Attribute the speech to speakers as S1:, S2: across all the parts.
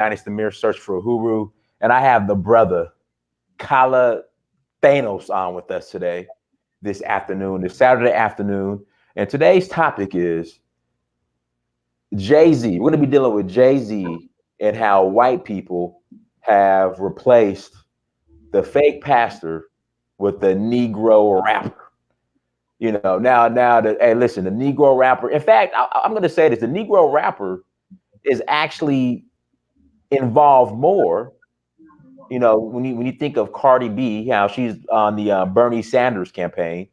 S1: It's the Mere Search for Uhuru. And I have the brother, Kala Thanos, on with us today, this afternoon, this Saturday afternoon. And today's topic is Jay-Z. We're going to be dealing with Jay-Z and how white people have replaced the fake pastor with the Negro rapper. Hey, listen, the Negro rapper. In fact, I'm going to say this: the Negro rapper is actually involved more. When you think of Cardi B, how she's on the Bernie Sanders campaign.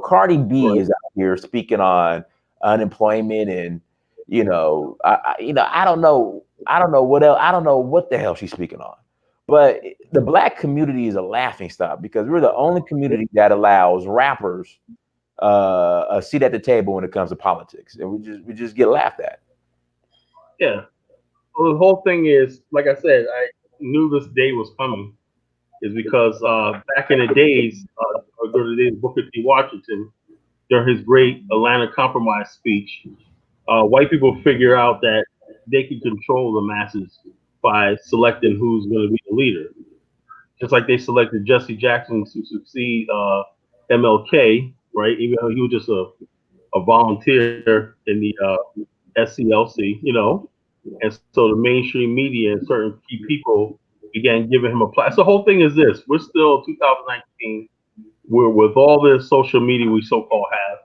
S1: Cardi B
S2: Right.
S1: is out here speaking on unemployment, and I don't know, what else, I don't know what the hell she's speaking on. But the black community is a laughing stock because we're the only community that allows rappers a seat at the table when it comes to politics, and we just get laughed at.
S2: Yeah. Well, the whole thing is, like I said, I knew this day was coming, is because back in the days, or during the days of Booker T. Washington, during his great Atlanta Compromise speech, white people figure out that they can control the masses by selecting who's going to be the leader. Just like they selected Jesse Jackson to succeed MLK, right? Even though he was just a volunteer in the SCLC. And so the mainstream media and certain key people began giving him a platform. So the whole thing is this: we're still 2019. We're with all this social media we so-called have,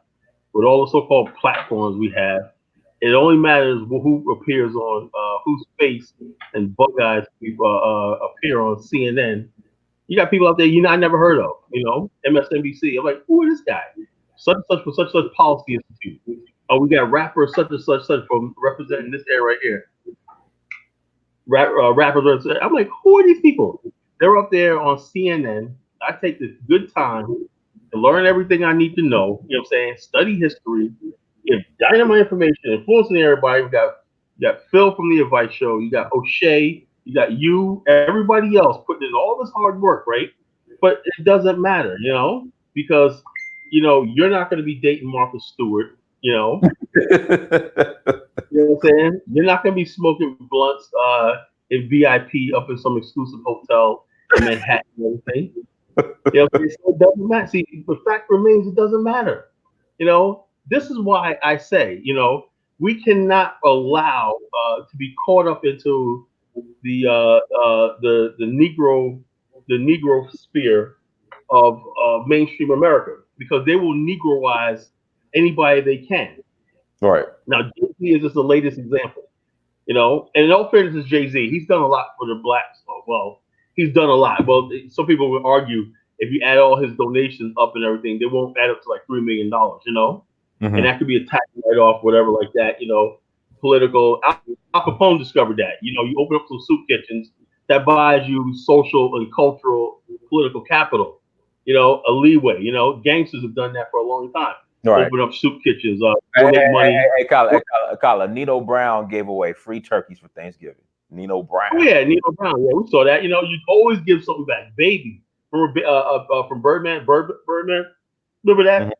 S2: with all the so-called platforms we have. It only matters who appears on whose face and bug eyes appear on CNN. You got people out there I never heard of. MSNBC. I'm like, who is this guy? Such and such for such and such policy institute. Oh, we got rapper such and such from representing this area right here. Rappers. I'm like, who are these people? They're up there on CNN. I take this good time to learn everything I need to know. You know what I'm saying? Study history, give dynamite information, influencing everybody. You got Phil from the Advice Show. You got O'Shea. You got everybody else putting in all this hard work, right? But it doesn't matter, because you're not going to be dating Martha Stewart. You know what I'm saying? You're not going to be smoking blunts in VIP up in some exclusive hotel in Manhattan and everything. So it doesn't matter. See, the fact remains, it doesn't matter. This is why I say, we cannot allow to be caught up into the Negro sphere of mainstream America, because they will Negroize anybody they can.
S1: Right.
S2: Now, Jay-Z is just the latest example. And in all fairness, is Jay-Z. He's done a lot for the blacks. Well, he's done a lot. Well, some people would argue if you add all his donations up and everything, they won't add up to like $3 million. And that could be a tax write-off, whatever, like that. Political. Al Capone discovered that. You open up some soup kitchens that buys you social and cultural political capital. A leeway. Gangsters have done that for a long time.
S1: Right.
S2: Open up soup kitchens,
S1: Hey,
S2: donate money.
S1: Kala, Nino Brown gave away free turkeys for Thanksgiving. Nino Brown.
S2: Oh yeah, Nino Brown. Yeah, we saw that. You always give something back. Baby from Birdman. Remember that?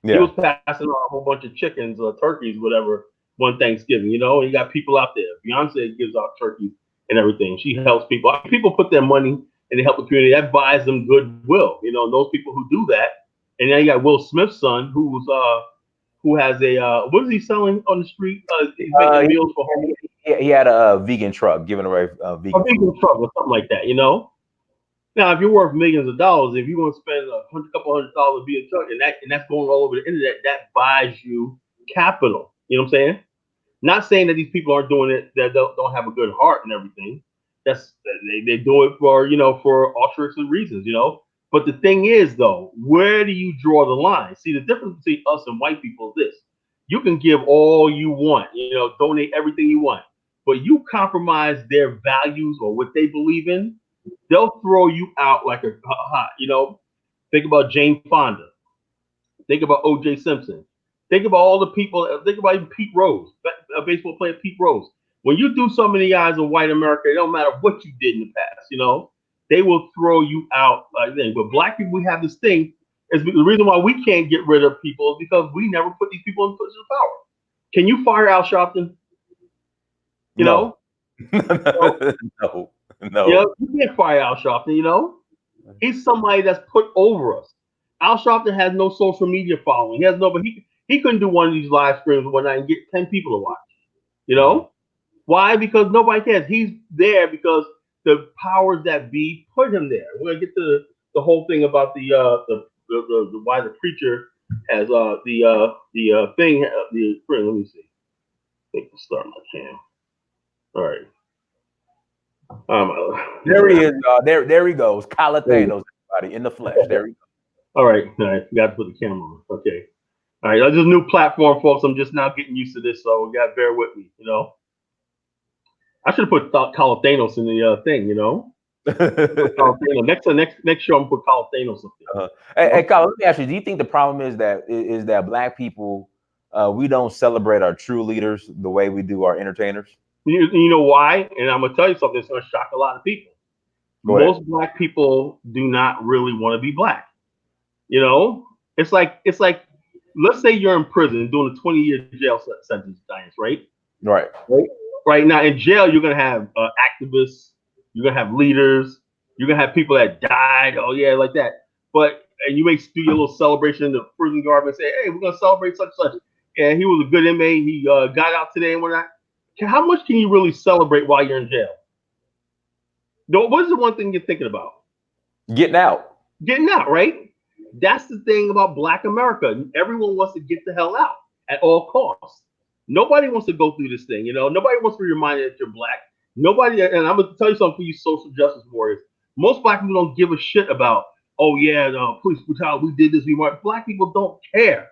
S2: He
S1: Yeah.
S2: was passing on a whole bunch of chickens, turkeys, whatever, one Thanksgiving. You got people out there. Beyonce gives out turkeys and everything. She helps people. People put their money and they help the community. That buys them goodwill. And those people who do that. And then you got Will Smith's son, who has what is he selling on the street? He's making meals for homeless.
S1: He had a vegan truck giving away vegan
S2: vegan truck or something like that. Now, if you're worth millions of dollars, if you want to spend couple $100 to be a truck, and that's going all over the internet, that buys you capital. You know what I'm saying? Not saying that these people aren't doing it, that don't have a good heart and everything. They do it for altruistic reasons. But the thing is, though, where do you draw the line? See, the difference between us and white people is this: you can give all you want, donate everything you want, but you compromise their values or what they believe in, they'll throw you out like a hot. Think about Jane Fonda. Think about O.J. Simpson. Think about all the people. Think about even Pete Rose, a baseball player, Pete Rose. When you do something in the eyes of white America, it don't matter what you did in the past. They will throw you out like that. But black people, we have this thing. Is the reason why we can't get rid of people is because we never put these people in positions of power. Can you fire Al Sharpton?
S1: No. No,
S2: You
S1: no.
S2: know, you can't fire Al Sharpton. You know, he's somebody that's put over us. Al Sharpton has no social media following. He has no, but he couldn't do one of these live streams one night and get 10 people to watch. You
S1: Mhm.
S2: know why? Because nobody cares. He's there because the powers that be put him there. We're gonna get to the whole thing about the why the preacher has the thing the let me see. I think I'll start my cam. All right.
S1: There he is, y'all. There he goes.
S2: There you
S1: Calathenos, everybody in the flesh.
S2: go.
S1: There he
S2: All right. All right. Forgot to put the camera on. Okay. All right. This is a new platform, folks. I'm just now getting used to this, so you got to bear with me. You know, I should have put Calathenos in the thing. You know,
S1: goes.
S2: put Calathenos. Next show, I'm gonna put Calathenos up there.
S1: Hey,
S2: You
S1: hey,
S2: know?
S1: Kyle, let me ask you: do you think the problem is that black people we don't celebrate our true leaders the way we do our entertainers?
S2: You know why? And I'm gonna tell you something that's gonna shock a lot of people.
S1: Go ahead.
S2: Most black people do not really want to be black. You know, it's like let's say you're in prison doing a 20-year jail sentence, Diane, right?
S1: Right.
S2: Right. Right now in jail, you're gonna have activists, you're gonna have leaders, you're gonna have people that died. Oh yeah, like that. But and you may do your little celebration in the prison garden and say, "Hey, we're gonna celebrate such and such." And he was a good inmate. He got out today and whatnot. How much can you really celebrate while you're in jail? What is the one thing you're thinking about?
S1: Getting out.
S2: Getting out, right? That's the thing about Black America. Everyone wants to get the hell out at all costs. Nobody wants to go through this thing. You know, nobody wants to be reminded that you're black. Nobody, and I'm gonna tell you something for you, social justice warriors. Most black people don't give a shit about. Oh yeah, the police brutality. We did this. We want. Black people don't care.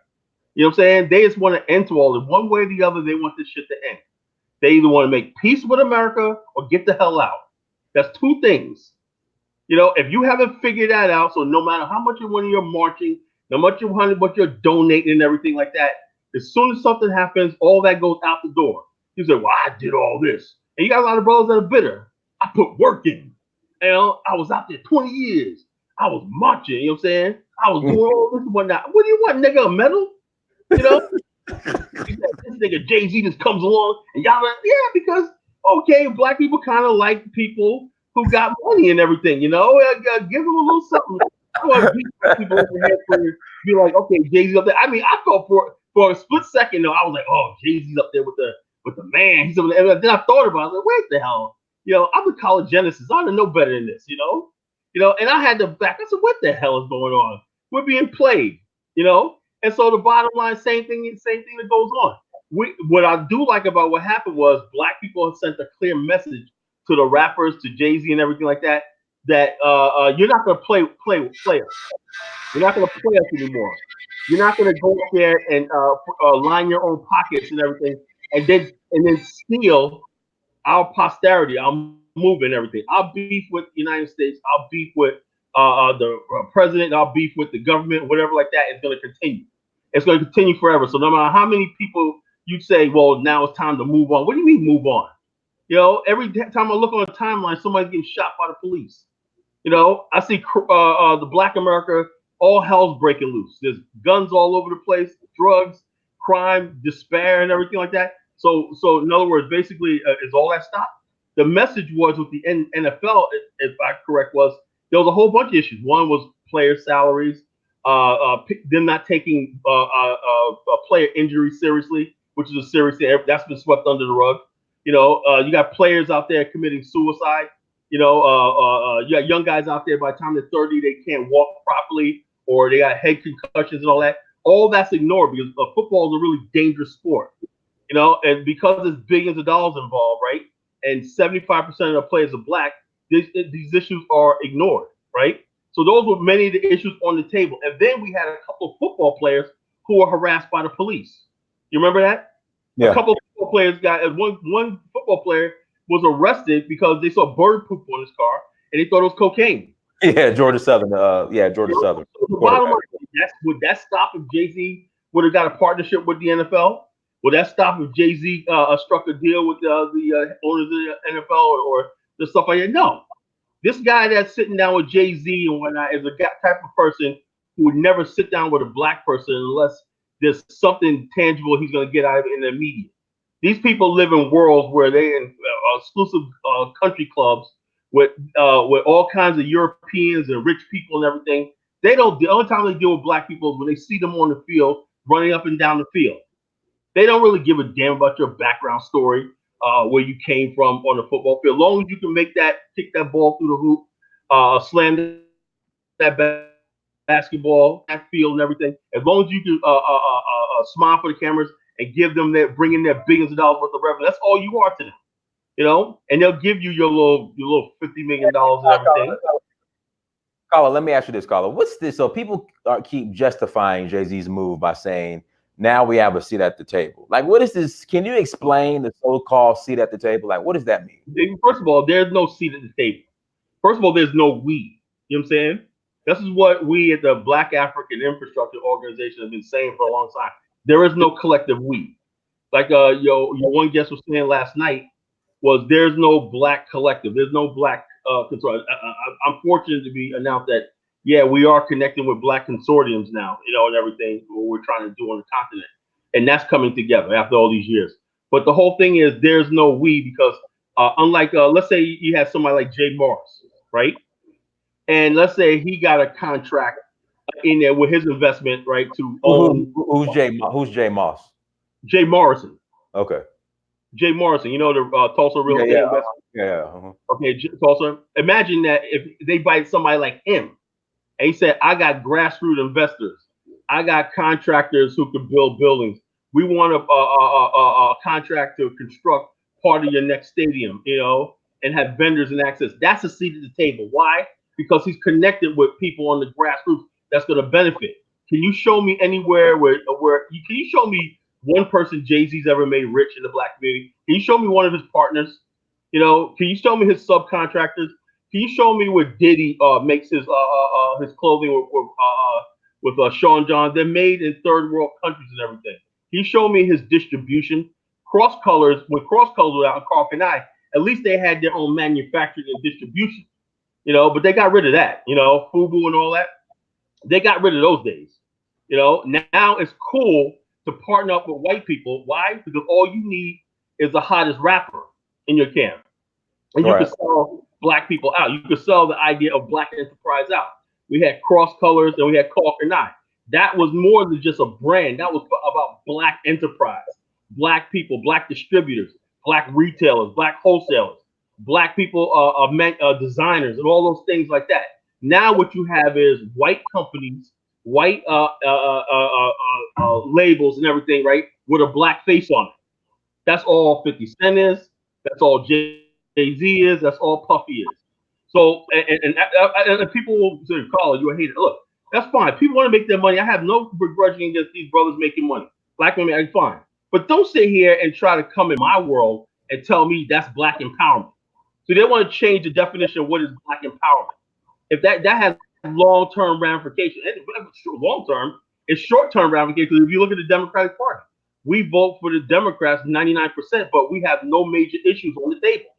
S2: You know what I'm saying? They just want to end to all this. One way or the other, they want this shit to end. They either want to make peace with America or get the hell out. That's two things. You know, if you haven't figured that out, so no matter how much you're marching, no matter what you're donating and everything like that, as soon as something happens, all that goes out the door. You say, "Well, I did all this," and you got a lot of brothers that are bitter. I put work in. You know, I was out there 20 years. I was marching. You know what I'm saying? I was doing all this and whatnot. What do you want, nigga? A medal? You know? He said, this nigga Jay Z just comes along and y'all like, yeah, because okay, black people kind of like people who got money and everything, you know. Give them a little something. I want to beat black people over here for be like, okay, Jay Z up there. I mean, I felt for a split second though. I was like, oh, Jay Z's up there with the man. He's up there. And then I thought about it. I was like, wait the hell, you know, I'm a college Genesis. I don't know better than this, you know. You know, and I had to back. I said, what the hell is going on? We're being played, you know. And so the bottom line, same thing that goes on. What I do like about what happened was black people have sent a clear message to the rappers, to Jay Z and everything like that, that you're not going to play us. You're not going to play us anymore. You're not going to go up there and line your own pockets and everything, and then steal our posterity, our movement, and everything. I'll beef with the United States. I'll beef with the president. I'll beef with the government, whatever like that. It's going to continue. It's going to continue forever. So no matter how many people you say, well, now it's time to move on. What do you mean move on? You know, every time I look on the timeline, somebody's getting shot by the police. You know, I see the Black America, all hell's breaking loose. There's guns all over the place, drugs, crime, despair, and everything like that. So in other words, basically, is all that stopped? The message was with the NFL, if I'm correct, was there was a whole bunch of issues. One was player salaries, them not taking player injury seriously, which is a serious thing. That's been swept under the rug. You know, you got players out there committing suicide. You know, you got young guys out there by the time they're 30, they can't walk properly or they got head concussions and all that. All that's ignored because football is a really dangerous sport. You know, and because there's billions of dollars involved, right? And 75% of the players are black, these issues are ignored, right? So those were many of the issues on the table. And then we had a couple of football players who were harassed by the police. You remember that? A
S1: Yeah.
S2: couple of football players one football player was arrested because they saw bird poop on his car and they thought it was cocaine.
S1: Yeah, Georgia Southern. Yeah,
S2: You
S1: Georgia
S2: know?
S1: Southern
S2: So the bottom
S1: quarterback.
S2: line, would that stop if Jay Z would have got a partnership with the NFL? Would that stop if Jay Z struck a deal with the owners of the NFL or the stuff like that? No. This guy that's sitting down with Jay Z and whatnot is a type of person who would never sit down with a black person unless there's something tangible he's going to get out of it in the media. These people live in worlds where they in exclusive country clubs with all kinds of Europeans and rich people and everything. They don't. The only time they deal with black people is when they see them on the field running up and down the field. They don't really give a damn about your background story, where you came from on the football field. As long as you can make that, kick that ball through the hoop, slam that basketball, that field and everything. As long as you can smile for the cameras and give them that, bring in their billions of dollars worth of revenue. That's all you are to them, and they'll give you your little $50 million and everything.
S1: Carla, let me ask you this, Carla. What's this? So people keep justifying Jay-Z's move by saying now we have a seat at the table. Like, what is this? Can you explain the so-called seat at the table? Like, what does that mean?
S2: First of all, there's no seat at the table. First of all, there's no we. You know what I'm saying? This is what we at the Black African Infrastructure Organization have been saying for a long time. There is no collective we. Like your one guest was saying last night, was there's no black collective. There's no black consortium. I'm fortunate to be announced that, yeah, we are connecting with black consortiums now, and everything, what we're trying to do on the continent. And that's coming together after all these years. But the whole thing is there's no we, because unlike, let's say you have somebody like Jay Morris, right? And let's say he got a contract in there with his investment, right, to own.
S1: Who's Jay Moss?
S2: Jay Morrison.
S1: Okay.
S2: Jay Morrison, the Tulsa real estate investment.
S1: Yeah.
S2: Okay, Tulsa. Imagine that if they buy somebody like him, and he said, "I got grassroots investors, I got contractors who can build buildings. We want a contract to construct part of your next stadium, and have vendors and access." That's a seat at the table. Why? Because he's connected with people on the grassroots that's going to benefit. Can you show me anywhere can you show me one person Jay-Z's ever made rich in the black community? Can you show me one of his partners? Can you show me his subcontractors? Can you show me where Diddy makes his clothing with Sean John? They're made in third world countries and everything. Can you show me his distribution? Cross Colors, when Cross Colors was out in Carl and I, at least they had their own manufacturing and distribution. But they got rid of that. FUBU and all that. They got rid of those days. Now it's cool to partner up with white people. Why? Because all you need is the hottest rapper in your camp. And you can sell black people out. You can sell the idea of black enterprise out. We had Cross Colors and we had Cork and I. That was more than just a brand. That was about black enterprise, black people, black distributors, black retailers, black wholesalers, black people, designers, and all those things like that. Now what you have is white companies, white labels and everything, right, with a black face on it. That's all 50 Cent is. That's all Jay-Z is. That's all Puffy is. So, and people will say, "Carl, you're a hater." Look, that's fine. People want to make their money. I have no begrudging against these brothers making money. Black women, I'm fine. But don't sit here and try to come in my world and tell me that's black empowerment. So they want to change the definition of what is black empowerment. If that has long-term ramifications, and long-term, it's short-term ramifications. If you look at the Democratic Party, we vote for the Democrats 99%, but we have no major issues on the table,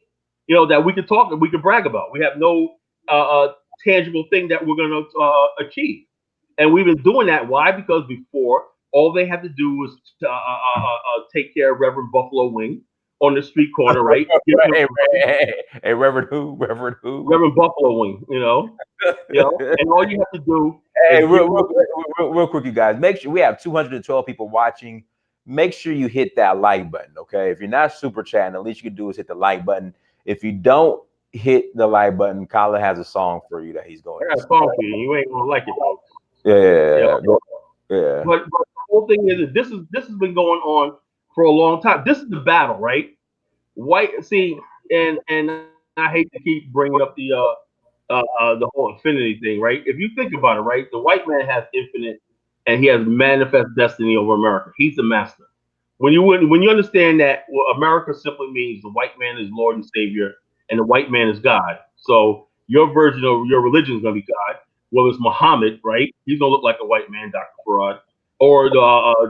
S2: that we can talk and we can brag about. We have no tangible thing that we're going to achieve. And we've been doing that. Why? Because before, all they had to do was take care of Reverend Buffalo Wing on the street corner, right?
S1: Hey, Reverend who?
S2: Reverend Buffalo Wing, and all you have to do.
S1: Hey, real quick, you guys. Make sure we have 212 people watching. Make sure you hit that like button, okay? If you're not super chatting, at least you can do is hit the like button. If you don't hit the like button, Kyler has a song for you that he's going
S2: to. Song for you. You ain't gonna like it, folks.
S1: Yeah.
S2: But the whole thing is that this has been going on for a long time. This is the battle, right? And I hate to keep bringing up the whole infinity thing, right? If you think about it, right, the white man has infinite, and he has manifest destiny over America. He's the master. When you understand that, America simply means the white man is Lord and Savior, and the white man is God. So your version of your religion is going to be God. Well, it's Muhammad, right? He's going to look like a white man, Dr. Farad. Or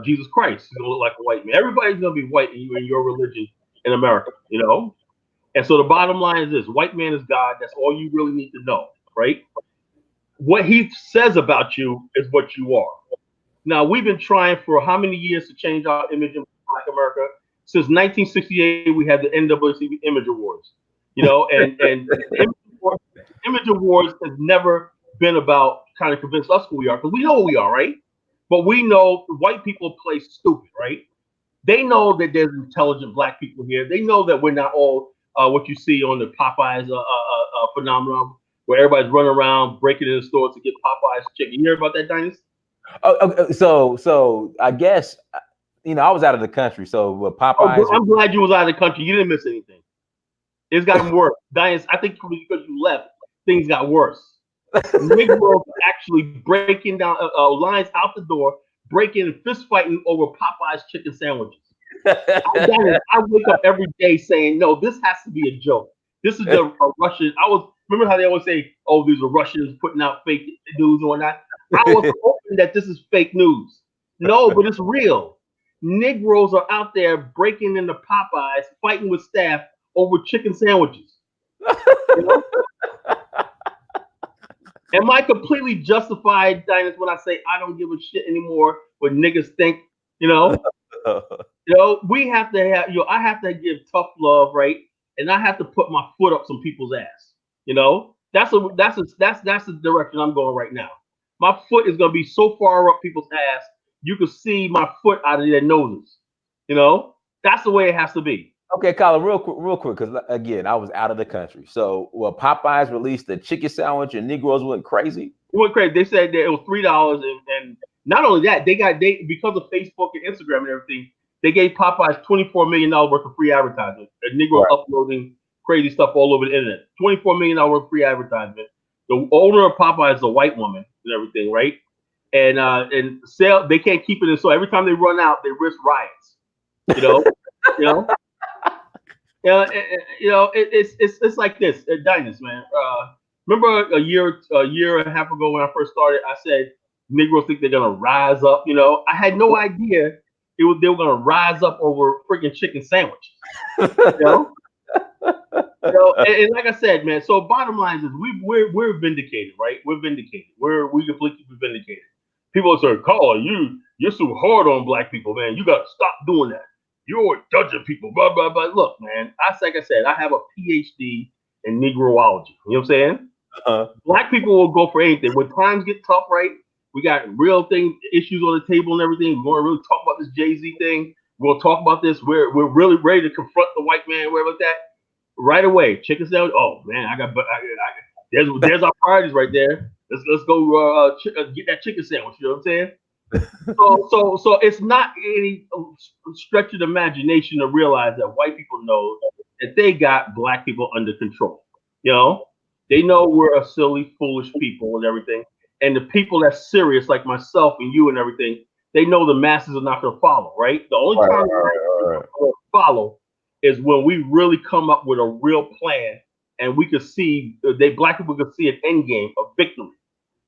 S2: Jesus Christ, he's going to look like a white man. Everybody's going to be white in your religion in America, And so the bottom line is this: white man is God. That's all you really need to know, right? What he says about you is what you are. Now, we've been trying for how many years to change our image in Black America? since 1968 we had the NAACP Image Awards. You know, and Image Awards has never been about trying to convince us who we are because we know who we are, right? But we know white people play stupid, right? They know that there's intelligent black people here. They know that we're not all what you see on the Popeyes phenomenon, where everybody's running around breaking in the stores to get Popeyes chicken. You hear about that, Dynasty?
S1: So I guess I was out of the country, so
S2: Oh,
S1: Popeyes.
S2: I'm glad you was out of the country. You didn't miss anything. It's gotten worse. Dynasty, I think because you left, things got worse. Negroes actually breaking down lines out the door, breaking and fist fighting over Popeyes chicken sandwiches. I wake up every day saying, no, this has to be a joke. This is a Russian. Remember how they always say, oh, these are Russians putting out fake news and whatnot. I was hoping that this is fake news. No, but it's real. Negroes are out there breaking into Popeyes, fighting with staff over chicken sandwiches. You know? Am I completely justified, Dinus, when I say I don't give a shit anymore what niggas think? You know, we have to have, I have to give tough love, right? And I have to put my foot up some people's ass. You know, that's the direction I'm going right now. My foot is gonna be so far up people's ass, you can see my foot out of their noses. You know, that's the way it has to be.
S1: Okay, Colin, real quick, because again, I was out of the country. So, Popeyes released the chicken sandwich, and Negroes went crazy.
S2: It went crazy. They said that it was $3, and not only that, they because of Facebook and Instagram and everything, they gave Popeyes $24 million worth of free advertisement. A Negro
S1: Right.
S2: uploading crazy stuff all over the internet. $24 million worth of free advertisement. The owner of Popeyes is a white woman and everything, right? And sale they can't keep it in. So every time they run out, they risk riots. You know, you know. It's like this, Dinus, man. Remember a year and a half ago when I first started, I said Negroes think they're gonna rise up. You know, I had no idea they were gonna rise up over freaking chicken sandwiches. You know, and like I said, man. So bottom line is we're vindicated, right? We're vindicated. We completely vindicated. People say, Colin, you're so hard on black people, man. You got to stop doing that. You're judging people, blah, blah, blah. Look, man, like I said, I have a PhD in Negroology. You know what I'm saying? Black people will go for anything. When times get tough, right? We got real issues on the table and everything. We're going to really talk about this Jay-Z thing. We're going to talk about this. We're really ready to confront the white man, whatever like that. Right away, chicken sandwich. Oh man, there's our priorities right there. Let's go get that chicken sandwich. You know what I'm saying? So it's not any stretch of the imagination to realize that white people know that they got black people under control. You know, they know we're a silly, foolish people and everything. And the people that's serious, like myself and you and everything, they know the masses are not going to follow. Right? The only time they're going to follow is when we really come up with a real plan and we could see black people could see an end game of victory.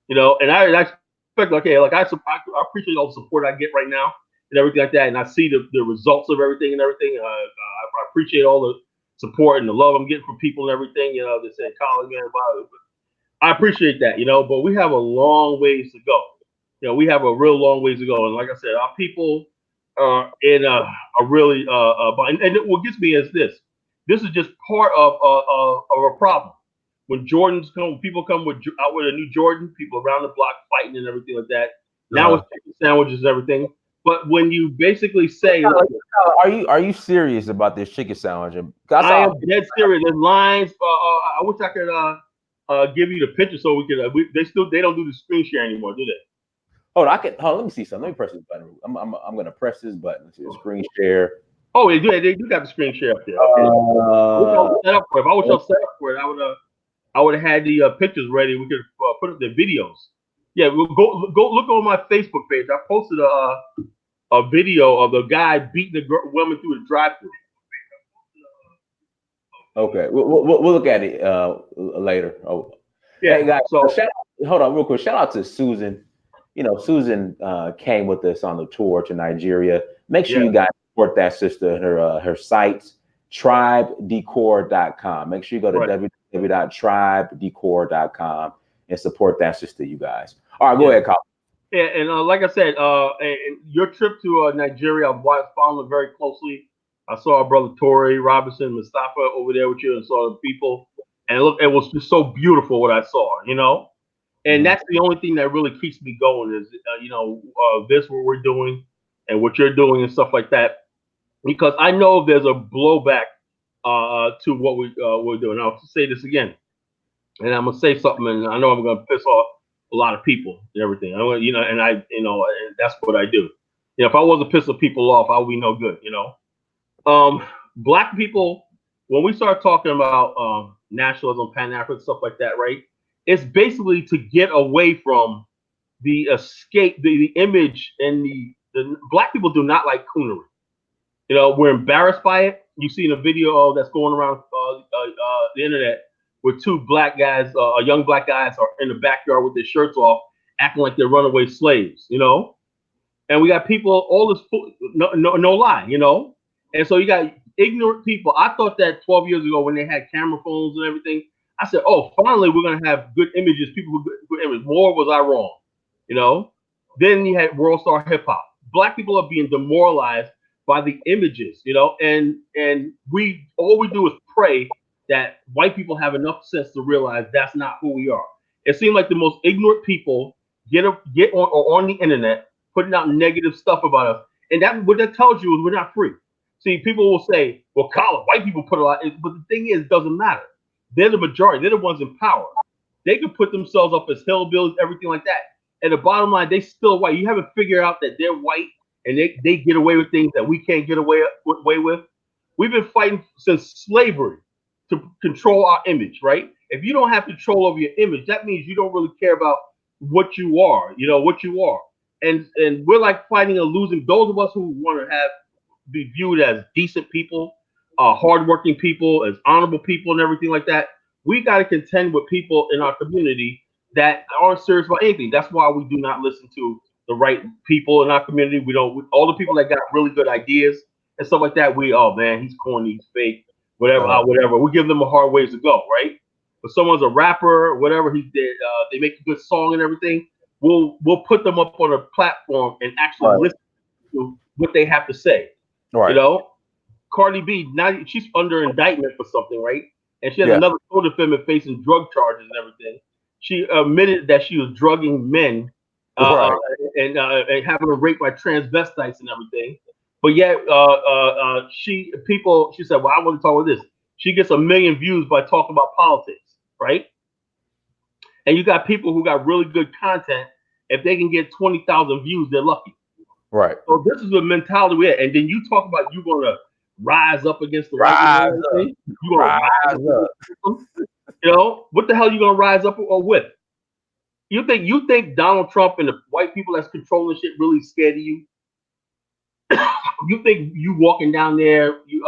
S2: You know, and I expect, okay, like I appreciate all the support I get right now and everything like that, and I see the results of everything and everything. I appreciate all the support and the love I'm getting from people and everything. You know, they say, "College man," I appreciate that. You know, but we have a long ways to go. You know, we have a real long ways to go, and like I said, our people are in a really and what gets me is this. This is just part of a problem. When people come out with a new Jordan, people around the block fighting and everything like that. Now it's chicken sandwiches and everything. But when you basically say,
S1: are you serious about this chicken sandwich?
S2: I am dead serious. There's lines. I wish I could give you the picture so we could. They don't do the screen share anymore, do they?
S1: Hold on, let me see something. Let me press this button. I'm gonna press this button to screen share.
S2: Oh, they do got the screen share up there. Okay. If I was set up for it, I would have had the pictures ready. We could put up the videos. Yeah, we'll go look on my Facebook page. I posted a video of the guy beating the woman through the drive-thru.
S1: Okay, we'll look at it later. Oh, yeah. Hey guys, hold on real quick. Shout out to Susan. You know, Susan came with us on the tour to Nigeria. Make sure you guys support that sister and her sites, tribedecor.com. Make sure you go to www.tribedecor.com and support that sister, you guys. All right, go ahead, Colin.
S2: Yeah, and like I said, and your trip to Nigeria, I've followed it very closely. I saw our brother Tori Robinson, Mustafa over there with you, and saw the people. And look, it was just so beautiful what I saw, you know. And
S1: Mhm.
S2: that's the only thing that really keeps me going is, this what we're doing and what you're doing and stuff like that. Because I know there's a blowback to what we're doing. I'll say this again, and I'm gonna say something, and I know I'm gonna piss off a lot of people and everything. And that's what I do. If I wasn't pissing people off, I would be no good. Black people, when we start talking about nationalism, Pan African stuff like that, right? It's basically to get away from the escape, the image, and the black people do not like coonery. We're embarrassed by it. You see in a video that's going around the internet where two black guys, young black guys, are in the backyard with their shirts off, acting like they're runaway slaves. And we got people all this no lie. And so you got ignorant people. I thought that 12 years ago when they had camera phones and everything, I said, oh, finally we're gonna have good images, people with good images. More was I wrong, you know. Then you had world star hip hop. Black people are being demoralized by the images, and we all we do is pray that white people have enough sense to realize that's not who we are. It seems like the most ignorant people get on the internet putting out negative stuff about us, and that what that tells you is we're not free. See, people will say, "Well, Colin, white people put a lot," but the thing is, it doesn't matter. They're the majority. They're the ones in power. They can put themselves up as hillbillies, everything like that. And the bottom line, they still white. You haven't figured out that they're white and they get away with things that we can't get away with. We've been fighting since slavery to control our image, right? If you don't have control over your image, that means you don't really care about what you are, what you are. And we're like fighting a losing. Those of us who want to have be viewed as decent people, hardworking people, as honorable people, and everything like that. We got to contend with people in our community that aren't serious about anything. That's why we do not listen to the right people in our community. We don't. All the people that got really good ideas and stuff like that. Oh man, he's corny, he's fake, whatever,
S1: Uh-huh.
S2: whatever. We give them a hard ways to go, right? But someone's a rapper, whatever he did, they make a good song and everything. We'll put them up on a platform and actually
S1: Right.
S2: listen to what they have to say. You
S1: Right.
S2: know, Cardi B now she's under indictment for something, right? And she has
S1: Yeah.
S2: another co-defendant facing drug charges and everything. She admitted that she was drugging men uh, uh,
S1: Right.
S2: and having a rape by transvestites and everything. But yet, she said, "Well, I want to talk about this." She gets 1 million views by talking about politics, right? And you got people who got really good content. If they can get 20,000 views, they're lucky.
S1: Right.
S2: So this is the mentality we had. And then you talk about you going to rise up against the white people
S1: Rise
S2: and
S1: up.
S2: everything. You going to rise
S1: Rise
S2: up
S1: up.
S2: against them. What the hell are you going to rise up or with? You think Donald Trump and the white people that's controlling shit really scared of you? You think you walking down there, you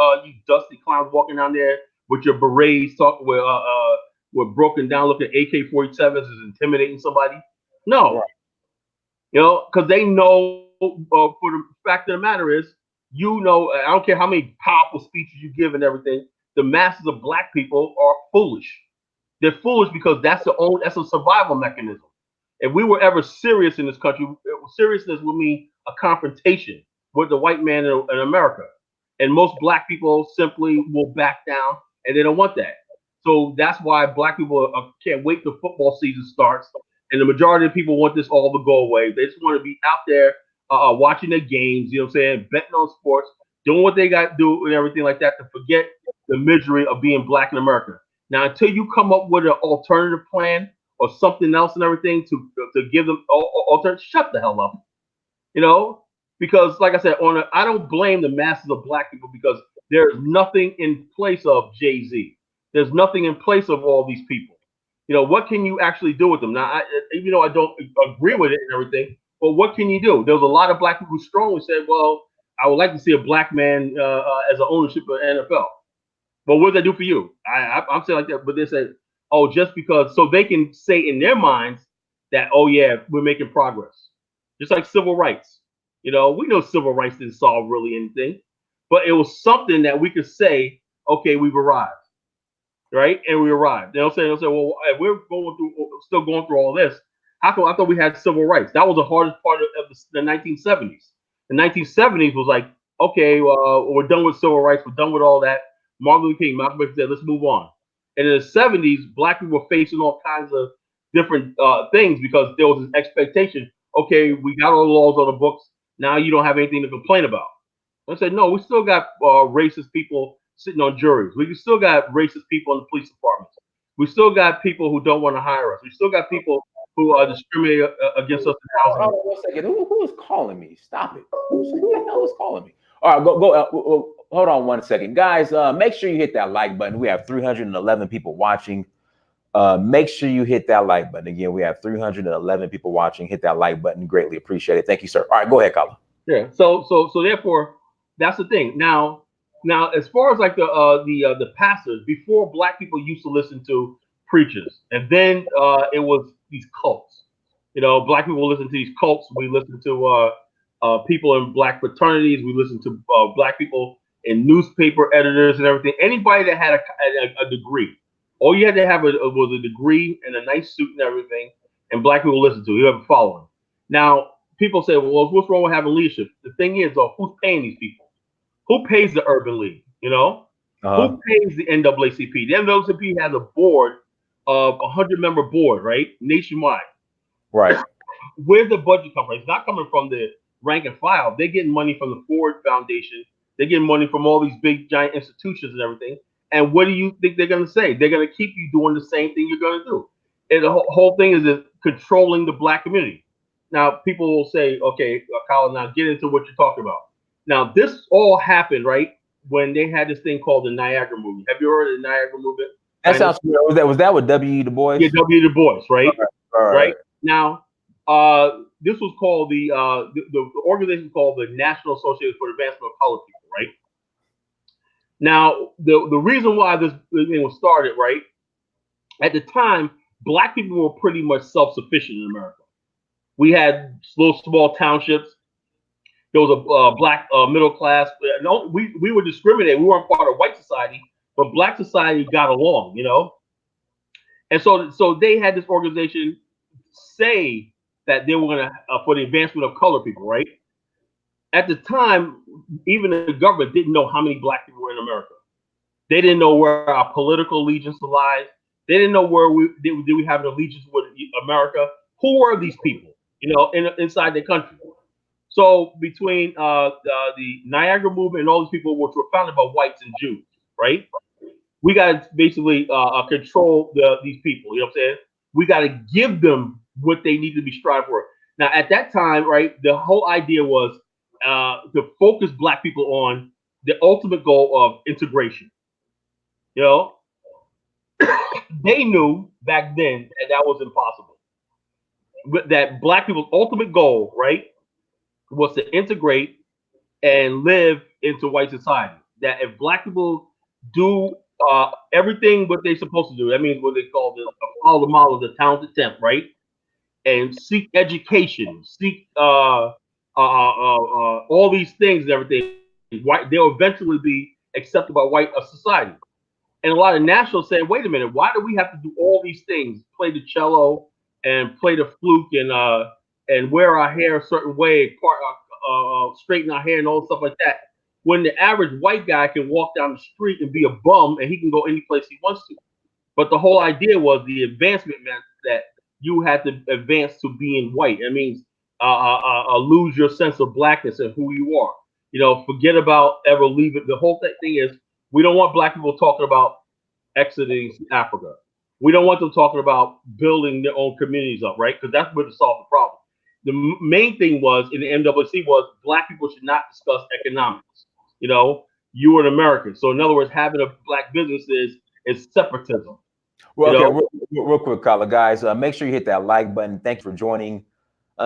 S2: dusty clowns walking down there with your berets talking with broken down looking AK-47s is intimidating somebody? No,
S1: Right.
S2: because they know for the fact of the matter is, I don't care how many powerful speeches you give and everything, the masses of black people are foolish. They're foolish because that's a survival mechanism. If we were ever serious in this country, seriousness would mean a confrontation with the white man in America. And most black people simply will back down and they don't want that. So that's why black people can't wait till football season starts. And the majority of people want this all to go away. They just want to be out there watching their games, you know what I'm saying, betting on sports, doing what they got to do and everything like that to forget the misery of being black in America. Now, until you come up with an alternative plan or something else and everything to give them alternative, shut the hell up. You know, because like I said, I don't blame the masses of black people because there's nothing in place of Jay Z. There's nothing in place of all these people. What can you actually do with them? Now, even though I don't agree with it and everything, but what can you do? There's a lot of black people who strongly said, "Well, I would like to see a black man as an ownership of NFL." But what does that do for you? I'm saying like that, but they said, "Oh, just because," so they can say in their minds that, "Oh yeah, we're making progress," just like civil rights. We know civil rights didn't solve really anything, but it was something that we could say, "Okay, we've arrived." Right? And we arrived. They'll say, well, if we're still going through all this, how come I thought we had civil rights? That was the hardest part of the 1970s. The 1970s was like okay, we're done with civil rights, we're done with all that. Martin Luther King, Malcolm X said, let's move on. And in the 70s, black people were facing all kinds of different things because there was this expectation. Okay, we got all the laws on the books. Now you don't have anything to complain about. I said, no, we still got racist people sitting on juries. We still got racist people in the police departments. We still got people who don't want to hire us. We still got people who discriminate against us in
S1: Hold
S2: housing.
S1: on 1 second. Who is calling me? Stop it. Who the hell is calling me? All right, go. Hold on 1 second, guys. Make sure you hit that like button. We have 311 people watching. Make sure you hit that like button. Again, we have 311 people watching. Hit that like button. Greatly appreciate it. Thank you, sir. All right, go ahead, Colin.
S2: Yeah. So therefore, that's the thing. Now, as far as like the pastors, before black people used to listen to preachers, and then it was these cults. You know, black people listen to these cults. We listen to people in black fraternities. We listen to black people in newspaper editors and everything. Anybody that had a degree, all you had to have was a degree and a nice suit and everything, and black people listen to. You have a following. Now, people say, well, what's wrong with having leadership? The thing is, though, who's paying these people? Who pays the Urban League? You know,
S1: Uh-huh.
S2: who pays the NAACP? The NAACP has a board of 100-member board, right, nationwide.
S1: Right.
S2: Where's the budget come from? It's not coming from the rank and file. They're getting money from the Ford Foundation. They're getting money from all these big giant institutions and everything. And what do you think they're going to say? They're going to keep you doing the same thing you're going to do. And the whole thing is controlling the black community. Now, people will say, okay, Colin, now get into what you're talking about. Now, this all happened, right, when they had this thing called the Niagara movement. Have you heard of the Niagara movement?
S1: That sounds familiar. Was that with W. Du Bois?
S2: Yeah, W. Du Bois, right?
S1: All
S2: Right.
S1: right.
S2: Now, this was called the organization called the National Association for the Advancement of Colored People, right? Now, the reason why this thing was started, right, at the time, black people were pretty much self-sufficient in America. We had little small townships. There was a black middle class. No, we were discriminated. We weren't part of white society, but black society got along, you know. And so they had this organization say that they were going to for the advancement of colored people, right? At the time, even the government didn't know how many black people were in America. They didn't know where our political allegiance lies. They didn't know where did we have an allegiance with America. Who were these people? You know, inside the country. So between the Niagara movement and all these people, which were founded by whites and Jews, right? We got to basically control these people. You know what I'm saying? We got to give them what they need to be strived for. Now, at that time, right, the whole idea was to focus black people on the ultimate goal of integration. You know, they knew back then that was impossible. That black people's ultimate goal, right, was to integrate and live into white society. That if black people do everything what they're supposed to do, that means what they call the follow the model of the talented temp, right? And seek education, seek all these things and everything. White, they'll eventually be accepted by white society. And a lot of nationals say, wait a minute, why do we have to do all these things? Play the cello and play the flute and wear our hair a certain way, straighten our hair and all stuff like that. When the average white guy can walk down the street and be a bum and he can go any place he wants to. But the whole idea was the advancement meant that you had to advance to being white. It means lose your sense of blackness and who you are. You know, forget about ever leaving. The whole thing is we don't want black people talking about exiting Africa. We don't want them talking about building their own communities up, right? Because that's where to solve the problem. The main thing was in the MWC was black people should not discuss economics. You know, you are an American. So in other words, having a black business is separatism.
S1: Well,
S2: You
S1: okay,
S2: know,
S1: real quick, Colin, guys. Make sure you hit that like button. Thank you for joining.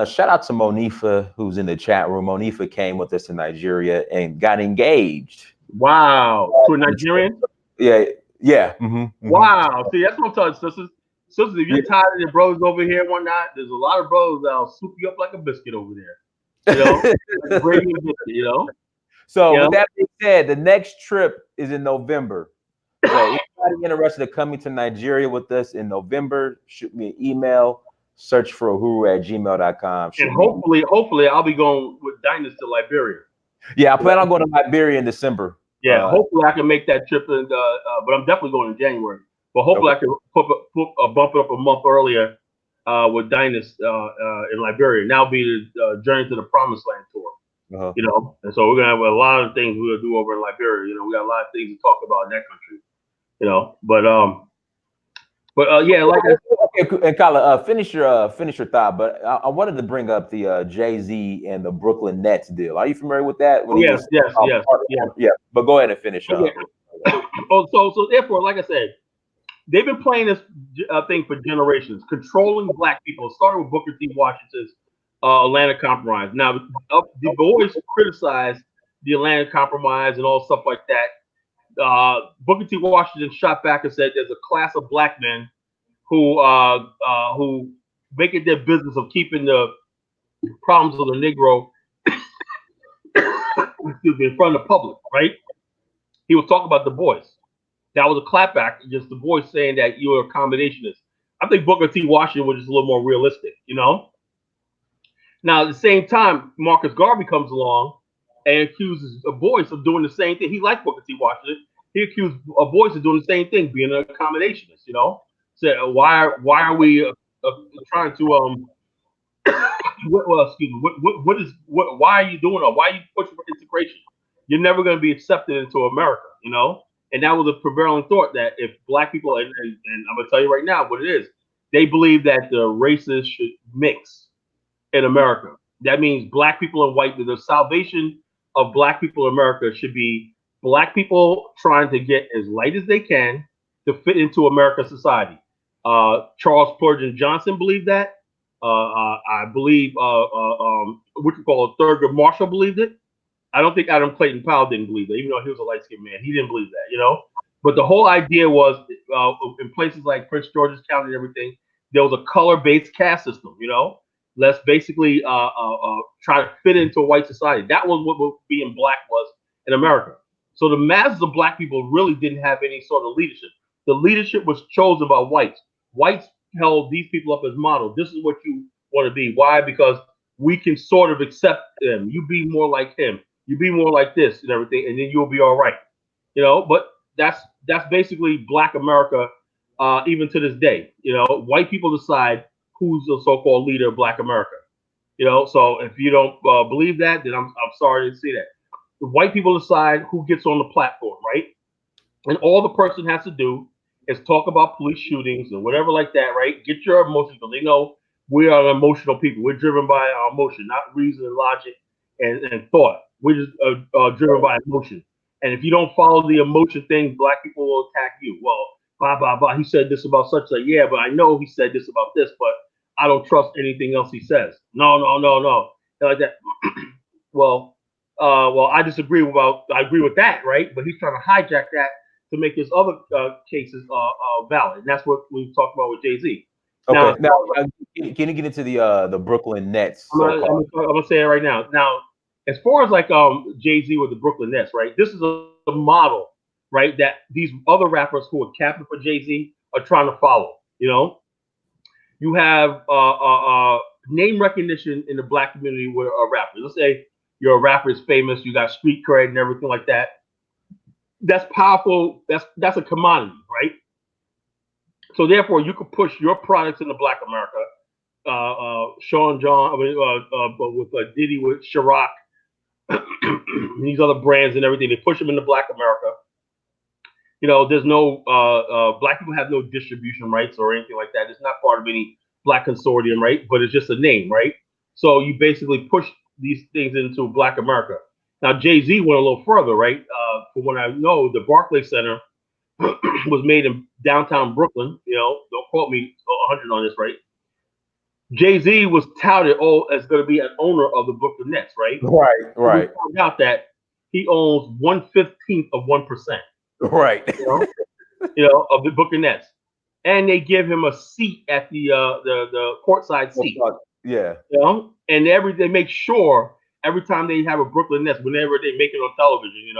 S1: Shout out to Monifa, who's in the chat room. Monifa came with us to Nigeria and got engaged.
S2: wow. To a Nigerian?
S1: Yeah, yeah. Mm-hmm, mm-hmm.
S2: Wow. See, that's what I'm telling sisters. Sisters, if you're tired of your brothers over here and whatnot, there's a lot of brothers that'll soup you up like a biscuit over there. You know, like gravy and biscuit, you know?
S1: So,
S2: You
S1: with
S2: know?
S1: that being said, the next trip is in November. So, anybody interested in coming to Nigeria with us in November, shoot me an email. Search for uhuru@gmail.com.
S2: And hopefully I'll be going with Diners to Liberia.
S1: Yeah, I plan on going to Liberia in December.
S2: Yeah, hopefully I can make that trip, and but I'm definitely going in January. But hopefully
S1: Okay.
S2: I can bump it up a month earlier with Dynas in Liberia. Now be the Journey to the Promised Land tour.
S1: Uh-huh.
S2: And so we're gonna have a lot of things we're gonna do over in Liberia. We got a lot of things to talk about in that country. Yeah, like I
S1: Okay, and Kyla, finish your thought. But I wanted to bring up the Jay Z and the Brooklyn Nets deal. Are you familiar with that? When
S2: oh
S1: he
S2: yes,
S1: was,
S2: yes, yes, yes.
S1: yeah. But go ahead and finish.
S2: Okay. So therefore, like I said, they've been playing this thing for generations, controlling black people. It started with Booker T. Washington's Atlanta Compromise. Now, the boys criticize the Atlanta Compromise and all stuff like that. Booker T. Washington shot back and said there's a class of black men who make it their business of keeping the problems of the Negro excuse me, in front of the public, right? He was talking about the boys. That was a clapback against the boys saying that you're a accommodationist. I think Booker T. Washington was just a little more realistic. Now, at the same time, Marcus Garvey comes along and accuses Boyce of doing the same thing. He liked Booker T. Washington. He accused Boyce of doing the same thing, being an accommodationist. Said, why are we trying to excuse me, why are you doing that? Why are you pushing for integration? You're never going to be accepted into America. And that was a prevailing thought that if black people, and I'm going to tell you right now what it is, they believe that the races should mix in America. That means black people and white, the salvation of black people in America should be black people trying to get as light as they can to fit into American society. Charles Spurgeon Johnson believed that. I believe what you call Thurgood Marshall believed it. I don't think Adam Clayton Powell didn't believe that, even though he was a light skinned man. He didn't believe that. But the whole idea was in places like Prince George's County and everything, there was a color based caste system. Let's basically try to fit into a white society. That was what being black was in America. So the masses of black people really didn't have any sort of leadership. The leadership was chosen by whites. Whites held these people up as models. This is what you want to be. Why? Because we can sort of accept them. You be more like him. You be more like this and everything, and then you'll be all right. But that's basically black America, even to this day. White people decide who's the so-called leader of black America. So if you don't believe that, then I'm sorry to see that. The white people decide who gets on the platform, right? And all the person has to do is talk about police shootings and whatever like that, right? Get your emotions. They know we are emotional people. We're driven by our emotion, not reason and logic and thought. We're just driven by emotion. And if you don't follow the emotion thing, black people will attack you. Well, blah, blah, blah. He said this about such. Like, yeah, but I know he said this about this, but I don't trust anything else he says. No, no, no, no. Like that. Well, I disagree about. I agree with that, right? But he's trying to hijack that to make his other cases valid, and that's what we talked about with Jay Z.
S1: Okay.
S2: Now,
S1: Now, can you get into the Brooklyn Nets so-called?
S2: I'm gonna say it right now. Now, as far as like Jay Z with the Brooklyn Nets, right? This is a model, right? That these other rappers who are capping for Jay Z are trying to follow. You have name recognition in the black community with a rapper. Let's say you're a rapper is famous, you got street cred and everything like that. That's powerful. That's a commodity, right? So therefore, you could push your products into Black America. Sean John, with Diddy, with Ciroc, these other brands and everything. They push them into Black America. There's no black people have no distribution rights or anything like that. It's not part of any black consortium, right? But it's just a name, right? So you basically push these things into Black America. Now Jay-Z went a little further, right? From what I know, the Barclays Center was made in downtown Brooklyn. Don't quote me 100 on this, right? Jay-Z was touted as going to be an owner of the Brooklyn Nets, right?
S1: Right,
S2: We
S1: right,
S2: found out that he owns 1/15 of 1%.
S1: right.
S2: Of the Brooklyn Nets, and they give him a seat at the courtside seat.
S1: Yeah.
S2: And they make sure every time they have a Brooklyn Nets, whenever they make it on television,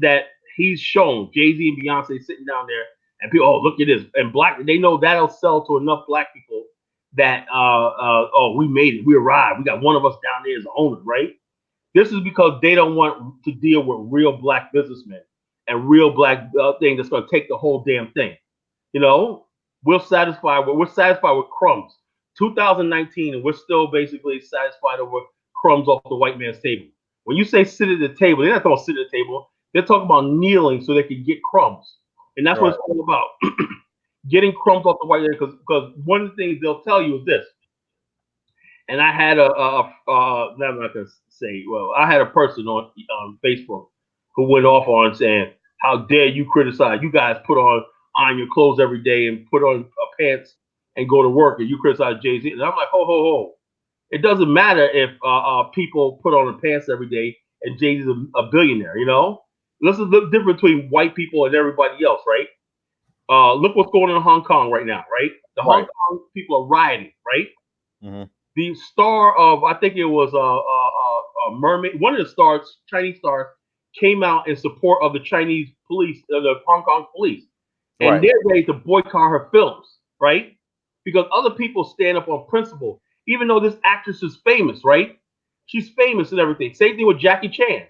S2: that he's shown Jay-Z and Beyonce sitting down there, and people, oh, look at this, and they know that'll sell to enough black people that we made it, we arrived, we got one of us down there as the owner, right? This is because they don't want to deal with real black businessmen and real black thing that's going to take the whole damn thing. You know, we're satisfied with crumbs. 2019, and we're still basically satisfied over crumbs off the white man's table. When you say sit at the table, they're not talking about sit at the table. They're talking about kneeling so they can get crumbs, and that's what
S1: Right.
S2: it's all about. Getting crumbs off the white man, because one of the things they'll tell you is this. And I had I'm not gonna say, well, I had a person on Facebook who went off on saying, "How dare you criticize? You guys put on your clothes every day and put on pants and go to work, and you criticize Jay-Z." And I'm like, ho ho ho! It doesn't matter if people put on the pants every day and Jay-Z's a billionaire. This is the difference between white people and everybody else, right? Look what's going on in Hong Kong right now, right? The Hong
S1: Right.
S2: Kong people are rioting, right?
S1: Hmm.
S2: The star of, I think it was a mermaid, one of the stars, Chinese stars, came out in support of the Chinese police, the Hong Kong police, and
S1: Right.
S2: they're ready to boycott her films, right? Because other people stand up on principle, even though this actress is famous, right? She's famous and everything. Same thing with Jackie Chan.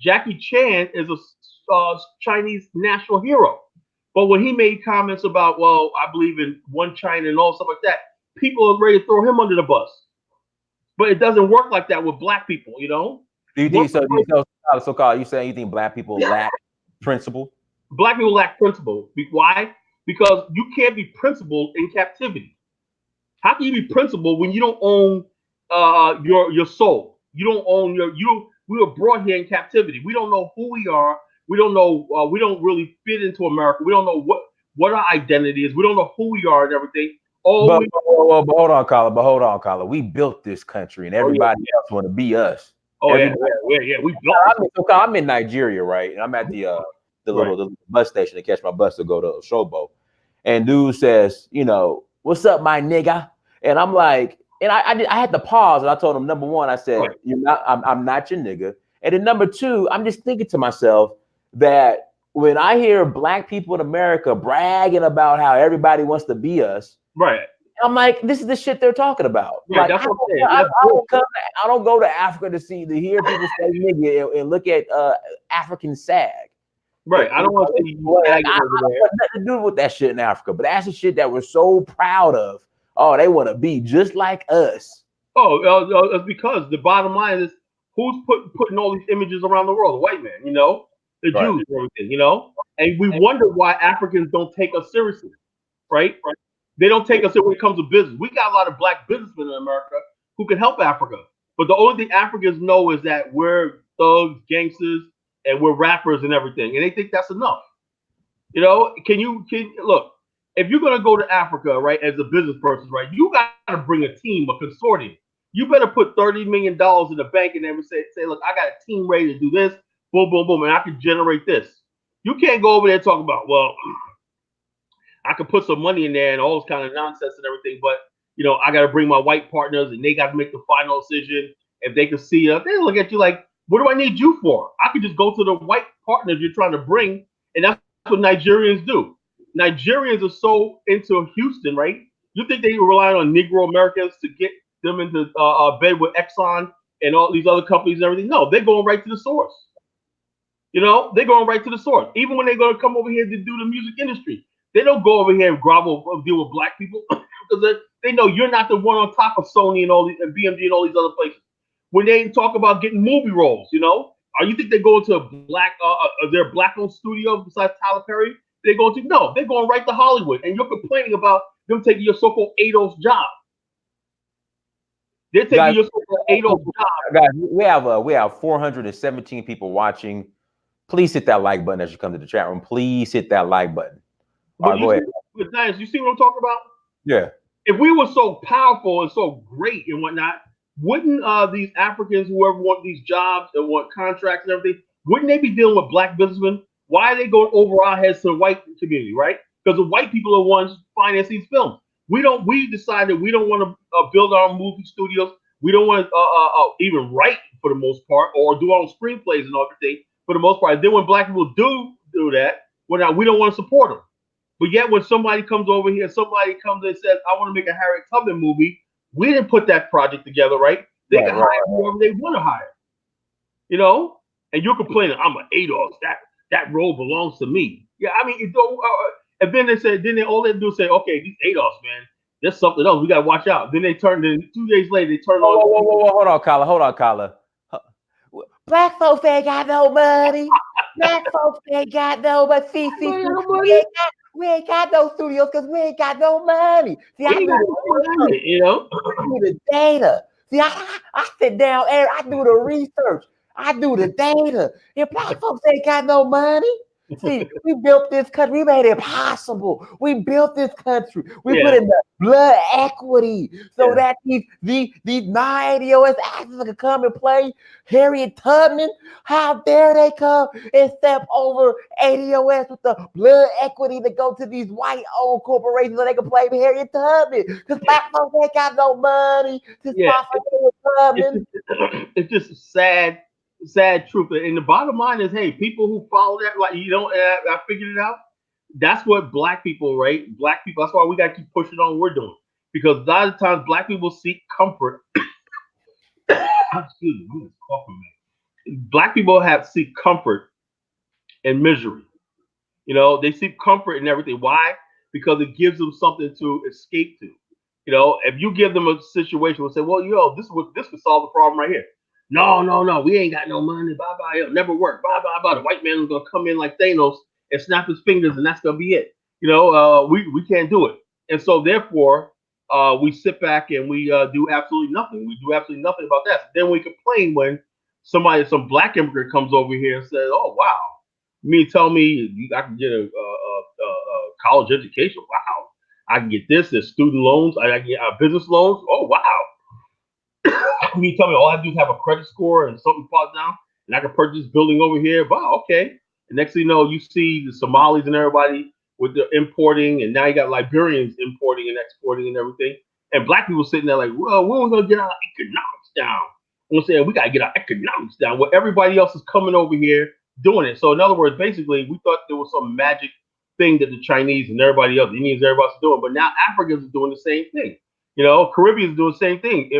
S2: Jackie Chan is a Chinese national hero, but when he made comments about, well, I believe in one China and all stuff like that, people are ready to throw him under the bus. But it doesn't work like that with black people.
S1: Do you
S2: One
S1: think so? Do you so called? You saying you think black people lack principle?
S2: Black people lack principle. Why? Because you can't be principled in captivity. How can you be principled when you don't own your soul? You don't own you. We were brought here in captivity. We don't know who we are. We don't know. We don't really fit into America. We don't know what our identity is. We don't know who we are and everything. All
S1: But,
S2: we
S1: but hold on, Carla. But hold on, Carla. We built this country, and
S2: Oh yeah.
S1: everybody else want to be us.
S2: Oh yeah.
S1: Everybody.
S2: Yeah. We built this.
S1: I'm in Nigeria, right? And I'm at the
S2: Right.
S1: little bus station to catch my bus to go to Showboat. And dude says, "What's up, my nigga?" And I'm like, and I had to pause, and I told him, number one, I said,
S2: Right.
S1: "You're not. I'm not your nigga." And then number two, I'm just thinking to myself that when I hear black people in America bragging about how everybody wants to be us,
S2: Right.
S1: I'm like, this is the shit they're talking about.
S2: Right.
S1: Like,
S2: That's what I'm saying. That's
S1: I don't go to Africa to hear people say nigga and look at African SAG.
S2: right. I don't want to see you
S1: Like,
S2: tagging
S1: I
S2: over
S1: don't
S2: there.
S1: want nothing to do with that shit in Africa, but that's the shit that we're so proud of. Oh, they want to be just like us.
S2: Oh, it's because the bottom line is who's putting all these images around the world? The white man, the
S1: Right.
S2: Jews, and everything. And we wonder why Africans don't take us seriously, right? They don't take us seriously when it comes to business. We got a lot of black businessmen in America who can help Africa, but the only thing Africans know is that we're thugs, gangsters, and we're rappers and everything, and they think that's enough. Can look? If you're gonna go to Africa, right, as a business person, right, you gotta bring a team, a consortium. You better put $30 million in the bank and then say, look, I got a team ready to do this, boom, boom, boom, and I can generate this. You can't go over there and talk about, well, I could put some money in there and all this kind of nonsense and everything, but I got to bring my white partners and they got to make the final decision. If they can see it, they look at you like, what do I need you for? I could just go to the white partners you're trying to bring, and that's what Nigerians do. Nigerians are so into Houston, right? You think they rely on Negro Americans to get them into bed with Exxon and all these other companies and everything? No, they're going right to the source. They're going right to the source. Even when they're going to come over here to do the music industry, they don't go over here and grovel deal with black people because they know you're not the one on top of Sony and all these and BMG and all these other places. When they talk about getting movie roles, you think they go into a their black-owned studio besides Tyler Perry? They go to no, they're going right to Hollywood, and you're complaining about them taking your so-called ADOS job. They're taking
S1: Guys,
S2: your so-called ADOS job.
S1: guys, we have 417 people watching. Please hit that like button as you come to the chat room. Please hit that like button. All right, go ahead.
S2: You see what I'm talking about?
S1: Yeah.
S2: If we were so powerful and so great and whatnot, wouldn't these Africans, whoever want these jobs and want contracts and everything, wouldn't they be dealing with black businessmen? Why are they going over our heads to the white community, right? Because the white people are the ones financing these films. We decided we don't want to build our own movie studios. We don't want to even write for the most part or do our own screenplays and everything for the most part. Then when black people do that, we don't want to support them. But yet when somebody comes over here, somebody comes and says, I want to make a Harriet Tubman movie, we didn't put that project together, right? They can hire whoever they want to hire. you know, and you're complaining, I'm an ADOS. That role belongs to me. Yeah, I mean, and then they said, then they all they do is say, okay, these ADOS, man, there's something else we gotta watch out. Then they turned in 2 days later, they turned
S1: Whoa,
S2: on.
S1: whoa, whoa, whoa, whoa. Hold on, Kyla. Hold on, Kyla. Black folks ain't got no money. Black folks ain't got no money. We ain't got no studios because we ain't got no money. See,
S2: We
S1: I do
S2: ain't got
S1: the
S2: no
S1: research.
S2: money, you know.
S1: I do the data. See, I sit down and I do the research. I do the data. If black folks ain't got no money, see, we built this country. We made it possible. We built this country. We put
S2: Yeah,
S1: in the blood equity so
S2: yeah,
S1: that these non-ADOS actors can come and play Harriet Tubman. How dare they come and step over ADOS with the blood equity to go to these white-owned corporations so they can play Harriet Tubman? Because black folks ain't got no money to
S2: yeah.
S1: sponsor Harriet
S2: It's
S1: Tubman.
S2: just, it's just sad truth. And the bottom line is, hey, people who follow that, like you know, I figured it out. That's what black people, right? Black people. That's why we got to keep pushing on. What we're doing because a lot of times black people seek comfort. Excuse me, I'm just coughing, man. Black people have seek comfort in misery. You know, they seek comfort in everything. Why? Because it gives them something to escape to. You know, if you give them a situation and say, well, this could solve the problem right here. No, no, no, we ain't got no money. Bye bye. It'll never work. Bye bye bye. The white man is gonna come in like Thanos and snap his fingers, and that's gonna be it. You know, we can't do it. And so therefore, we sit back and we do absolutely nothing. We do absolutely nothing about that. Then we complain when some black immigrant comes over here and says, "Oh wow, tell me I can get a college education. Wow, I can get this. There's student loans. I can get business loans. Oh wow. Tell me all I have to do is have a credit score and something falls down, and I can purchase this building over here. Wow, okay. And next thing you know, you see the Somalis and everybody with the importing, and now you got Liberians importing and exporting and everything, and black people sitting there like, well, when are we gonna get our economics down? I'm saying we gotta get our economics down. Well, everybody else is coming over here doing it. So in other words, basically, we thought there was some magic thing that the Chinese and everybody else, the Indians, everybody's doing, but now Africans are doing the same thing. You know, Caribbeans doing the same thing,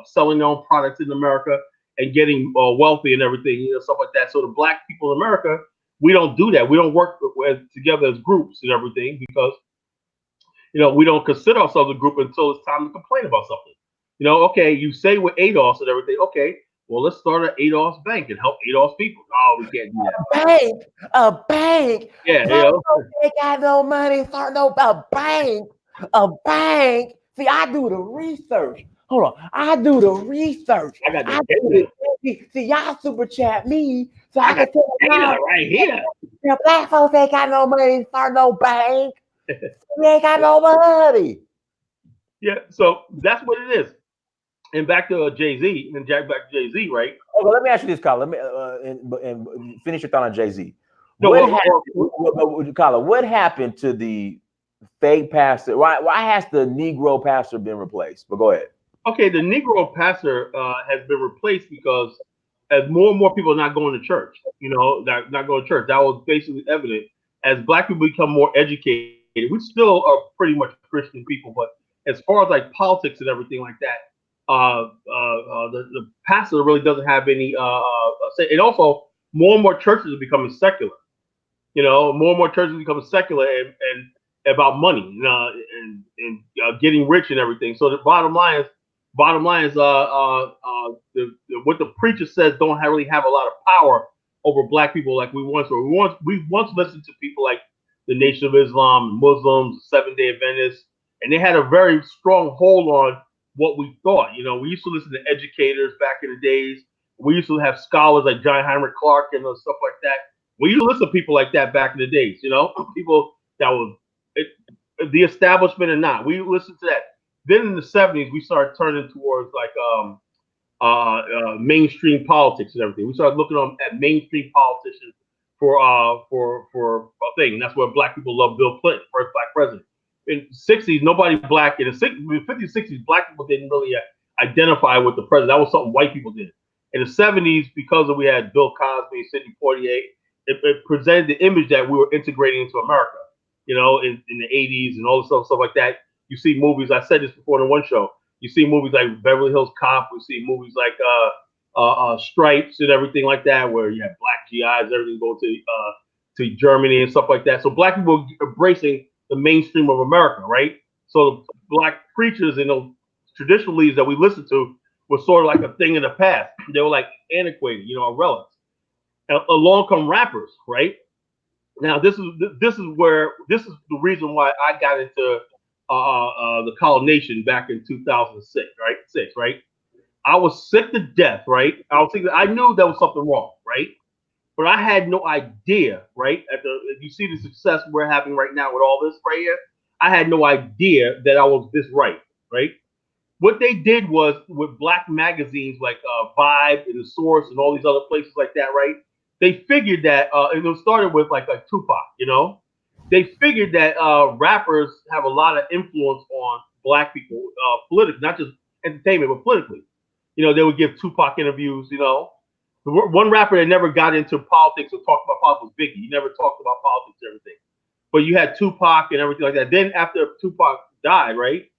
S2: selling their own products in America and getting wealthy and everything, you know, stuff like that. So the black people in America, we don't do that. We don't work together as groups and everything because you know we don't consider ourselves a group until it's time to complain about something. You know, okay, you say with ADOS and everything, okay, well let's start an ADOS bank and help ADOS people. No, we can't do that.
S1: Bank, a bank.
S2: Yeah, you
S1: Black
S2: know,
S1: folks ain't got no money. Start no a bank, a bank. See, I do the research. Hold on, I do the research.
S2: I got the
S1: I do the
S2: data.
S1: see y'all super chat me, so
S2: I
S1: I
S2: got
S1: can tell
S2: the data
S1: y'all.
S2: right here.
S1: Black folks ain't got no money. Start no bank. We ain't got no money.
S2: Yeah, so that's what it is. And back to Jay Z and Jack back to Jay Z, right?
S1: Okay, let me ask you this, Colin. Let me and finish your thought on Jay Z.
S2: No,
S1: What happened, Colin? What happened to the fake pastor? Why has the Negro pastor been replaced? But go ahead.
S2: okay, the Negro pastor has been replaced because as more and more people are not going to church, you know, not going to church. That was basically evident as black people become more educated. We still are pretty much Christian people, but as far as like politics and everything like that, the pastor really doesn't have any say. And also, more and more churches are becoming secular. You know, more and more churches becoming secular and about money and getting rich and everything. So the bottom line is what the preacher says don't really have a lot of power over black people like we once were. We once listened to people like the Nation of Islam, Muslims, Seventh Day Adventists, and they had a very strong hold on what we thought. You know, we used to listen to educators back in the days. We used to have scholars like John Heinrich Clark and stuff like that. We used to listen to people like that back in the days. You know, people that was it, the establishment or not. We listened to that. Then in the '70s, we started turning towards like mainstream politics and everything. We started looking at mainstream politicians for a thing. And that's where black people love Bill Clinton, first black president. In the '60s, nobody black in the '50s, '60s, black people didn't really identify with the president. That was something white people did. In the '70s, because we had Bill Cosby, Sidney Poitier, it presented the image that we were integrating into America. You know, in the '80s and all the stuff like that. You see movies. I said this before in one show. You see movies like Beverly Hills Cop. We see movies like stripes and everything like that, where you have black GIs, everything going to Germany and stuff like that. So black people embracing the mainstream of America, right? So the black preachers and those traditional leaders that we listened to were sort of like a thing in the past. They were like antiquated, relics. And along come rappers, right? Now this is the reason why I got into the Call Nation back in 2006, right? Right? I was sick to death, right? I knew there was something wrong, right? But I had no idea, right? If you see the success we're having right now with all this right here, I had no idea that I was this right? What they did was with black magazines like Vibe and The Source and all these other places like that, right? They figured that, and it started with like Tupac. They figured that rappers have a lot of influence on black people politically, not just entertainment, but politically. They would give Tupac interviews. The one rapper that never got into politics or talked about politics was Biggie. He never talked about politics and everything. But you had Tupac and everything like that. Then after Tupac died, right?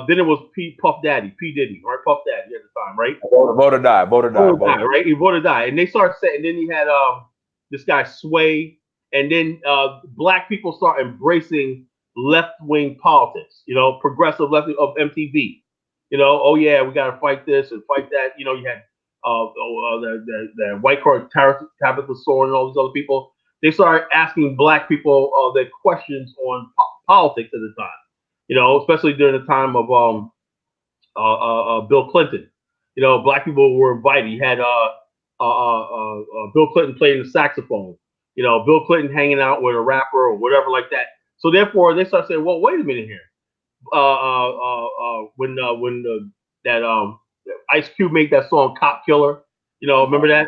S2: Then it was Puff Daddy, P Diddy, right? Puff Daddy at the time, right?
S1: Vote or die, vote or die,
S2: Vote or die, right? He voted die, and they started saying. And then you had this guy Sway, and then black people start embracing left wing politics. Progressive left of MTV. Oh yeah, we got to fight this and fight that. You had the white card Tabitha Soren and all these other people. They started asking black people their questions on politics at the time. Especially during the time of Bill Clinton. Black people were invited. You had Bill Clinton playing the saxophone. Bill Clinton hanging out with a rapper or whatever like that. So therefore, they start saying, "Well, wait a minute here. When that Ice Cube made that song "Cop Killer," remember that?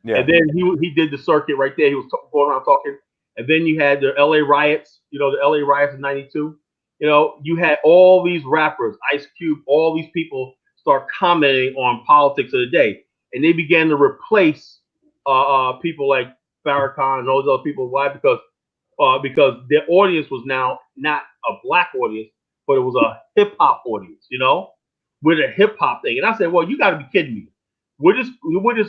S1: Yeah.
S2: And then he did the circuit right there. He was going around talking. And then you had the L.A. riots. The L.A. riots in '92. You had all these rappers, Ice Cube, all these people start commenting on politics of the day, and they began to replace people like Farrakhan and all those other people. Why? Because their audience was now not a black audience, but it was a hip hop audience. With a hip hop thing. And I said, well, you got to be kidding me. We're just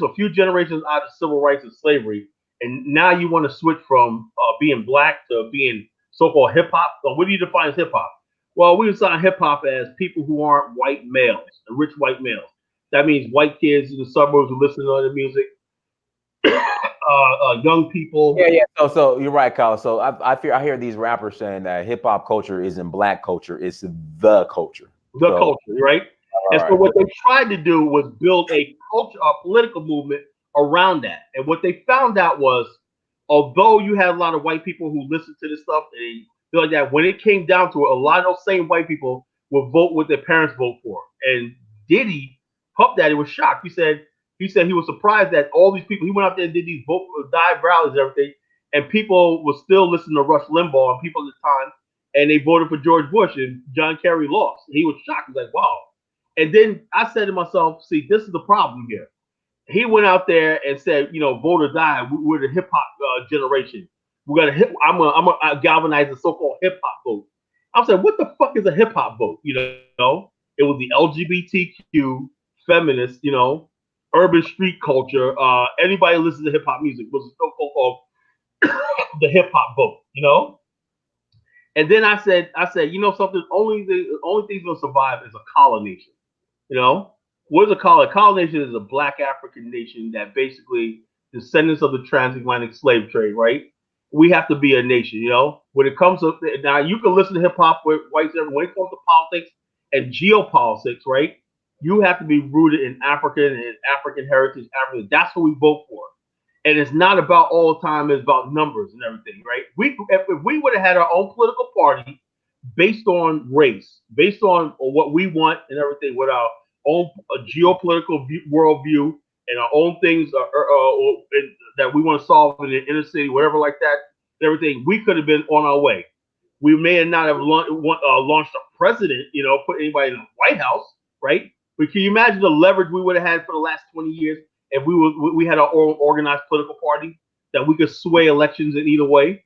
S2: a few generations out of civil rights and slavery, and now you want to switch from being black to being so-called hip hop. So what do you define as hip hop? Well, we define hip hop as people who aren't white males, the rich white males. That means white kids in the suburbs who listen to other music, young people.
S1: Yeah. So you're right, Kyle. So I hear these rappers saying that hip hop culture isn't black culture; it's the culture.
S2: Culture, right? And so what they tried to do was build a culture, a political movement around that. And what they found out was, although you had a lot of white people who listened to this stuff and feel like that, when it came down to it, a lot of those same white people would vote what their parents vote for. And Diddy, Puff Daddy, was shocked. He said he was surprised that all these people. He went out there and did these dive rallies and everything, and people were still listening to Rush Limbaugh and people at the time, and they voted for George Bush, and John Kerry lost. He was shocked. He was like, wow. And then I said to myself, see, this is the problem here. He went out there and said, vote or die. We're the hip hop generation. We're gonna hip. I'm gonna galvanize the so-called hip hop vote. I said, what the fuck is a hip hop vote? It was the LGBTQ, feminist, urban street culture. Anybody who listens to hip hop music was so-called the hip hop vote. And then I said, something. Only thing gonna survive is a collar nation. What is a collar? A collar nation is a black African nation that basically descendants of the transatlantic slave trade, right? We have to be a nation, When it comes to now, you can listen to hip hop with whites. When it comes to politics and geopolitics, right? You have to be rooted in African and African heritage. African. That's what we vote for. And it's not about all the time. It's about numbers and everything, right? If we would have had our own political party based on race, based on what we want and everything, with our own geopolitical worldview and our own things that we want to solve in the inner city, whatever like that, and everything, we could have been on our way. We may have not have launched a president, put anybody in the White House, right? But can you imagine the leverage we would have had for the last 20 years if we had our own organized political party that we could sway elections in either way?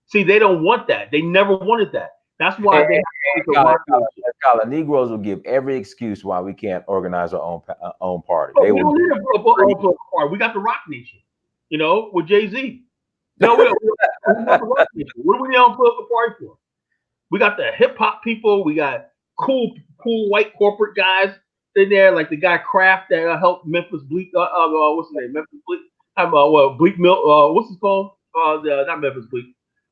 S2: See, they don't want that. They never wanted that. That's why they have to make a
S1: Colin,
S2: rock nation.
S1: Negroes will give every excuse why we can't organize our own party.
S2: But
S1: They
S2: we
S1: will
S2: don't
S1: give
S2: need a political party. We got the Rock Nation, with Jay-Z. No, we want the Rock Nation. What do we need a political party for? We got the hip hop people. We got cool white corporate guys in there, like the guy Kraft that helped Memphis Bleak. What's his name? Memphis Bleak. Bleak Mill. What's it called? Not Memphis Bleak.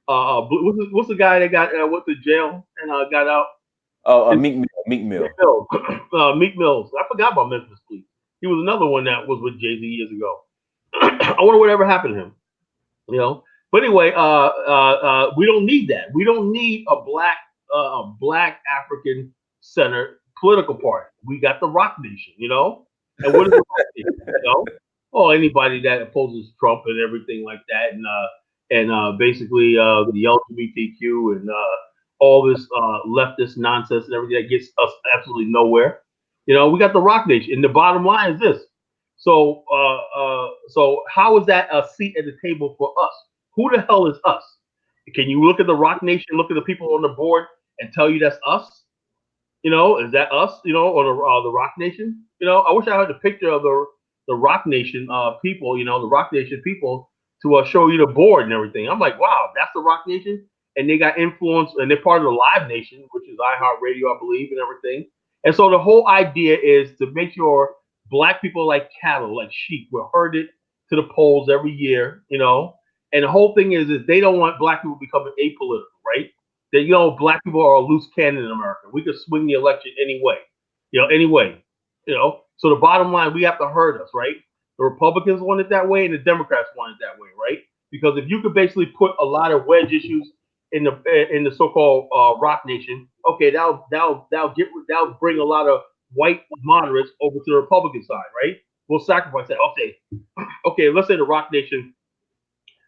S2: What's the guy that got went to jail and got out?
S1: Oh, Meek Mill.
S2: Meek Mills. Meek Mills. I forgot about Memphis Bleak. He was another one that was with Jay Z years ago. I wonder whatever happened to him. You know. But anyway, we don't need that. We don't need a black African centered political party. We got the Rock Nation, And what is the Rock Nation? Oh, anybody that opposes Trump and everything like that, and basically the LGBTQ and all this leftist nonsense and everything that gets us absolutely nowhere. We got the Rock Nation, and the bottom line is this. So how is that a seat at the table for us? Who the hell is us? Can you look at the Rock Nation, look at the people on the board, and tell you that's us? Is that us? Or the Rock Nation? I wish I had a picture of the Rock Nation people. The Rock Nation people to show you the board and everything. I'm like, wow, that's the Rock Nation, and they got influence, and they're part of the Live Nation, which is iHeartRadio, I believe, and everything. And so the whole idea is to make sure black people like cattle, like sheep, we're herded to the polls every year. And the whole thing is they don't want black people becoming apolitical, right? That black people are a loose cannon in America. We could swing the election anyway, anyway. So the bottom line, we have to hurt us, right? The Republicans want it that way, and the Democrats want it that way, right? Because if you could basically put a lot of wedge issues in the so-called Rock Nation, okay, that'll bring a lot of white moderates over to the Republican side, right? We'll sacrifice that. Okay, let's say the Rock Nation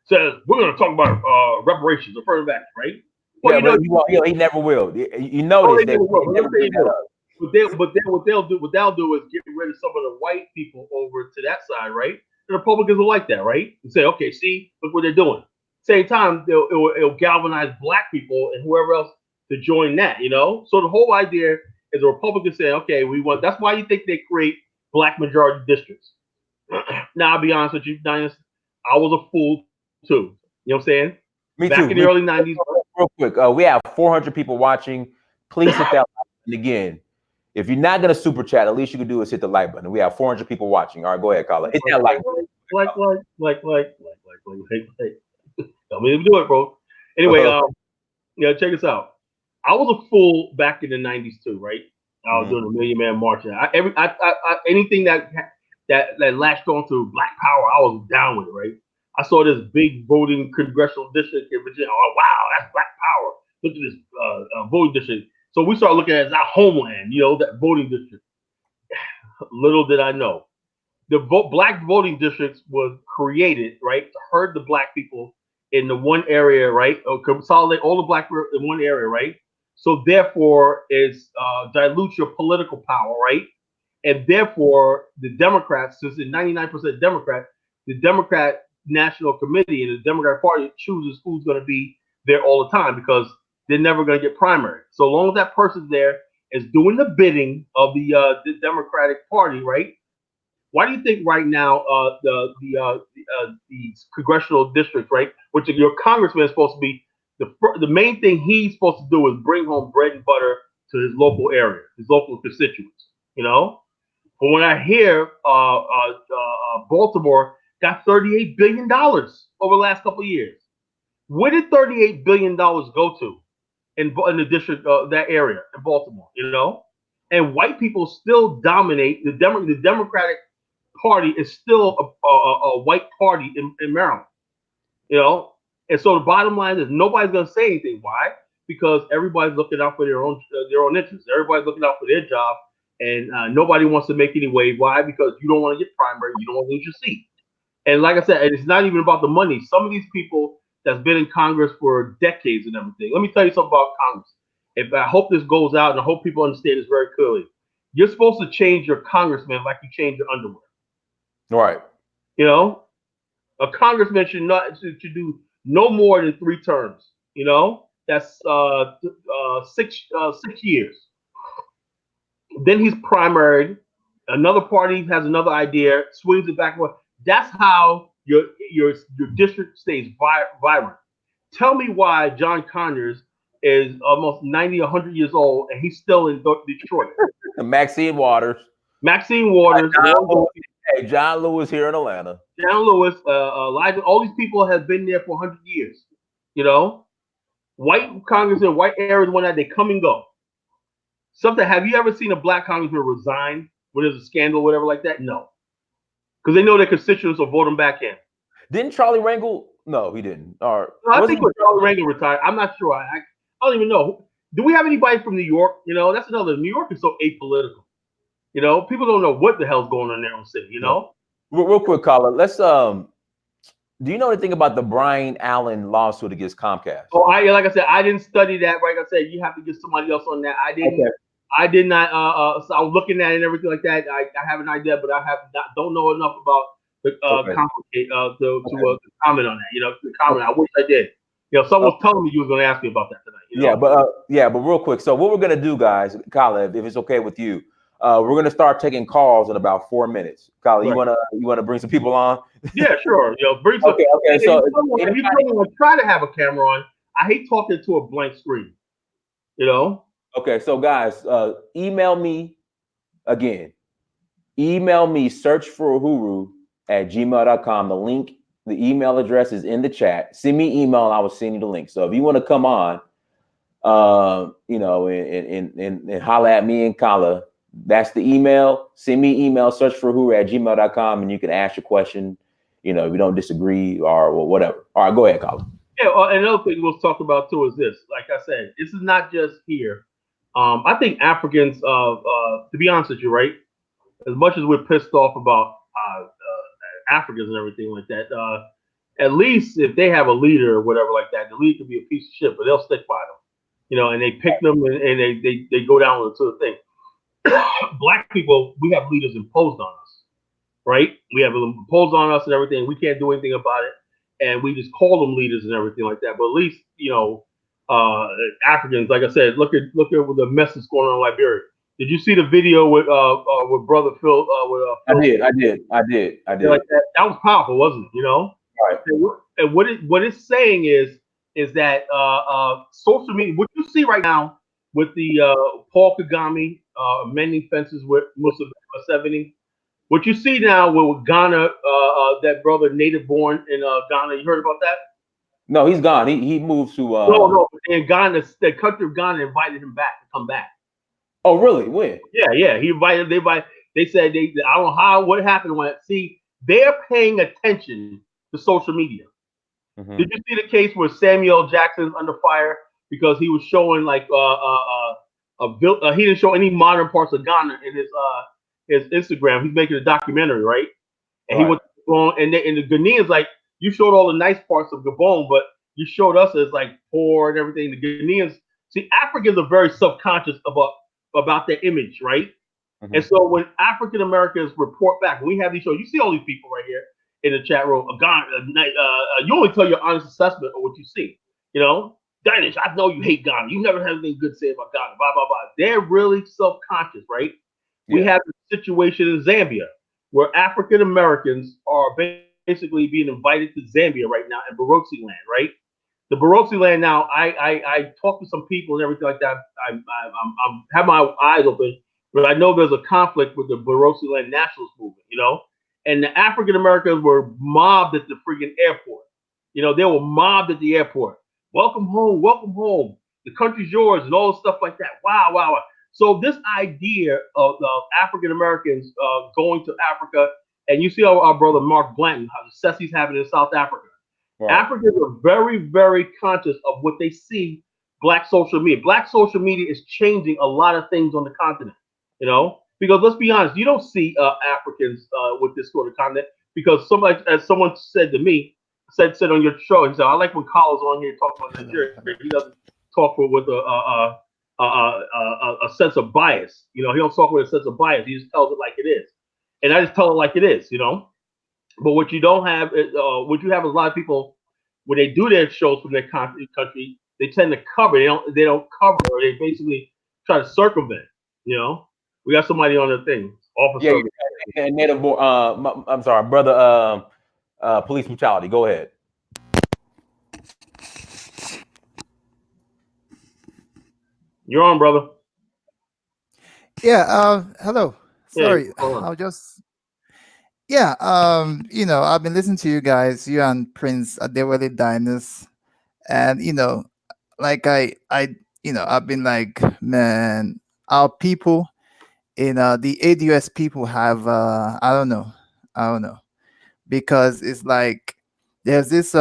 S2: says we're going to talk about reparations, affirmative action, right?
S1: Well, but he never will. You notice that he never bring that up.
S2: But what they'll do is get rid of some of the white people over to that side, right? The Republicans will like that, right? And say, okay, see, look what they're doing. Same time, it'll galvanize black people and whoever else to join that, So the whole idea is the Republicans saying, okay, we want. That's why you think they create black majority districts. Now, I'll be honest with you, Dinas, I was a fool too. You know what I'm saying?
S1: Me
S2: Back
S1: too.
S2: in the early 90s.
S1: Real quick, we have 400 people watching. Please hit that like button again. If you're not gonna super chat, at least you can do is hit the like button. We have 400 people watching. All right, go ahead, Colin. Hit that like.
S2: Tell me to do it, bro. Anyway, check this out. I was a fool back in the 90s too, right? I was doing a Million Man March. Anything that latched on to Black Power, I was down with it, right? I saw this big voting congressional district in Virginia. Oh, wow, that's Black Power. Look at this voting district. So we started looking at it as our homeland, that voting district. Little did I know. The black voting districts was created, right, to herd the black people in the one area, right, or consolidate all the black in one area, right? So therefore, it's dilutes your political power, right? And therefore, the Democrats, since it's 99% Democrat, the Democrat National Committee and the Democrat Party chooses who's going to be there all the time because they're never going to get primary. So long as that person there is doing the bidding of the Democratic Party, right? Why do you think right now the congressional districts, right, which your congressman is supposed to be the main thing he's supposed to do is bring home bread and butter to his local area, his local constituents, But when I hear Baltimore got $38 billion over the last couple of years, where did $38 billion go to in the district, that area in Baltimore, And white people still dominate. The Democratic Party is still a white party in Maryland, And so the bottom line is nobody's going to say anything. Why? Because everybody's looking out for their own interests. Everybody's looking out for their job, and nobody wants to make any wave. Why? Because you don't want to get primary. You don't want to lose your seat. And like I said, it's not even about the money. Some of these people that's been in Congress for decades and everything. Let me tell you something about Congress. I hope this goes out, and I hope people understand this very clearly. You're supposed to change your congressman like you change your underwear.
S1: Right.
S2: A congressman should do no more than 3 terms. That's 6 years. Then he's primaried. Another party has another idea, swings it back and forth. That's how your district stays vibrant. Tell me why John Conyers is almost 90, 100 years old, and he's still in Detroit.
S1: Maxine Waters,
S2: Maxine Waters, and
S1: John
S2: all
S1: Lewis, hey, John Lewis here in Atlanta.
S2: John Lewis, Elijah, all these people have been there for 100 years. You know, white congressmen, white areas, when that they come and go. Something. Have you ever seen a black congressman resign when there's a scandal, or whatever like that? No, because they know their constituents will vote them back in.
S1: Didn't Charlie Rangel? No, he didn't. Or
S2: No, I
S1: was
S2: think
S1: he?
S2: when Charlie Reagan retired, I'm not sure. I don't even know. Do we have anybody from New York? You know, that's another. New York is so apolitical. You know, people don't know what the hell's going on in their own city. You
S1: No.
S2: know.
S1: Real quick, caller. Let's Do you know anything about the Brian Allen lawsuit against Comcast?
S2: Oh, like I said, I didn't study that. Like I said, you have to get somebody else on that. I didn't.
S1: Okay.
S2: I did not. So I was looking at it and everything like that. I have an idea, but I don't know enough about the
S1: Okay.
S2: complicate to comment on that. You know, to comment. I wish I did. You know, someone was telling me you was going to ask me about that tonight. You know?
S1: Yeah, but real quick. So what we're gonna do, guys, Kyle, if it's okay with you, we're gonna start taking calls in about 4 minutes. Kyle,
S2: Right.
S1: you wanna bring some people on?
S2: Yeah, sure. You know, bring some.
S1: Okay.
S2: If
S1: So
S2: you want to try to have a camera on, I hate talking to a blank screen. You know.
S1: okay, so guys, email me again. Email me, search for Uhuru at gmail.com. The email address is in the chat. Send me email and I will send you the link. So if you want to come on, you know, and holler at me and Kala, that's the email. Send me email, search for Uhuru at gmail.com, and you can ask your question, you know, if you don't disagree or whatever. All right, go ahead, Kala.
S2: Yeah, another thing we'll talk about too is this. Like I said, this is not just here. I think Africans, to be honest with you, right? As much as we're pissed off about Africans and everything like that, at least if they have a leader or whatever like that, the leader could be a piece of shit, but they'll stick by them, you know, and they pick them and they go down with the sort of thing. Black people, we have leaders imposed on us, right? We have them imposed on us and everything. We can't do anything about it, and we just call them leaders and everything like that. But at least, you know, Africans, like I said, look at the mess that's going on in Liberia. Did you see the video with brother Phil?
S1: I
S2: Phil?
S1: did.
S2: Like that was powerful, wasn't it? You know.
S1: Right.
S2: And what it's saying is that social media. What you see right now with the Paul Kagame mending fences with Musa 70. What you see now with Ghana, that brother native born in Ghana. You heard about that?
S1: No, he's gone. He moved to
S2: No. In Ghana, the country of Ghana invited him back to come back.
S1: Oh, really? When?
S2: Yeah. He invited. They said I don't know how. What happened when? See, they're paying attention to social media.
S1: Mm-hmm.
S2: Did you see the case where Samuel Jackson's under fire because he was showing like he didn't show any modern parts of Ghana in his Instagram. He's making a documentary, right? And he went to Gabon, and the Ghanaians like, you showed all the nice parts of Gabon, but you showed us as like poor and everything. The Ghanaians, see, Africans are very subconscious about their image, right? Mm-hmm. And so when African Americans report back, we have these shows. You see all these people right here in the chat room. You only tell your honest assessment of what you see. You know, Danish, I know you hate Ghana. You never had anything good to say about Ghana. Blah blah blah. They're really self-conscious, right? Yeah. We have a situation in Zambia where African Americans are basically being invited to Zambia right now in Baroksi land, right? The Baroksi land now. I talked to some people and everything like that. I'm have my eyes open, but I know there's a conflict with the Baroksi land nationalist movement, you know. And the African Americans were mobbed at the freaking airport. You know, they were mobbed at the airport. Welcome home. The country's yours, and all this stuff like that. Wow. So this idea of African Americans going to Africa, and you see our brother Mark Blanton, how the success he's having in South Africa. Right. Africans are very, very conscious of what they see. Black social media. Black social media is changing a lot of things on the continent. You know. Because let's be honest, you don't see Africans with this sort of content. Because as someone said to me, said on your show, he said, I like when Carl's on here talking about Nigeria. He doesn't talk with a sense of bias. You know, he don't talk with a sense of bias. He just tells it like it is. And I just tell it like it is, you know. But what you don't have is what you have is a lot of people when they do their shows from their country, they tend to cover. They don't cover, or they basically try to circumvent. You know, we got somebody on the thing,
S1: Yeah,
S2: officer.
S1: native born. I'm sorry, brother. Police brutality. Go ahead.
S2: You're on, brother.
S3: Yeah, hello.
S2: Yeah,
S3: Sorry,
S2: hold on.
S3: I'll just yeah, I've been listening to you guys, you and Prince Adewale Diners, and like I've been like, man, our people in the ADUS people have I don't know, because it's like there's this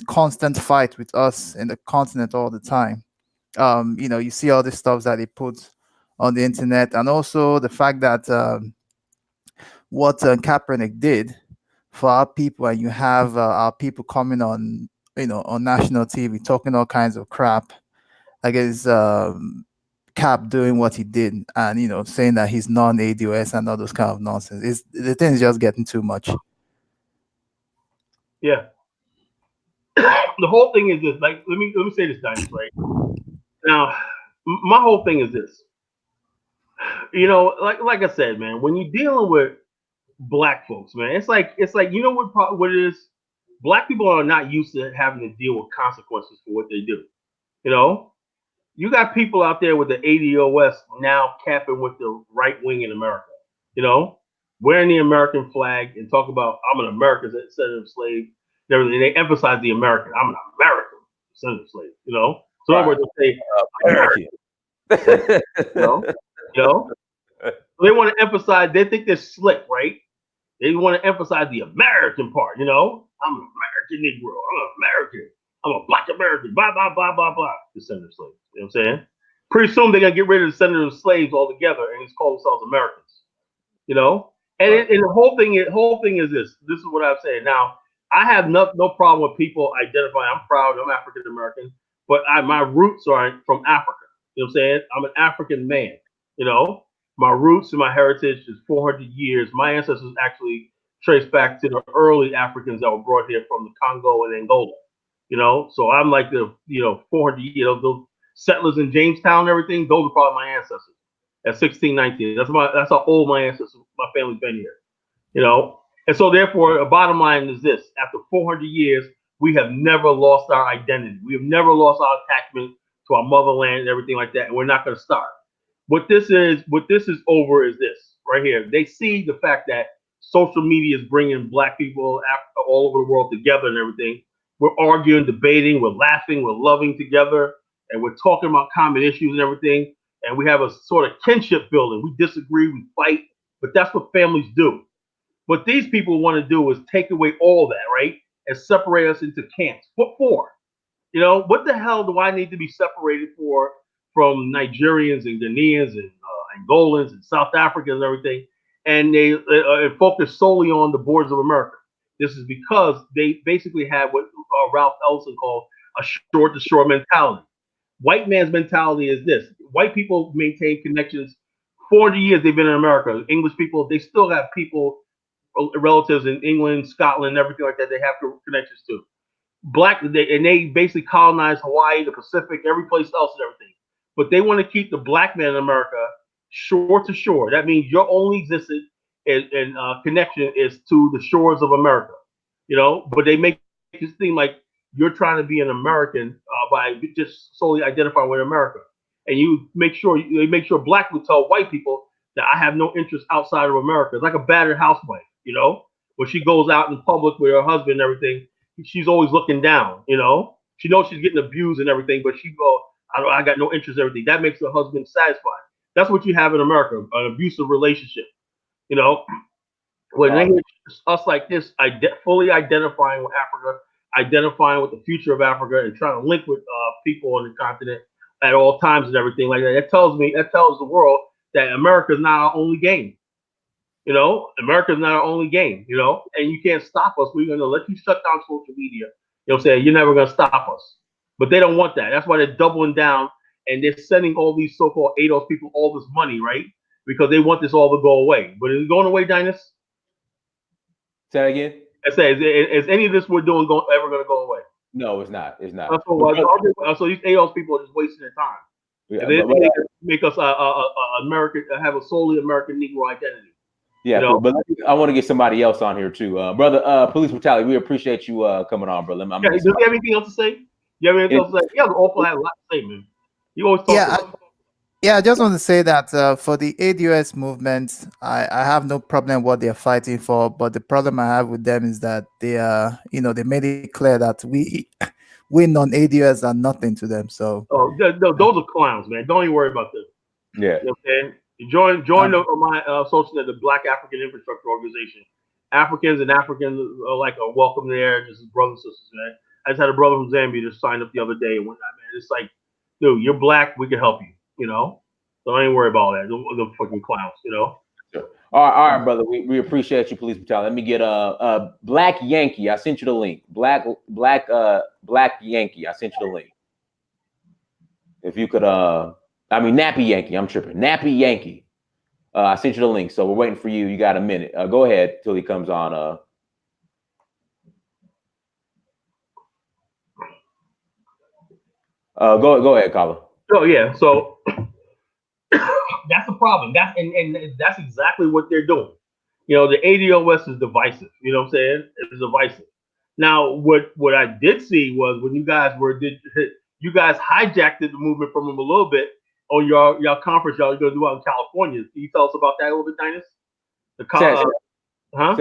S3: constant fight with us in the continent all the time. You see all the stuff that they put on the internet, and also the fact that what Kaepernick did for our people, and you have our people coming on, on national TV talking all kinds of crap against Cap doing what he did, and saying that he's non-ADOS and all those kind of nonsense. The thing is just getting too much.
S2: Yeah. The whole thing is this. Like, let me say this, Dice. Right now, my whole thing is this. Like I said, man, when you're dealing with black folks, man, it's like what it is. Black people are not used to having to deal with consequences for what they do. You know, you got people out there with the ADOS now capping with the right wing in America. You know, wearing the American flag and talk about I'm an American descendant of slave. And everything. They emphasize the American. I'm an American descendant of slave. You know, so in other
S1: Right.
S2: words, they say American.
S1: American.
S2: You know, you know. So they want to emphasize. They think they're slick, right? They want to emphasize the American part. You know, I'm an American Negro. I'm an American. I'm a Black American. Blah blah blah blah blah. Descendant of slaves. You know what I'm saying? Pretty soon they're gonna get rid of the descendant of slaves altogether and just call themselves Americans. You know,
S1: Right.
S2: and the whole thing is this. This is what I'm saying. Now, I have no problem with people identifying. I'm proud. I'm African American, but my roots are from Africa. You know what I'm saying? I'm an African man. You know, my roots and my heritage is 400 years. My ancestors actually trace back to the early Africans that were brought here from the Congo and Angola. You know, so I'm like the 400 years those settlers in Jamestown and everything. Those are probably my ancestors at 1619. That's how old my ancestors, my family's been here. You know, and so therefore, the bottom line is this: after 400 years, we have never lost our identity. We have never lost our attachment to our motherland and everything like that, and we're not going to start. What this is over is this right here. They see the fact that social media is bringing black people all over the world together and everything. We're arguing, debating, we're laughing, we're loving together, and we're talking about common issues and everything. And we have a sort of kinship building. We disagree, we fight, but that's what families do. What these people want to do is take away all that, right? And separate us into camps. What for? What the hell do I need to be separated from Nigerians and Ghanaians and Angolans and South Africans and everything? And they focus solely on the borders of America. This is because they basically have what Ralph Ellison called a shore-to-shore mentality. White man's mentality is this: white people maintain connections. 40 years they've been in America. English people, they still have people, relatives in England, Scotland, everything like that. They have connections to they basically colonized Hawaii, the Pacific, every place else and everything. But they want to keep the black man in America shore to shore. That means your only existence and connection is to the shores of America. But they make it seem like you're trying to be an American by just solely identifying with America, and they make sure black people tell white people that I have no interest outside of America. It's like a battered housewife, where she goes out in public with her husband and everything. She's always looking down. She knows she's getting abused and everything, but she go, I got no interest in everything. That makes the husband satisfied. That's what you have in America, an abusive relationship. You know, when they
S1: Right.
S2: hear us like this, fully identifying with Africa, identifying with the future of Africa, and trying to link with people on the continent at all times and everything like that, that tells the world that America is not our only game. America's not our only game, and you can't stop us. We're going to let you shut down social media. What I'm saying? You're never going to stop us. But they don't want that. That's why they're doubling down and they're sending all these so-called ADOS people all this money, right? Because they want this all to go away. But is it going away, Dinus?
S1: Say that again.
S2: I say, is any of this we're doing ever going to go away?
S1: No, it's not. It's not.
S2: So,
S1: But brother,
S2: so these AOS people are just wasting their time.
S1: yeah,
S2: And then they make us American, have a solely American Negro identity.
S1: yeah,
S2: You know,
S1: I want to get somebody else on here too, brother. Police brutality. We appreciate you coming on, brother. I'm
S2: yeah.
S1: gonna
S2: Does
S1: get
S2: he
S1: somebody.
S2: have anything else to say? You have anything else to say? He has an awful lot to say, man. You always talk
S3: Yeah,
S2: about.
S3: yeah, I just want to say that for the ADOS movement, I have no problem what they're fighting for, but the problem I have with them is that they are, they made it clear that we non-ADOS are nothing to them. So
S2: Oh, those are clowns, man. Don't even worry about them.
S1: Yeah.
S2: You know what I'm saying? Join
S3: um,
S2: my social net, the Black African Infrastructure Organization. Africans and Africans are welcome there, just as brothers and sisters, man. I just had a brother from Zambia just signed up the other day and whatnot, man. It's like, dude, you're black, we can help you, you know? So don't even worry about all that. The fucking clowns, you know?
S1: Sure. All right, brother. We appreciate you, police brutality. Let me get Black Yankee. I sent you the link. Black Yankee. I sent you the link. If you could I mean Nappy Yankee. I'm tripping. Nappy Yankee. I sent you the link, so we're waiting for you. You got a minute. Go ahead till he comes on. Go ahead, Colin.
S2: So yeah, so that's the problem. And that's exactly what they're doing. You know, the ADOS is divisive. You know what I'm saying? It's divisive. Now, what I did see was when you guys hijacked the movement from them a little bit on y'all conference y'all gonna do out in California. Can you tell us about that a little bit, Dinus? The
S1: Say, say,
S2: huh?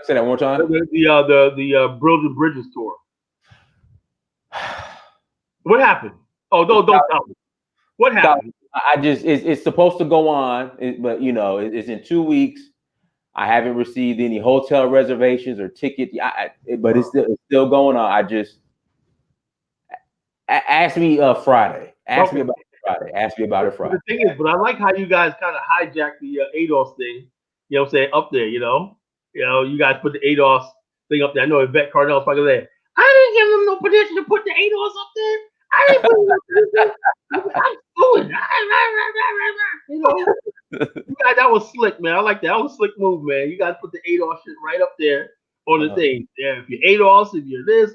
S1: say that one more time.
S2: The Brills and Bridges tour. What happened? Oh, don't tell me. What happened?
S1: I just it's supposed to go on, but it's in 2 weeks. I haven't received any hotel reservations or ticket, but it's still going on. I just ask me Friday. Ask me
S2: Okay.
S1: about it Friday. Ask me about it
S2: But
S1: Friday.
S2: the thing is, but I like how you guys kind of hijacked the ADOS thing. You know what I'm saying? Up there, you guys put the ADOS thing up there. I know Yvette Carnell's probably there. I didn't give them no permission to put the ADOS up there. I didn't put no permission. I'm doing. You know, you guys, that was slick, man. I like that. That was a slick move, man. You guys put the ADOS shit right up there on the thing. Yeah, if you're ADOS, if you're this,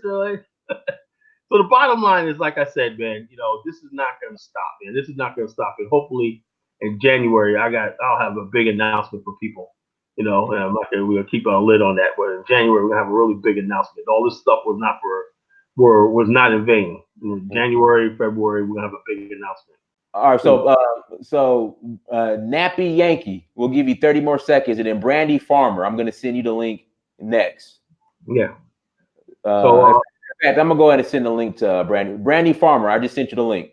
S2: so the bottom line is, like I said, man, this is not going to stop, man. This is not going to stop. And hopefully in January, I'll have a big announcement for people, and I'm not gonna, we're going to keep a lid on that. But in January, we're going to have a really big announcement. All this stuff was not in vain. In January, February, we're going to have a big announcement.
S1: All right, so Nappy Yankee, we'll give you 30 more seconds, and then Brandy Farmer, I'm going to send you the link next.
S2: Yeah.
S1: In fact, I'm gonna go ahead and send the link to Brandy Farmer. I just sent you the link.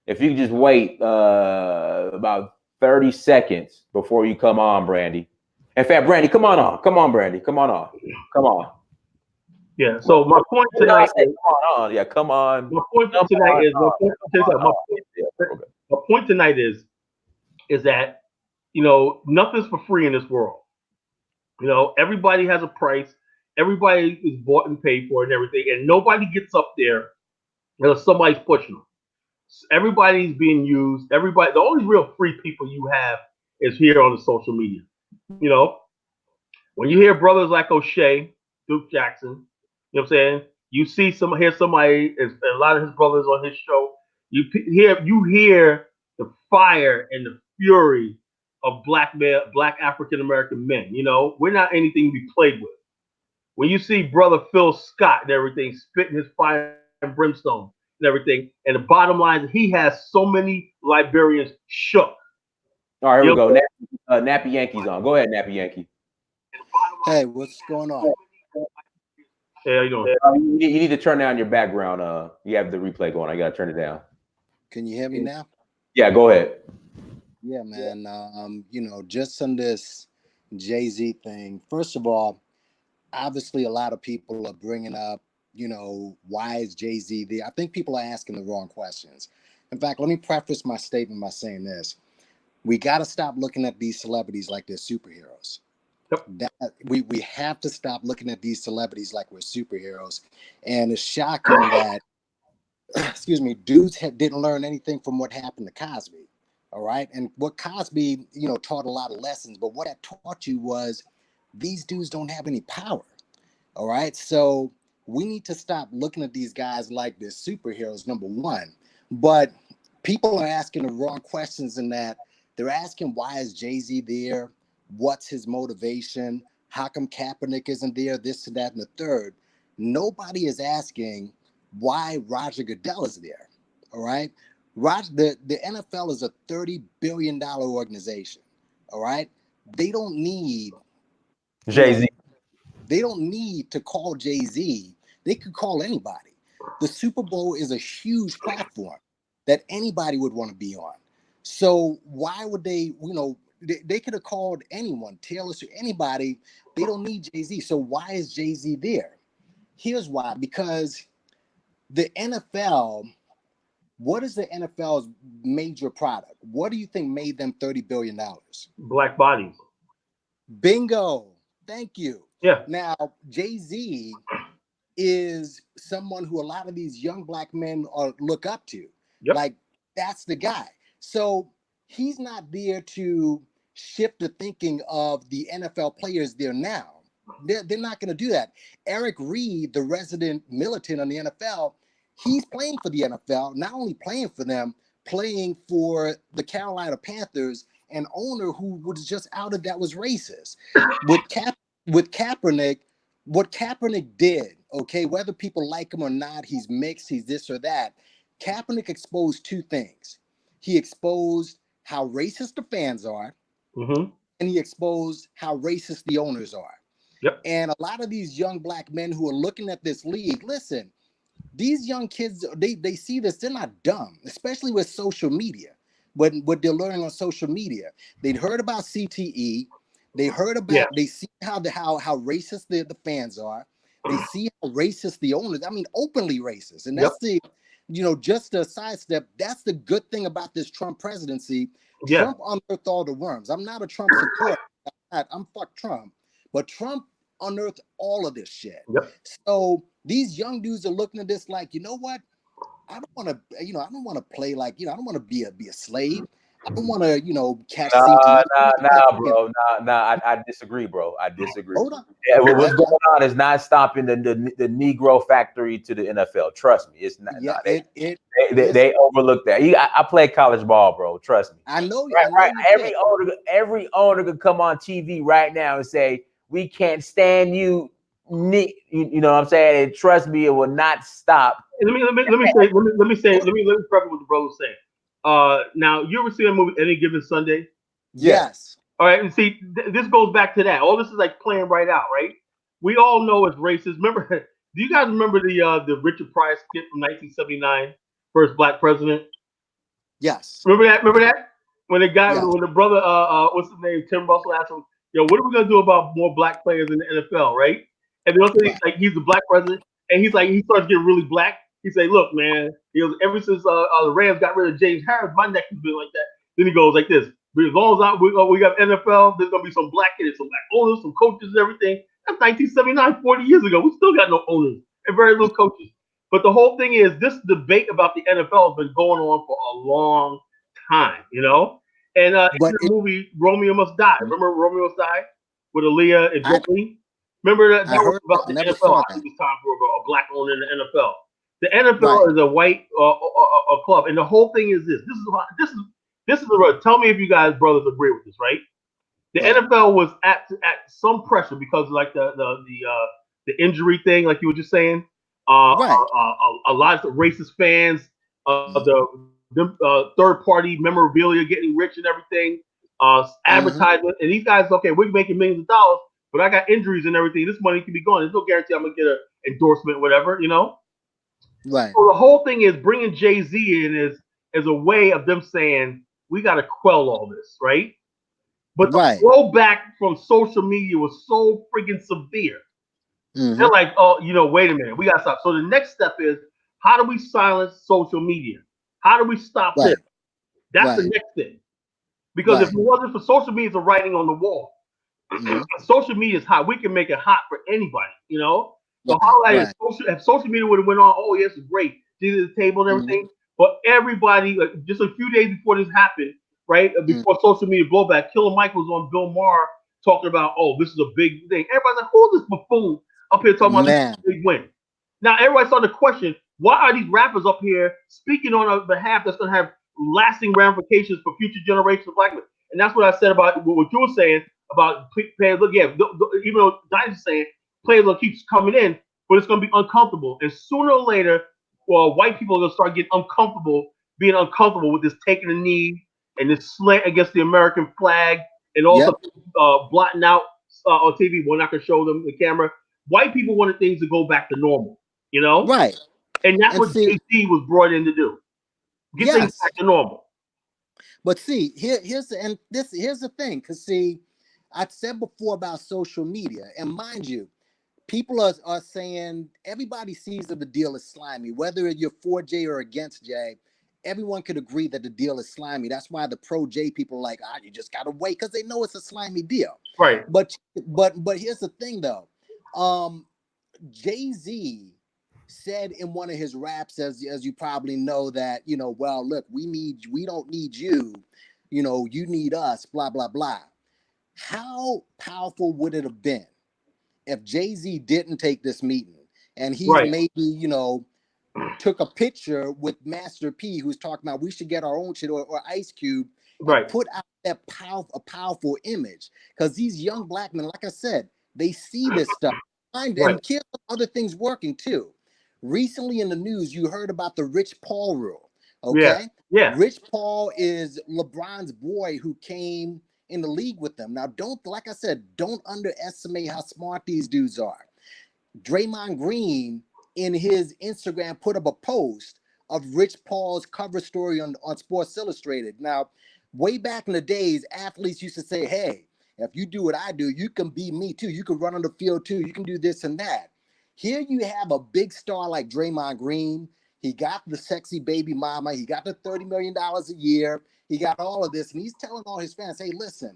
S1: If you could just wait about 30 seconds before you come on, Brandy. In fact, Brandy, come on, Brandy, come on.
S2: Yeah. So my point tonight is,
S1: come on. Yeah, come on.
S2: My point tonight is my point tonight is that nothing's for free in this world. Everybody has a price. Everybody is bought and paid for and everything, and nobody gets up there unless somebody's pushing them. Everybody's being used. Everybody. The only real free people you have is here on the social media. When you hear brothers like O'Shea, Duke Jackson, you know what I'm saying? You hear somebody, a lot of his brothers on his show. You hear the fire and the fury of black African American men. We're not anything to be played with. When you see brother Phil Scott and everything spitting his fire and brimstone and everything, and the bottom line is he has so many Liberians shook.
S1: All right, here we go. Nappy Yankee's on. Go ahead, Nappy Yankee.
S4: Hey, what's going on?
S2: Hey, how you doing?
S1: You need to turn down your background. You have the replay going. I gotta turn it down.
S4: Can you hear me now?
S1: Yeah, go ahead.
S4: Yeah, man. Just on this Jay-Z thing. First of all, obviously a lot of people are bringing up, why is Jay-Z there? I think people are asking the wrong questions. In fact, let me preface my statement by saying this. We got to stop looking at these celebrities like they're superheroes.
S2: Yep.
S4: We have to stop looking at these celebrities like we're superheroes. And it's shocking that, excuse me, dudes didn't learn anything from what happened to Cosby. All right. And what Cosby, taught a lot of lessons, but what that taught you was these dudes don't have any power. All right. So we need to stop looking at these guys like they're superheroes, number one. But people are asking the wrong questions in that they're asking, why is Jay-Z there? What's his motivation? How come Kaepernick isn't there? This, that, and the third. Nobody is asking why Roger Goodell is there. All right. The NFL is a $30 billion organization. All right. They don't need, you
S1: Jay Z.
S4: know, they don't need to call Jay-Z. They could call anybody. The Super Bowl is a huge platform that anybody would want to be on. So why would they, they could have called anyone, Taylor Swift, anybody. They don't need Jay-Z. So why is Jay-Z there? Here's why. Because the NFL, what is the NFL's major product? What do you think made them $30 billion?
S2: Black bodies.
S4: Bingo. Thank you.
S2: Yeah.
S4: Now, Jay-Z is someone who a lot of these young black men look up to.
S2: Yep.
S4: Like, that's the guy. So he's not there to shift the thinking of the NFL players there now. They're not going to do that. Eric Reed, the resident militant on the NFL, he's playing for the NFL, not only playing for them, playing for the Carolina Panthers, an owner who was just outed that was racist. With Kaepernick, what Kaepernick did, okay, whether people like him or not, he's mixed, he's this or that. Kaepernick exposed two things. He exposed how racist the fans are,
S2: Mm-hmm.
S4: and he exposed how racist the owners are.
S2: Yep.
S4: And a lot of these young black men who are looking at this league, listen, these young kids, they see this, they're not dumb, especially with social media. What they're learning on social media. They'd heard about CTE. They heard about, they see how racist the fans are. They see how racist the owners, I mean, openly racist. And that's just a sidestep. That's the good thing about this Trump presidency.
S2: Yeah.
S4: Trump unearthed all the worms. I'm not a Trump supporter. I'm fuck Trump. But Trump unearthed all of this shit.
S2: Yep.
S4: So these young dudes are looking at this like, you know what? I don't want to, I don't want to play like, I don't want to be a slave. I don't want to, catch CTE.
S1: Bro. I disagree, bro. I disagree.
S4: Hold on.
S1: Yeah, what's going on is not stopping the Negro factory to the NFL. Trust me, it's not.
S4: Yeah,
S1: they overlook that. I play college ball, bro. Trust me.
S4: I know.
S1: Right. Every owner could come on TV right now and say, "We can't stand you." You know what I'm saying? And trust me, it will not stop.
S2: Let me preface what the brother was saying. Now you ever see that movie Any Given Sunday?
S4: Yes.
S2: All right, and see, this goes back to that. All this is like playing right out, right? We all know it's racist. Remember, do you guys remember the Richard Pryor skit from 1979, first black president?
S4: Yes.
S2: Remember that? When the brother, what's his name, Tim Russell asked him, what are we gonna do about more black players in the NFL, right? And the other thing, he's the black president, and he starts getting really black. He say, look, man, he goes, ever since the Rams got rid of James Harris, my neck has been like that. Then he goes like this. As long as we got NFL, there's gonna be some black kids, some black owners, some coaches, and everything. That's 1979, 40 years ago. We still got no owners and very little coaches. But the whole thing is, this debate about the NFL has been going on for a long time, And in the movie Romeo Must Die, remember Romeo Must Die with Aaliyah and Jet Li? Remember that was about the NFL. I think it's time for a black owner in the NFL. The NFL is a white club, and the whole thing is this. This is the tell me if you guys brothers agree with this, right? The NFL was at some pressure because of like the injury thing, like you were just saying. A lot of racist fans, the third party memorabilia getting rich and everything, advertisement, and these guys, okay, we're making millions of dollars, but I got injuries and everything. This money can be gone. There's no guarantee I'm gonna get an endorsement, whatever,
S4: Right.
S2: So the whole thing is bringing Jay-Z in as a way of them saying we got to quell all this, right? But the blowback from social media was so freaking severe. Mm-hmm. They're like, oh, wait a minute, we got to stop. So the next step is, how do we silence social media? How do we stop this? That's the next thing. Because if it wasn't for social media, it's a writing on the wall. Mm-hmm. Social media is hot. We can make it hot for anybody, So if social media would have went on, oh, yes, it's great. See the table and everything. Mm-hmm. But everybody, just a few days before this happened, right, before social media blowback, Killer Mike was on Bill Maher talking about, oh, this is a big thing. Everybody's like, who's this buffoon up here talking about this big win? Now everybody started to question, why are these rappers up here speaking on a behalf that's going to have lasting ramifications for future generations of black men? And that's what I said about what you were saying about players. Look, yeah, even though Diane's saying players will keep coming in, but it's going to be uncomfortable. And sooner or later, well, white people are going to start getting uncomfortable, being uncomfortable with this taking a knee and this slant against the American flag and also
S4: Yep.
S2: blotting out on TV. We're not going to show them the camera. White people wanted things to go back to normal, you know?
S4: Right.
S2: And that's
S4: And
S2: what
S4: see,
S2: JC was brought in to do. Get things
S4: yes.
S2: back to normal.
S4: But see, here's the thing, because see, I said before about social media, and mind you, people are saying everybody sees that the deal is slimy, whether you're for Jay or against Jay. Everyone could agree that the deal is slimy. That's why the pro Jay people are like, you just gotta wait, because they know it's a slimy deal.
S2: Right.
S4: But here's the thing though. Jay-Z said in one of his raps, as you probably know, that, well, look, we don't need you, you need us, blah, blah, blah. How powerful would it have been if Jay-Z didn't take this meeting and he's
S2: Right.
S4: maybe, took a picture with Master P, who's talking about we should get our own shit, or Ice Cube, and
S2: Right.
S4: put out that powerful image? Because these young black men, like I said, they see this stuff. And
S2: Right.
S4: here's some other things working too. Recently in the news, you heard about the Rich Paul rule.
S2: Yeah.
S4: Okay.
S2: Yeah.
S4: Rich Paul is LeBron's boy who came in the league with them. Now, like I said, don't underestimate how smart these dudes are. Draymond Green in his Instagram put up a post of Rich Paul's cover story on Sports Illustrated. Now, way back in the days, athletes used to say, hey, if you do what I do, you can be me too. You can run on the field too. You can do this and that. Here you have a big star like Draymond Green. He got the sexy baby mama. He got the $30 million a year. He got all of this. And he's telling all his fans, hey, listen,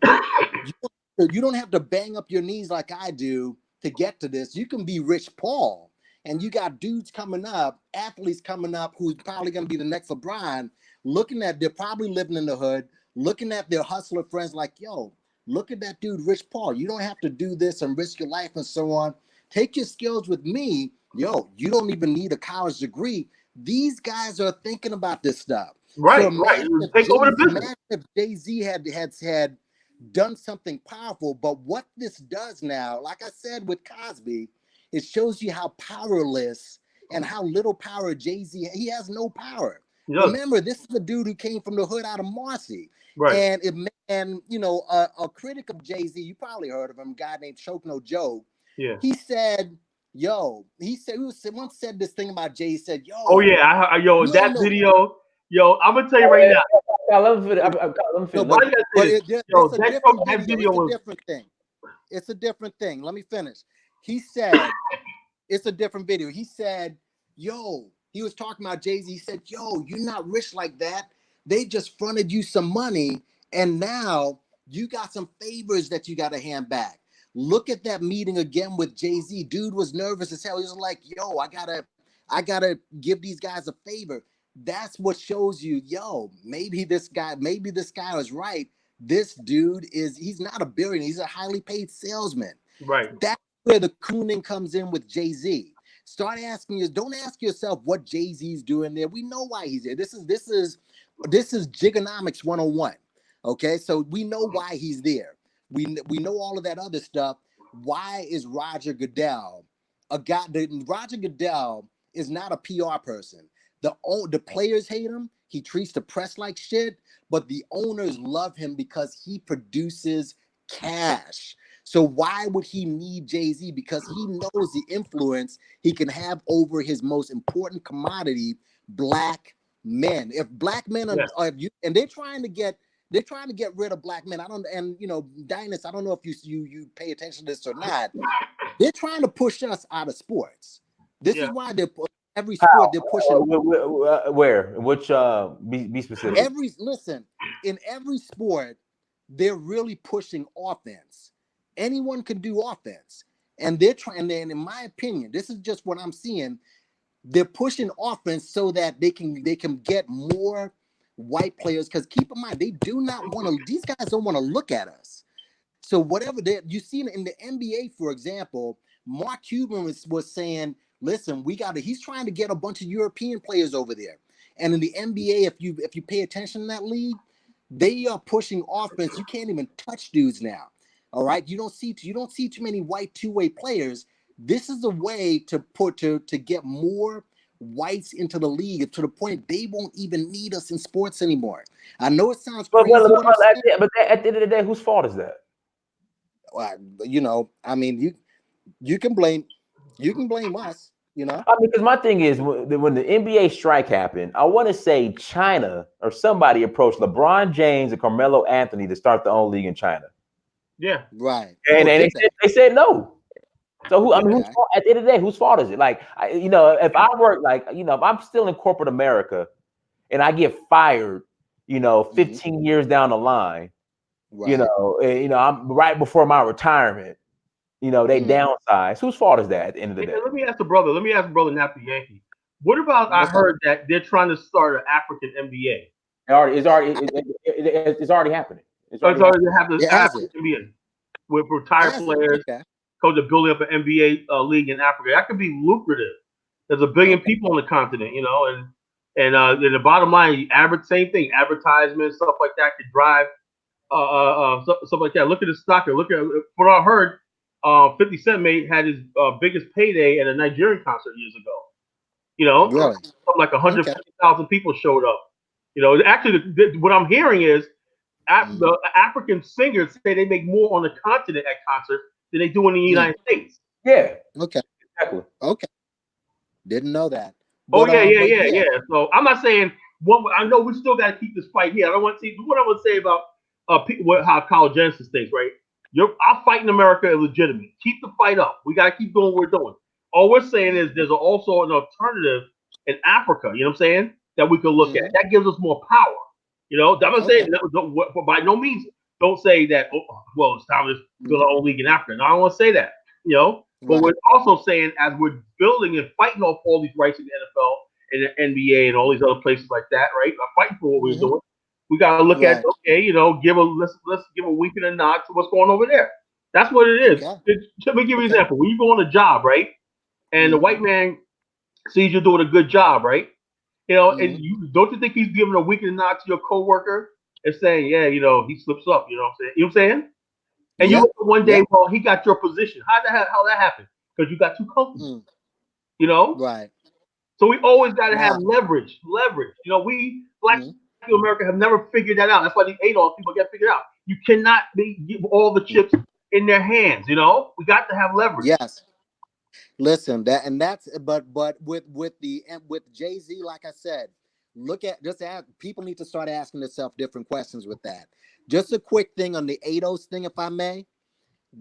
S4: you don't have to bang up your knees like I do to get to this. You can be Rich Paul. And you got dudes coming up, athletes coming up, who's probably going to be the next LeBron, they're probably living in the hood, looking at their hustler friends like, yo, look at that dude, Rich Paul. You don't have to do this and risk your life and so on. Take your skills with me. Yo, you don't even need a college degree. These guys are thinking about this stuff. So
S2: Right. Right. Take over the business.
S4: imagine if Jay-Z had done something powerful. But what this does now, like I said with Cosby, it shows you how powerless and how little power Jay-Z. He has no power. Remember, this is a dude who came from the hood out of Marcy.
S2: Right.
S4: And a critic of Jay-Z, you probably heard of him, a guy named Choke No Joe.
S2: Yeah.
S4: He said, once said this thing about Jay. He said, yo.
S2: Oh yeah. That video. Yo, I'm gonna tell you right now.
S1: Let me finish.
S2: That video was
S4: a different thing. It's a different thing. Let me finish. He said, it's a different video. He said, yo, he was talking about Jay-Z. He said, yo, you're not rich like that. They just fronted you some money, and now you got some favors that you got to hand back. Look at that meeting again with Jay-Z. Dude was nervous as hell. He was like, yo, I gotta give these guys a favor. That's what shows you, yo, maybe this guy was right. This dude he's not a billionaire. He's a highly paid salesman.
S2: right.
S4: That's where the cooning comes in with Jay-Z. Don't ask yourself what Jay-Z's doing there. We know why he's there. This is Jigonomics 101. Okay, so we know why he's there. We know all of that other stuff. Why is Roger Goodell a guy? Roger Goodell is not a PR person. The players hate him. He treats the press like shit, but the owners love him because he produces cash. So why would he need Jay-Z? Because he knows the influence he can have over his most important commodity, black men. If black men are, and they're trying to get rid of black men. Dynas, I don't know if you pay attention to this or not. They're trying to push us out of sports. This is why every sport they're pushing.
S1: Where? Which? Be specific.
S4: In every sport, they're really pushing offense. Anyone can do offense, and they're trying. And in my opinion, this is just what I'm seeing. They're pushing offense so that they can get more white players. Because keep in mind, they do not want to. These guys don't want to look at us. So whatever you see in the NBA, for example, Mark Cuban was saying, listen, he's trying to get a bunch of European players over there. And in the NBA, if you pay attention to that league, they are pushing offense. You can't even touch dudes now. All right. You don't see too many white two-way players. This is a way to get more whites into the league to the point they won't even need us in sports anymore. I know it sounds
S1: But,
S4: crazy,
S1: but,
S4: what I'm saying.
S1: but at the end of the day, whose fault is that?
S4: I mean, you can blame us. You know.
S1: I mean, because my thing is when the NBA strike happened, I want to say China or somebody approached LeBron James and Carmelo Anthony to start their own league in China.
S2: Yeah.
S4: Right.
S1: And they said no. So
S4: Okay.
S1: whose fault, at the end of the day, whose fault is it? Like, if I work, like, if I'm still in corporate America and I get fired, 15 years down the line,
S4: Right.
S1: I'm right before my retirement, they downsize. Whose fault is that at the end of the day?
S2: Let me ask the brother Nappy Yankee. What about I heard that they're trying to start an African NBA?
S1: It's already happening.
S2: It's already have the
S4: Yeah,
S2: African NBA with retired players.
S4: Okay.
S2: Coach are building up an NBA league in Africa. That could be lucrative. There's a billion people on the continent, and the bottom line, same thing, advertisements, stuff like that could drive stuff like that. Look at the stock. Look at what I heard. 50 Cent had his biggest payday at a Nigerian concert years ago.
S4: Really?
S2: Something like 150,000 people showed up. Actually, what I'm hearing is the African singers say they make more on the continent at concerts than they do in the United States.
S1: Yeah.
S4: Okay.
S1: Exactly.
S4: Okay. Didn't know that.
S2: But, yeah. So I'm not saying I know we still got to keep this fight here. I don't want to see what I would say about how College Genesis thinks. Right? Our fight in America is legitimate. Keep the fight up. We got to keep doing what we're doing. All we're saying is there's also an alternative in Africa. You know what I'm saying? That we could look at. That gives us more power. I'm not saying by no means don't say that. Well, it's time to build our own league in Africa. No, I don't want to say that. But we're also saying as we're building and fighting off all these rights in the NFL and the NBA and all these other places like that, right? Fighting for what we're doing. We got to look at let's give a wink and a nod to what's going on over there. That's what it is. Let me give you an example. When you go on a job, right, and the white man sees you doing a good job, right? And don't you think he's giving a wink and a nod to your coworker and saying, yeah, he slips up, you know what I'm saying? You know what I'm saying? And you look one day, well, he got your position. How that happened? Because you got too comfortable.
S4: Right.
S2: So we always got to have leverage. We Black people in America have never figured that out. That's why these ADOS people get figured out. You cannot give all the chips in their hands. We got to have leverage.
S4: Yes. Listen, but with Jay-Z, like I said, people need to start asking themselves different questions with that. Just a quick thing on the ADOS thing, if I may,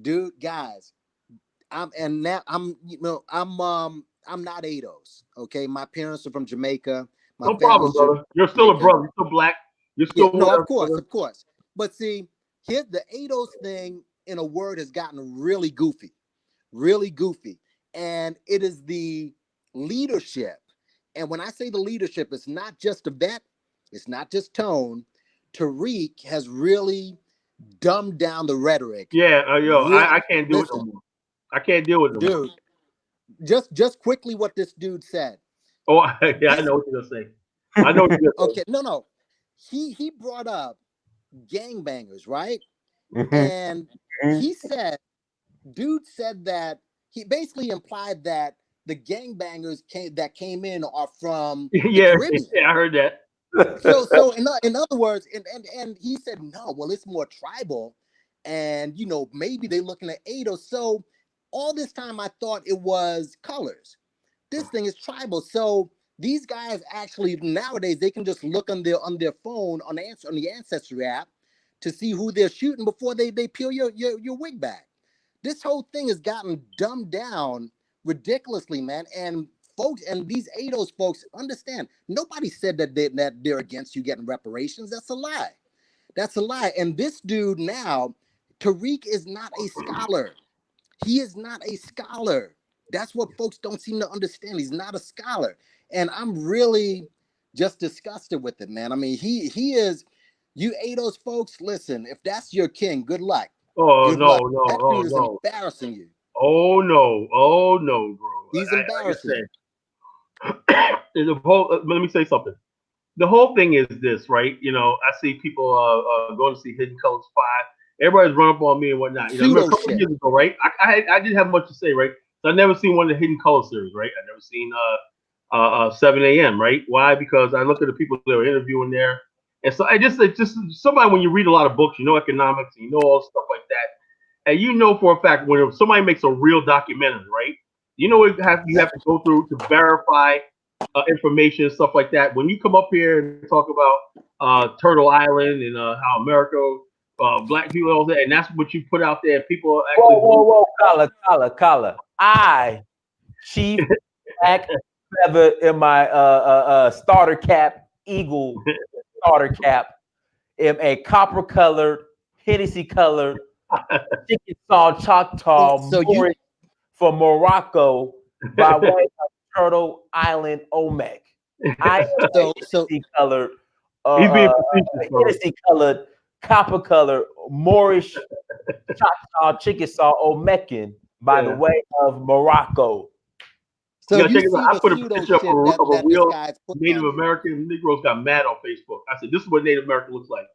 S4: dude, guys. I'm not ADOS. Okay, my parents are from Jamaica.
S2: No problem, brother. You're still a brother. You're still Black. You're still
S4: of course. But see, here's the ADOS thing. In a word, has gotten really goofy. And it is the leadership. And when I say the leadership, it's not just a vet, it's not just Tone. Tariq has really dumbed down the rhetoric.
S2: Yeah, I can't do it no more. I can't deal with it no more.
S4: Dude, just quickly what this dude said.
S2: Oh, yeah, I know what you're gonna say. I know what you're gonna say.
S4: Okay, no. He brought up gangbangers, right? And he said, dude said that he basically implied that the gangbangers came in are from the Caribbean.
S2: Yeah, I heard that.
S4: So in other words, and he said, no, well, it's more tribal, and maybe they're looking at ADOS. So all this time I thought it was colors. This thing is tribal. So these guys actually nowadays they can just look on their phone on the Ancestry app to see who they're shooting before they peel your wig back. This whole thing has gotten dumbed down ridiculously, man. And folks, and these ADOS folks understand. Nobody said that they're against you getting reparations. That's a lie. And this dude now, Tariq is not a scholar. He is not a scholar. That's what folks don't seem to understand. He's not a scholar. And I'm really just disgusted with it, man. I mean, he is. You ADOS folks, listen, if that's your king, good luck.
S2: Oh,
S4: good
S2: no,
S4: luck.
S2: no,
S4: That
S2: oh,
S4: dude is
S2: no.
S4: embarrassing you.
S2: Oh, no, bro.
S4: He's
S2: like
S4: embarrassing it.
S2: I said, let me say something. The whole thing is this, right? I see people going to see Hidden Colors 5. Everybody's run up on me and whatnot. I remember a
S4: Pseudo
S2: couple of
S4: shit.
S2: years ago, right? I didn't have much to say, right? So I never seen one of the Hidden Color series, right? I never seen 7 a.m., right? Why? Because I look at the people that were interviewing there, and so it's just somebody when you read a lot of books, economics, and all stuff like that, and for a fact when somebody makes a real documentary, right? What you have
S4: Yep.
S2: to go through to verify information and stuff like that. When you come up here and talk about Turtle Island and how America, black people, all that, and that's what you put out there, and people actually
S1: Whoa, whoa,
S2: believe.
S1: whoa, collar. I, Chief Black Feather in my starter cap, Eagle starter cap, am a copper colored, Hennessy colored, chicken saw
S4: So,
S1: Choctaw
S4: so you
S1: Moorish from Morocco by way of Turtle Island Olmec. I am a
S4: so
S1: Hennessy colored,
S2: He's being facetious, brother.
S1: Hennessy colored, copper colored, Moorish Choctaw Chickasaw Olmeccan by the
S2: Yeah.
S1: way of Morocco.
S2: You
S4: so
S2: gotta
S4: you
S2: check it out.
S4: see
S2: I
S4: the
S2: put a
S4: pseudo
S2: picture up
S4: shit
S2: of a
S4: that this
S2: real
S4: guy's putting
S2: Native
S4: on you.
S2: American Negroes got mad on Facebook. I said, "This is what Native American looks like."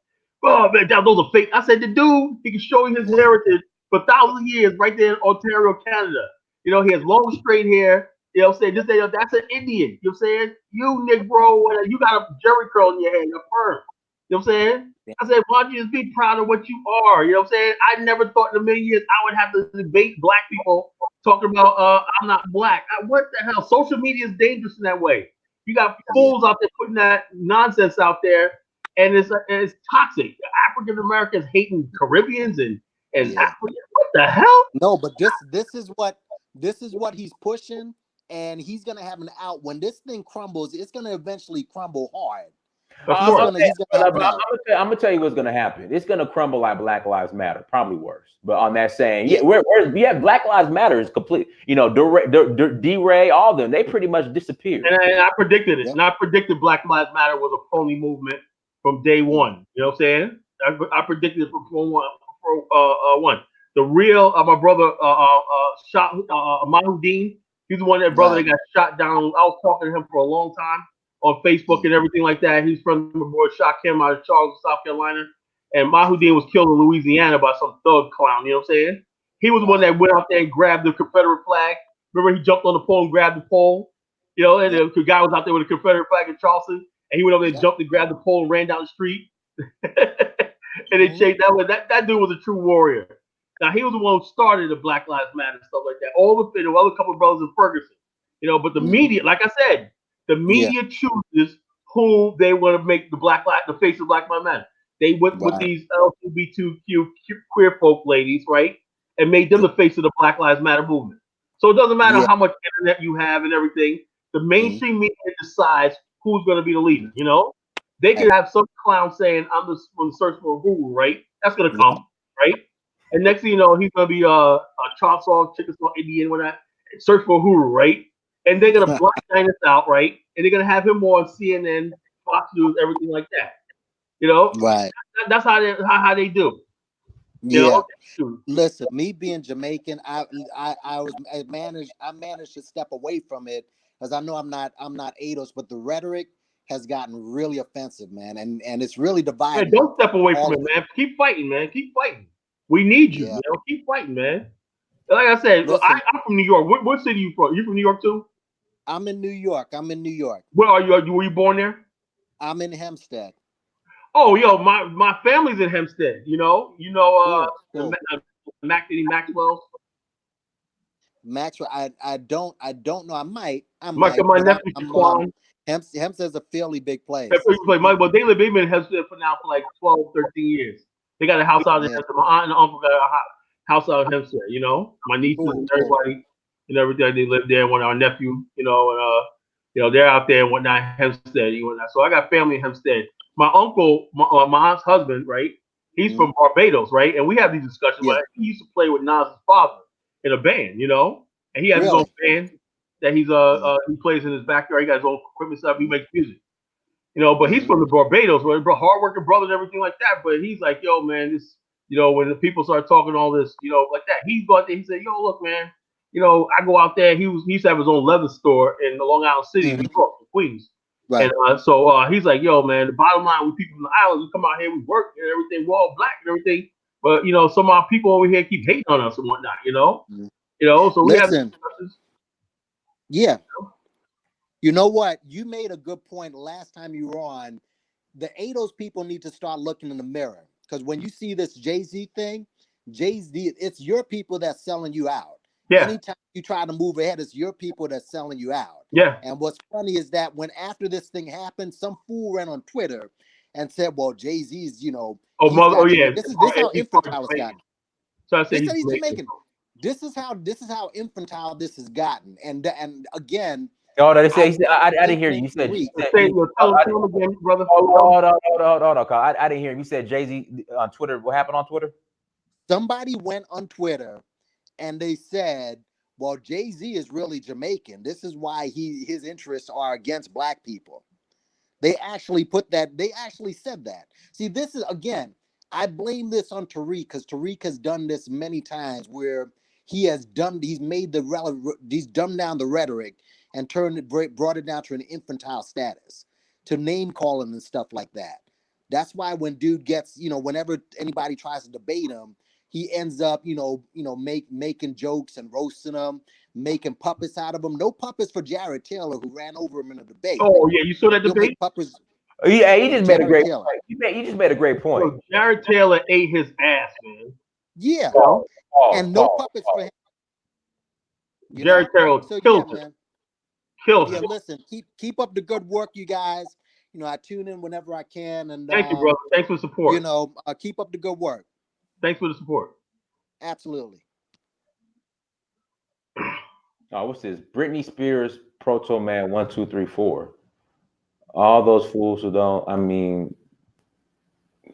S2: Oh man, those are fake. I said, "The dude, he can show you his heritage for thousands of years, right there in Ontario, Canada. He has long straight hair. What I'm saying, that's an Indian. You know what I'm saying, you Negro, you got a Jerry curl in your head, you're firm. You know what I'm saying?" I said, "Why don't you just be proud of what you are?" You know what I'm saying? I never thought in a million years I would have to debate black people talking about I'm not black. What the hell? Social media is dangerous in that way. You got
S4: Yeah,
S2: fools out there putting that nonsense out there, and it's toxic. African Americans hating Caribbeans and
S4: yeah.
S2: Africans. What the hell?
S4: No, but this is what he's pushing, and he's gonna have an out when this thing crumbles. It's gonna eventually crumble hard.
S2: Of
S4: He's
S2: course.
S4: gonna he's gonna have an out.
S1: I'm gonna tell you what's gonna happen. It's gonna crumble like Black Lives Matter, probably worse. But on that saying,
S4: Yeah,
S1: yeah, Black Lives Matter is complete. D-Ray, all of them, they pretty much disappeared.
S2: And I predicted it.
S4: yeah,
S2: And I predicted Black Lives Matter was a phony movement from day one. You know what I'm saying? I predicted it from one. The real my brother shot Mahudin. He's the one that brother that
S4: right,
S2: got shot down. I was talking to him for a long time on Facebook
S4: mm,
S2: and everything like that. He's from the boy shot him out of Charles, South Carolina. And Mahudin was killed in Louisiana by some thug clown. You know what I'm saying? He was the one
S4: right,
S2: that went out there and grabbed the Confederate flag. Remember, he jumped on the pole and grabbed the pole. And
S4: yeah,
S2: the guy was out there with a Confederate flag in Charleston, and he went over there,
S4: yeah,
S2: jumped and grabbed the pole, and ran down the street. And they
S4: mhm,
S2: chased that dude was a true warrior. Now he was the one who started the Black Lives Matter and stuff like that. All the other couple of brothers in Ferguson, but the
S4: mhm,
S2: media, like I said, the
S4: yeah,
S2: media chooses who they want to make the face of Black Lives Matter. They went with
S4: right,
S2: these LGBTQ queer folk ladies, right, and made them
S4: yeah,
S2: the face of the Black Lives Matter movement. So it doesn't matter
S4: yeah,
S2: how much internet you have and everything. The
S4: mhm,
S2: mainstream media decides who's going to be the leader. They
S4: right,
S2: could have some clown saying, "I'm just going to search for a guru," right? That's going to
S4: yeah,
S2: come, right? And next thing you know, he's going to be a Choctaw, Chickasaw, Indian, whatnot. Search for a guru, right? And they're going to blind us out, right? And they're going to have him on CNN, Fox News, everything like that. You know,
S4: right,
S2: that's how they do. You
S4: yeah.
S2: know,
S4: Listen, me being Jamaican, I managed to step away from it because I know I'm not ADOS, but the rhetoric has gotten really offensive, man, and it's really
S2: man,
S4: dividing
S2: don't step away from
S4: all
S2: it,
S4: of it.
S2: man. Keep fighting, man. Keep fighting. We need you.
S4: Yeah.
S2: Keep fighting, man. Like I said,
S4: Listen,
S2: I'm from New York. What city you from? You from New York too?
S4: I'm in New York. I'm in New York.
S2: Where are you? Were you born there?
S4: I'm in Hempstead.
S2: Oh, yo, my family's in Hempstead.
S4: Cool,
S2: The
S4: cool.
S2: Maxwell's.
S4: Maxwell, I don't know. I
S2: My
S4: might,
S2: my
S4: but
S2: nephew
S4: I'm
S2: Shaquan.
S4: Hempstead's a fairly big
S2: But
S4: place.
S2: they've been in Hempstead for now for like 12, 13 years. They got a house out in
S4: Yeah,
S2: Hempstead. My aunt and uncle got a house out in Hempstead. My nieces
S4: cool,
S2: and
S4: cool.
S2: everybody and everything. They live there. One our nephew, and they're out there and whatnot, Hempstead and whatnot. So I got family in Hempstead. My uncle, my aunt's husband, right? He's
S4: Mhm.
S2: from Barbados, right? And we have these discussions.
S4: Yeah,
S2: But he used to play with Nas's father in a band, and he has his own
S4: really.
S2: band that
S4: Mhm.
S2: he plays in his backyard. He got his own equipment stuff. He makes music. But he's
S4: Mhm.
S2: from the Barbados, where hardworking brother and everything like that. But he's like, yo, man, this, when the people start talking all this, like that, he's go out there, he said, yo, look, man, I go out there. He used to have his own leather store in Long Island City, New York, Queens.
S4: Right.
S2: And so he's like, yo, man, the bottom line, we people from the islands, we come out here, we work and everything, we're all black and everything. But some of our people over here keep hating on us and whatnot,
S4: Mhm.
S2: So we have
S4: Listen, yeah. You know what? You made a good point last time you were on. The ADOS people need to start looking in the mirror, because when you see this Jay-Z thing, Jay-Z, it's your people that's selling you out.
S2: yeah,
S4: Anytime you try to move ahead, it's your people that's selling you out.
S2: yeah.
S4: And what's funny is that when after this thing happened, some fool ran on Twitter and said, "Well, Jay-Z's,
S2: Oh,
S4: he's
S2: mother, oh
S4: got
S2: yeah.
S4: Jamaican." This is how
S2: He's part
S4: infantile it's
S2: Jamaican.
S4: gotten.
S2: So I say
S4: They
S2: he's
S4: said he's
S2: Jamaican.
S4: Jamaican. This is how infantile this has gotten. And again,
S1: Oh, no,
S4: I
S1: I didn't hear you. You said,
S2: Say, tell him again, brother.
S1: hold on, Carl. I didn't hear him. You said Jay-Z on Twitter. What happened on Twitter?
S4: somebody went on Twitter and they said, "Well, Jay-Z is really Jamaican. This is why his interests are against black people." They actually put that. They actually said that. See, this is again. I blame this on Tariq, because Tariq has done this many times where he's made he's dumbed down the rhetoric and brought it down to an infantile status, to name calling and stuff like that. That's why when dude gets, whenever anybody tries to debate him, he ends up, making jokes and roasting them, making puppets out of them. No puppets for Jared Taylor, who ran over him in a debate.
S2: Oh yeah, you saw that
S4: He'll
S2: debate.
S4: make puppets.
S1: Yeah, he just made a
S4: Jared
S1: great
S4: Taylor.
S1: point. You just made a great point.
S2: Yo, Jared Taylor ate his ass, man.
S4: Yeah.
S1: Pause,
S4: And no
S1: pause,
S4: puppets for him.
S2: Jared Taylor
S4: So
S2: killed
S4: man.
S2: Killed
S4: Yeah,
S2: him.
S4: listen, keep up the good work, you guys. I tune in whenever I can, and
S2: Thank you, brother. Thanks for the support.
S4: Keep up the good work.
S2: Thanks for the support.
S4: Absolutely.
S1: Oh, what's this? Britney Spears, Proto Man, 1, 2, 3, 4. All those fools who don't. I mean,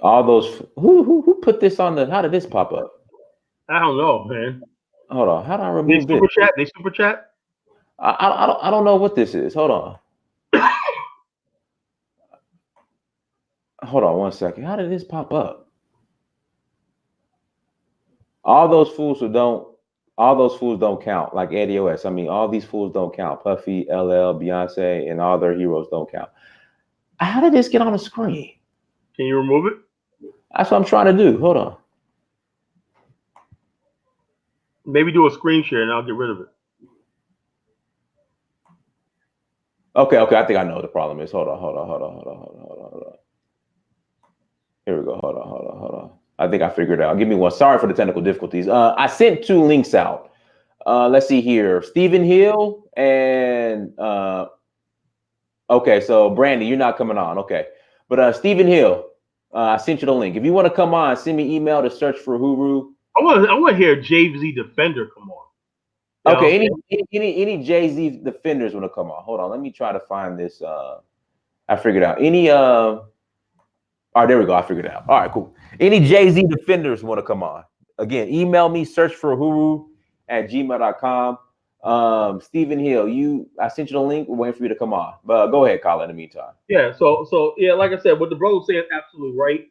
S1: all those. Who put this on the? How did this pop up?
S2: I don't know, man.
S1: Hold on. How do I
S2: They
S1: remove this?
S2: super chat. They super chat.
S1: I don't know what this is. Hold on. Hold on 1 second. How did this pop up? All those fools who don't. All those fools don't count. Like Eddie OS. I mean, all these fools don't count. Puffy, LL, Beyonce, and all their heroes don't count. How did this get on the screen?
S2: Can you remove it?
S1: That's what I'm trying to do. Hold on.
S2: Maybe do a screen share and I'll get rid of it.
S1: Okay. I think I know what the problem is. Hold on. Here we go. Hold on. I think I figured it out. Give me one. Sorry for the technical difficulties. I sent 2 links out. Let's see here. Stephen Hill and okay, so Brandy, you're not coming on. Okay. But Stephen Hill, I sent you the link. If you want to come on, send me email to search for Huru.
S2: I want to hear Jay-Z Defender come on.
S1: Okay, any Jay-Z defenders want to come on? Hold on, let me try to find this. I figured out. All right, there we go. I figured it out. All right, cool. Any Jay-Z defenders want to come on? Again, email me, search for huru@gmail.com. Stephen Hill, I sent you the link. We're waiting for you to come on. But go ahead, Colin, in the meantime.
S2: Yeah, so yeah, like I said, what the brother was saying is absolutely right.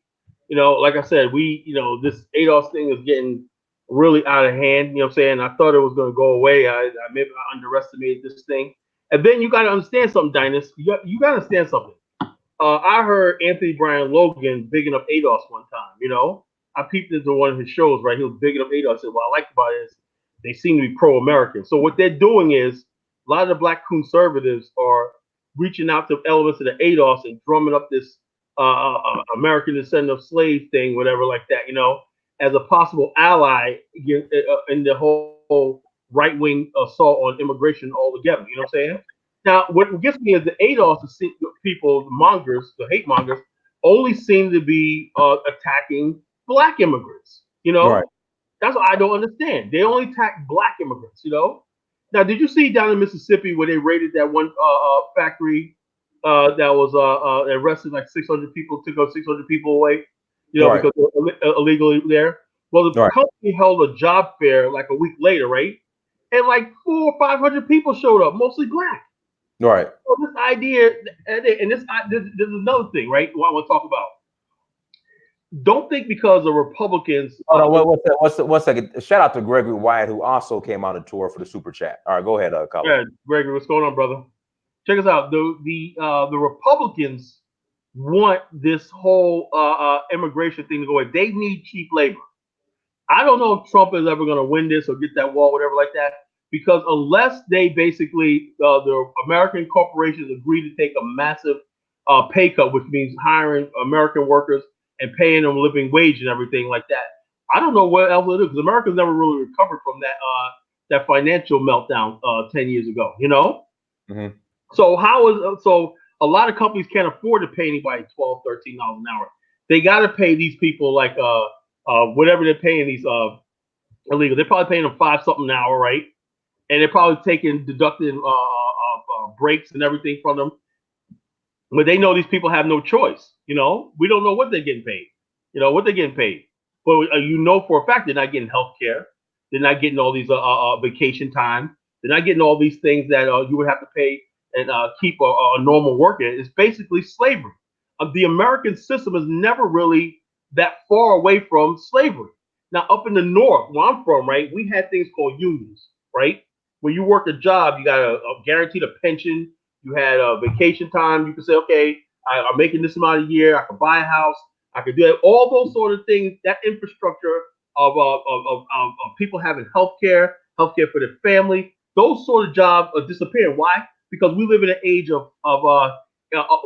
S2: Like I said, this ADOS thing is getting really out of hand. You know what I'm saying? I thought it was going to go away. Maybe I underestimated this thing. And then you got to understand something, Dynas. You got to understand something. I heard Anthony Brian Logan bigging up ADOS one time. I peeped into one of his shows, right? He was bigging up ADOS. I said, what I like about it is they seem to be pro-American. So what they're doing is a lot of the black conservatives are reaching out to elements of the ADOS and drumming up this American descendant of slave thing, whatever like that, as a possible ally in the whole right-wing assault on immigration altogether. You know what I'm saying? Now, what gets me is the ADOS, people, the mongers, the hate mongers, only seem to be attacking black immigrants.
S1: Right.
S2: That's what I don't understand. They only attack black immigrants. Now, did you see down in Mississippi where they raided that one factory that was arrested like 600 people, took out 600 people away,
S1: Right.
S2: because they were illegally there? Well, the
S1: Right.
S2: company held a job fair like a week later, right? And like 400 or 500 people showed up, mostly black.
S1: Right.
S2: So this idea, and this is another thing, right? What I want to talk about. don't think because the Republicans.
S1: Hold on, one second. Shout out to Gregory Wyatt, who also came on the tour for the super chat. All right, go ahead, Colin.
S2: Yeah, Gregory, what's going on, brother? Check us out. The Republicans want this whole immigration thing to go away. They need cheap labor. I don't know if Trump is ever going to win this or get that wall, whatever like that, because unless they basically the American corporations agree to take a massive pay cut, which means hiring American workers and paying them living wage and everything like that, I don't know what else to do because America's never really recovered from that financial meltdown 10 years ago. You know.
S1: Mm-hmm.
S2: So so a lot of companies can't afford to pay anybody $12, $13 an hour. They got to pay these people like whatever they're paying these illegal. They're probably paying them 5 something an hour, right? And they're probably deducting breaks and everything from them. But they know these people have no choice. You know, we don't know what they're getting paid. You know what they're getting paid, but you know for a fact they're not getting health care. They're not getting all these vacation time. They're not getting all these things that you would have to pay and keep a normal worker. It's basically slavery. The American system is never really that far away from slavery. Now, up in the north, where I'm from, right, we had things called unions, right? When you work a job, you got a guaranteed a pension. You had a vacation time. You could say, okay, I'm making this amount a year. I could buy a house. I could do that. All those sort of things. That infrastructure of people having healthcare for their family. Those sort of jobs are disappearing. Why? Because we live in an age of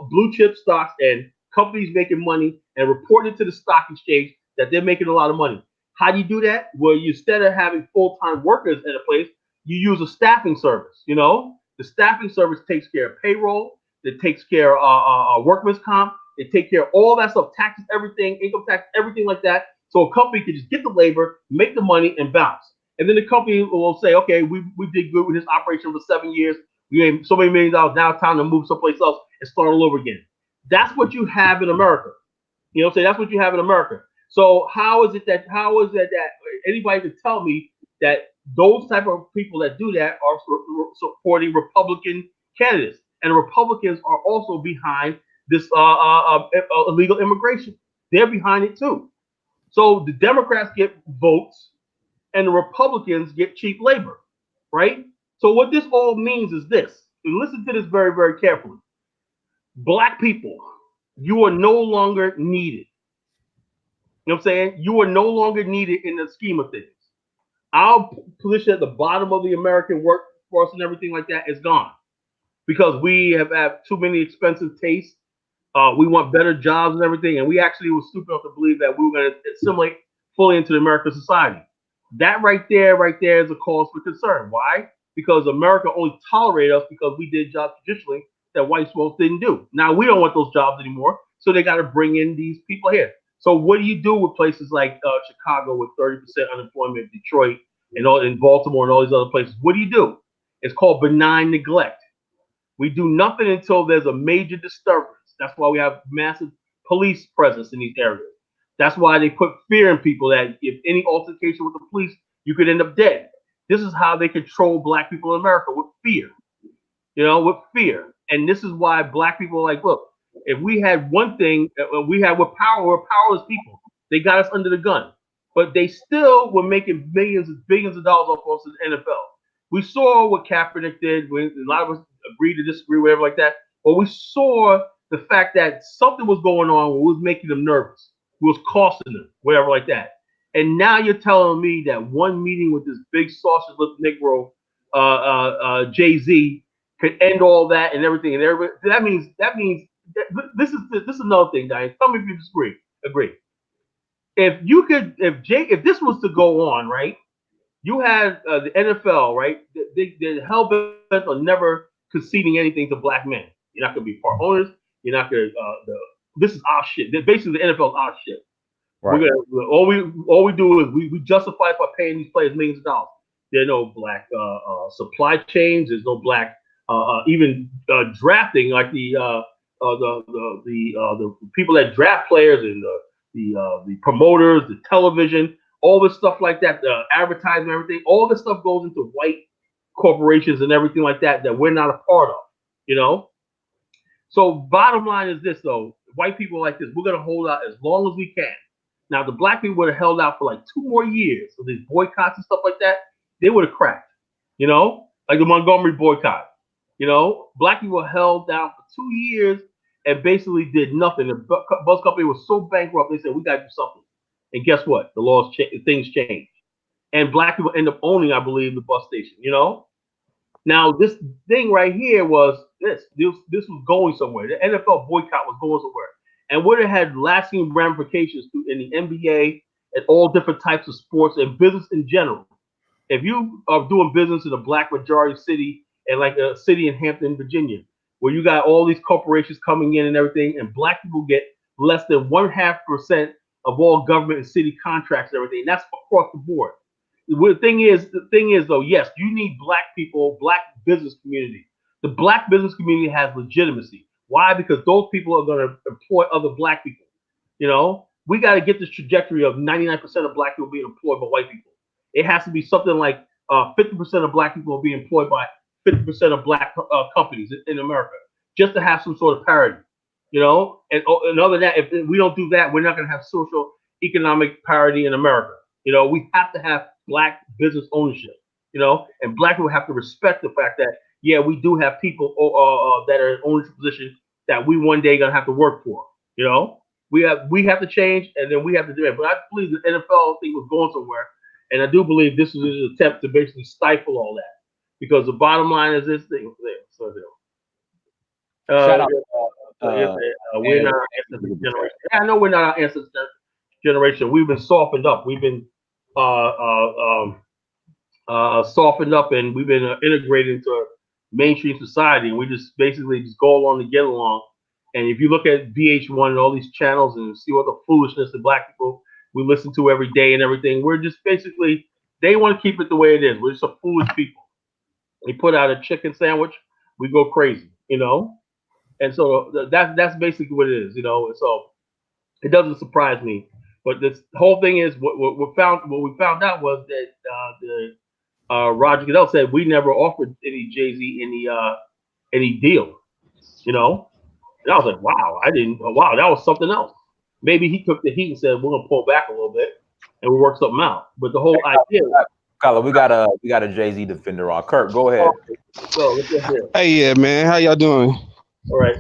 S2: blue chip stocks and companies making money and reporting to the stock exchange that they're making a lot of money. How do you do that? Well, instead of having full-time workers in a place, you use a staffing service. You know, the staffing service takes care of payroll, it takes care of workman's comp, it takes care of all that stuff, taxes, everything, income tax, everything like that. So a company can just get the labor, make the money, and bounce. And then the company will say, okay, we did good with this operation for 7 years. We made so many $1 million. Now it's time to move someplace else and start all over again. That's what you have in America. You know what I'm saying? That's what you have in America. So how is it that anybody can tell me that those type of people that do that are supporting Republican candidates, and the Republicans are also behind this illegal immigration. They're behind it too. So the Democrats get votes, and the Republicans get cheap labor, right? So what this all means is this. And listen to this very, very carefully. Black people, you are no longer needed. You know what I'm saying? You are no longer needed in the scheme of things. Our position at the bottom of the American workforce and everything like that is gone because we have had too many expensive tastes. We want better jobs and everything, and we actually were stupid enough to believe that we were going to assimilate fully into the American society. That right there is a cause for concern. Why? Because America only tolerated us because we did jobs traditionally that white folks didn't do. Now we don't want those jobs anymore, so they got to bring in these people here. So what do you do with places like Chicago with 30% unemployment, Detroit, and in Baltimore and all these other places? What do? It's called benign neglect. We do nothing until there's a major disturbance. That's why we have massive police presence in these areas. That's why they put fear in people that if any altercation with the police, you could end up dead. This is how they control black people in America, with fear. You know, with fear. And this is why black people are like, look, if we had one thing, we're powerless people. They got us under the gun. But they still were making millions and billions of dollars off us in the NFL. We saw what Kaepernick did. A lot of us agreed to disagree, whatever like that. But we saw the fact that something was going on that was making them nervous. It was costing them, whatever like that. And now you're telling me that one meeting with this big sausage lip Negro, Jay-Z, could end all that and everything. And everybody, that means this is another thing, guys. Tell me if you disagree. Agree. If this was to go on, right? You had the NFL, right? They're hell bent on never conceding anything to black men. You're not going to be part owners. You're not going to. This is our shit. Basically, the NFL is our shit.
S1: Right.
S2: All we do is we justify it by paying these players millions of dollars. There are no black supply chains. There's no black even drafting, like the people that draft players and the promoters, the television, all this stuff like that, the advertising, everything. All this stuff goes into white corporations and everything like that we're not a part of. You know. So bottom line is this, though: white people like this, we're gonna hold out as long as we can. Now, if the black people would have held out for like 2 more years of these boycotts and stuff like that, they would have cracked. Like the Montgomery boycott. Black people held down for 2 years and basically did nothing. The bus company was so bankrupt, they said, we got to do something. And guess what? The laws things changed. And black people end up owning, I believe, the bus station. Now, this thing right here was this was going somewhere. The NFL boycott was going somewhere. And would have had lasting ramifications in the NBA and all different types of sports and business in general. If you are doing business in a black majority city and like a city in Hampton, Virginia, where you got all these corporations coming in and everything, and black people get less than 1.5% of all government and city contracts and everything, and that's across the board. The thing is though, yes, you need black people, black business community. The black business community has legitimacy. Why? Because those people are going to employ other black people. We got to get this trajectory of 99% of black people being employed by white people. It has to be something like 50% of black people will be employed by 50% of black companies in America, just to have some sort of parity. And other than that, if we don't do that, we're not going to have social economic parity in America. We have to have black business ownership. And black people have to respect the fact that yeah, we do have people that are in ownership position that we one day gonna have to work for. We have to change, and then we have to do it. But I believe the NFL thing was going somewhere, and I do believe this is an attempt to basically stifle all that, because the bottom line is this thing.
S1: Shout out.
S2: We're not our ancestors' generation. Yeah, I know we're not our ancestors' generation. We've been softened up. We've been softened up, and we've been integrated into mainstream society. And we just basically just go along to get along. And if you look at VH1 and all these channels and see what the foolishness that black people we listen to every day and everything, we're just basically, they want to keep it the way it is. We're just a foolish people. They put out a chicken sandwich, we go crazy, And so that's basically what it is, So it doesn't surprise me. But this whole thing is what we found out was that Roger Goodell said we never offered any Jay-Z any deal, And I was like, wow, wow, that was something else. Maybe he took the heat and said, we're gonna pull back a little bit and we'll work something out. But the whole idea,
S1: Colin, we got a Jay-Z defender on. Kurt, go ahead.
S2: so let's get here.
S5: Hey, yeah, man, how y'all doing?
S2: All right.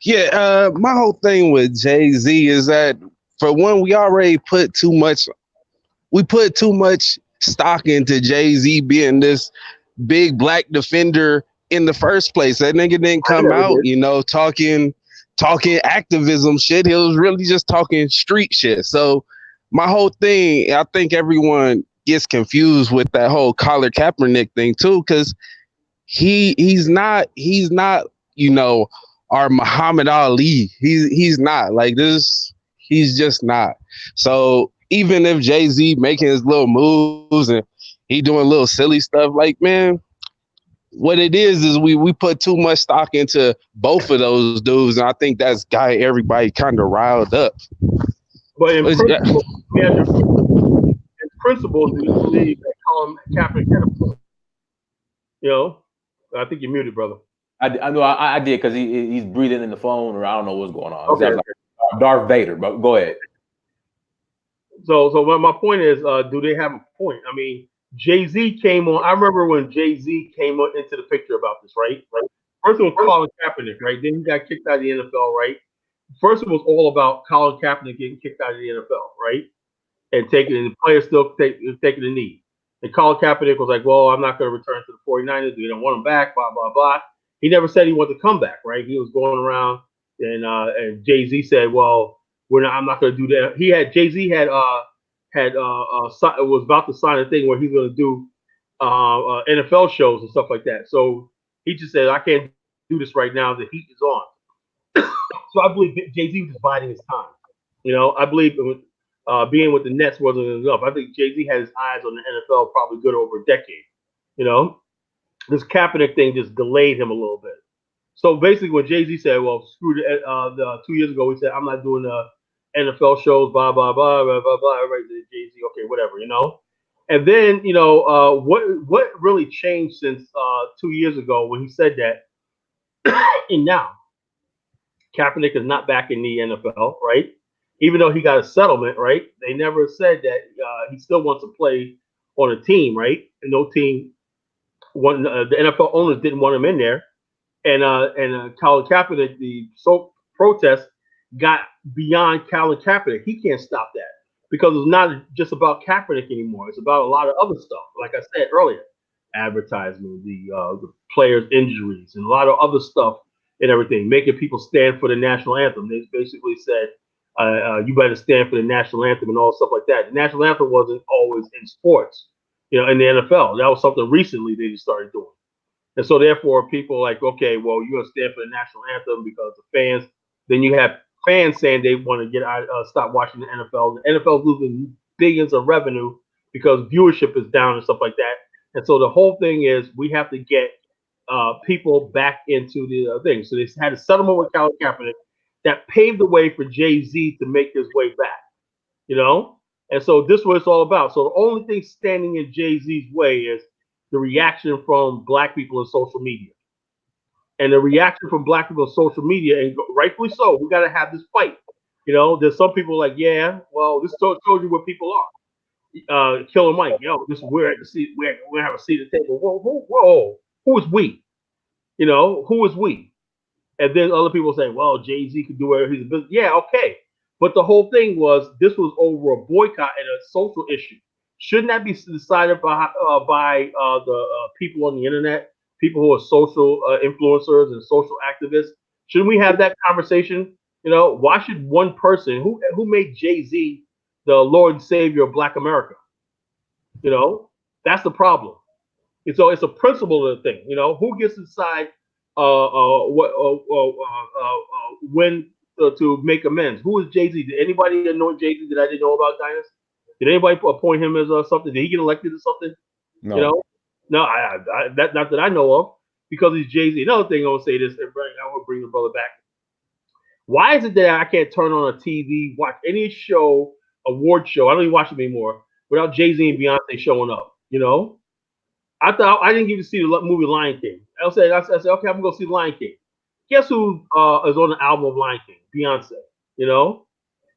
S5: Yeah, my whole thing with Jay-Z is that, for one, we already put too much stock into Jay-Z being this big black defender in the first place. That nigga didn't come out, talking activism shit. He was really just talking street shit. So my whole thing, I think everyone gets confused with that whole Colin Kaepernick thing too, because he's not our Muhammad Ali. He's not like this. He's just not. So even if Jay-Z making his little moves and he doing little silly stuff, like, man, what it is we put too much stock into both of those dudes, and I think that's got everybody kind of riled up.
S2: But in principle, do you believe that Colin Kaepernick had a point? I think you're muted, brother.
S1: I know I did, because he's breathing in the phone, or I don't know what's going on.
S2: Okay.
S1: Like Darth Vader, but go ahead.
S2: So my point is, do they have a point? I mean, Jay-Z came on. I remember when Jay-Z came into the picture about this, right? First it was Colin Kaepernick, right? Then he got kicked out of the NFL, right? First it was all about Colin Kaepernick getting kicked out of the NFL, right? And the players still taking the knee. And Colin Kaepernick was like, well, I'm not going to return to the 49ers. We don't want him back, blah, blah, blah. He never said he wanted to come back, right? He was going around, and Jay-Z said, well, I'm not going to do that. Jay-Z was about to sign a thing where he's going to do NFL shows and stuff like that. So he just said, I can't do this right now. The heat is on. So I believe Jay-Z was just biding his time. I believe being with the Nets wasn't enough. I think Jay-Z had his eyes on the NFL probably good over a decade. This Kaepernick thing just delayed him a little bit. So basically, when Jay-Z said, "Well, screw the 2 years ago," he said, "I'm not doing the NFL shows." Blah blah blah blah blah blah. Everybody said, Jay-Z, okay, whatever, And then what really changed since 2 years ago when he said that, and now Kaepernick is not back in the NFL, right? even though he got a settlement, right? They never said that he still wants to play on a team, right? And no team, the NFL owners didn't want him in there, and Colin Kaepernick, the protest got beyond Colin Kaepernick. He can't stop that because it's not just about Kaepernick anymore. It's about a lot of other stuff. Like I said earlier, advertisement, the players' injuries, and a lot of other stuff and everything, making people stand for the national anthem. They basically said, "You better stand for the national anthem" and all stuff like that. The national anthem wasn't always in sports, in the NFL. That was something recently they just started doing. And so therefore people are like, okay, well, you're gonna stand for the national anthem because the fans. Then you have fans saying they want to get out, stop watching the NFL. The NFL is losing billions of revenue because viewership is down and stuff like that. And so the whole thing is we have to get people back into the thing. So they had a settlement with Colin Kaepernick that paved the way for Jay-Z to make his way back. You know, and so this is what it's all about. So the only thing standing in Jay-Z's way is the reaction from black people in social media. And the reaction from black people in social media, and rightfully so, we got to have this fight. There's some people like, yeah, well, this shows you what people are. Killer Mike, this is we're at the seat, we're gonna have a seat at the table. Whoa, who is we? Who is we? And then other people say, well, Jay-Z could do whatever he's a business. Yeah, okay. But the whole thing was this was over a boycott and a social issue. Shouldn't that be decided by the people on the internet, people who are social influencers and social activists? Shouldn't we have that conversation? Why should one person who made Jay-Z the Lord and Savior of Black America? That's the problem. And so it's a principle of the thing. Who gets to decide when to make amends? Who is Jay-Z? Did anybody know Jay-Z that I didn't know about, Dinus? Did anybody appoint him as something? Did he get elected or something?
S1: No.
S2: No, that not that I know of, because he's Jay-Z. Another thing I want to say this, and I want to bring the brother back. Why is it that I can't turn on a TV, watch any show, award show? I don't even watch it anymore without Jay-Z and Beyonce showing up. I thought I didn't get to see the movie Lion King. I said, okay, I'm gonna go see Lion King. Guess who is on the album of Lion King? Beyonce.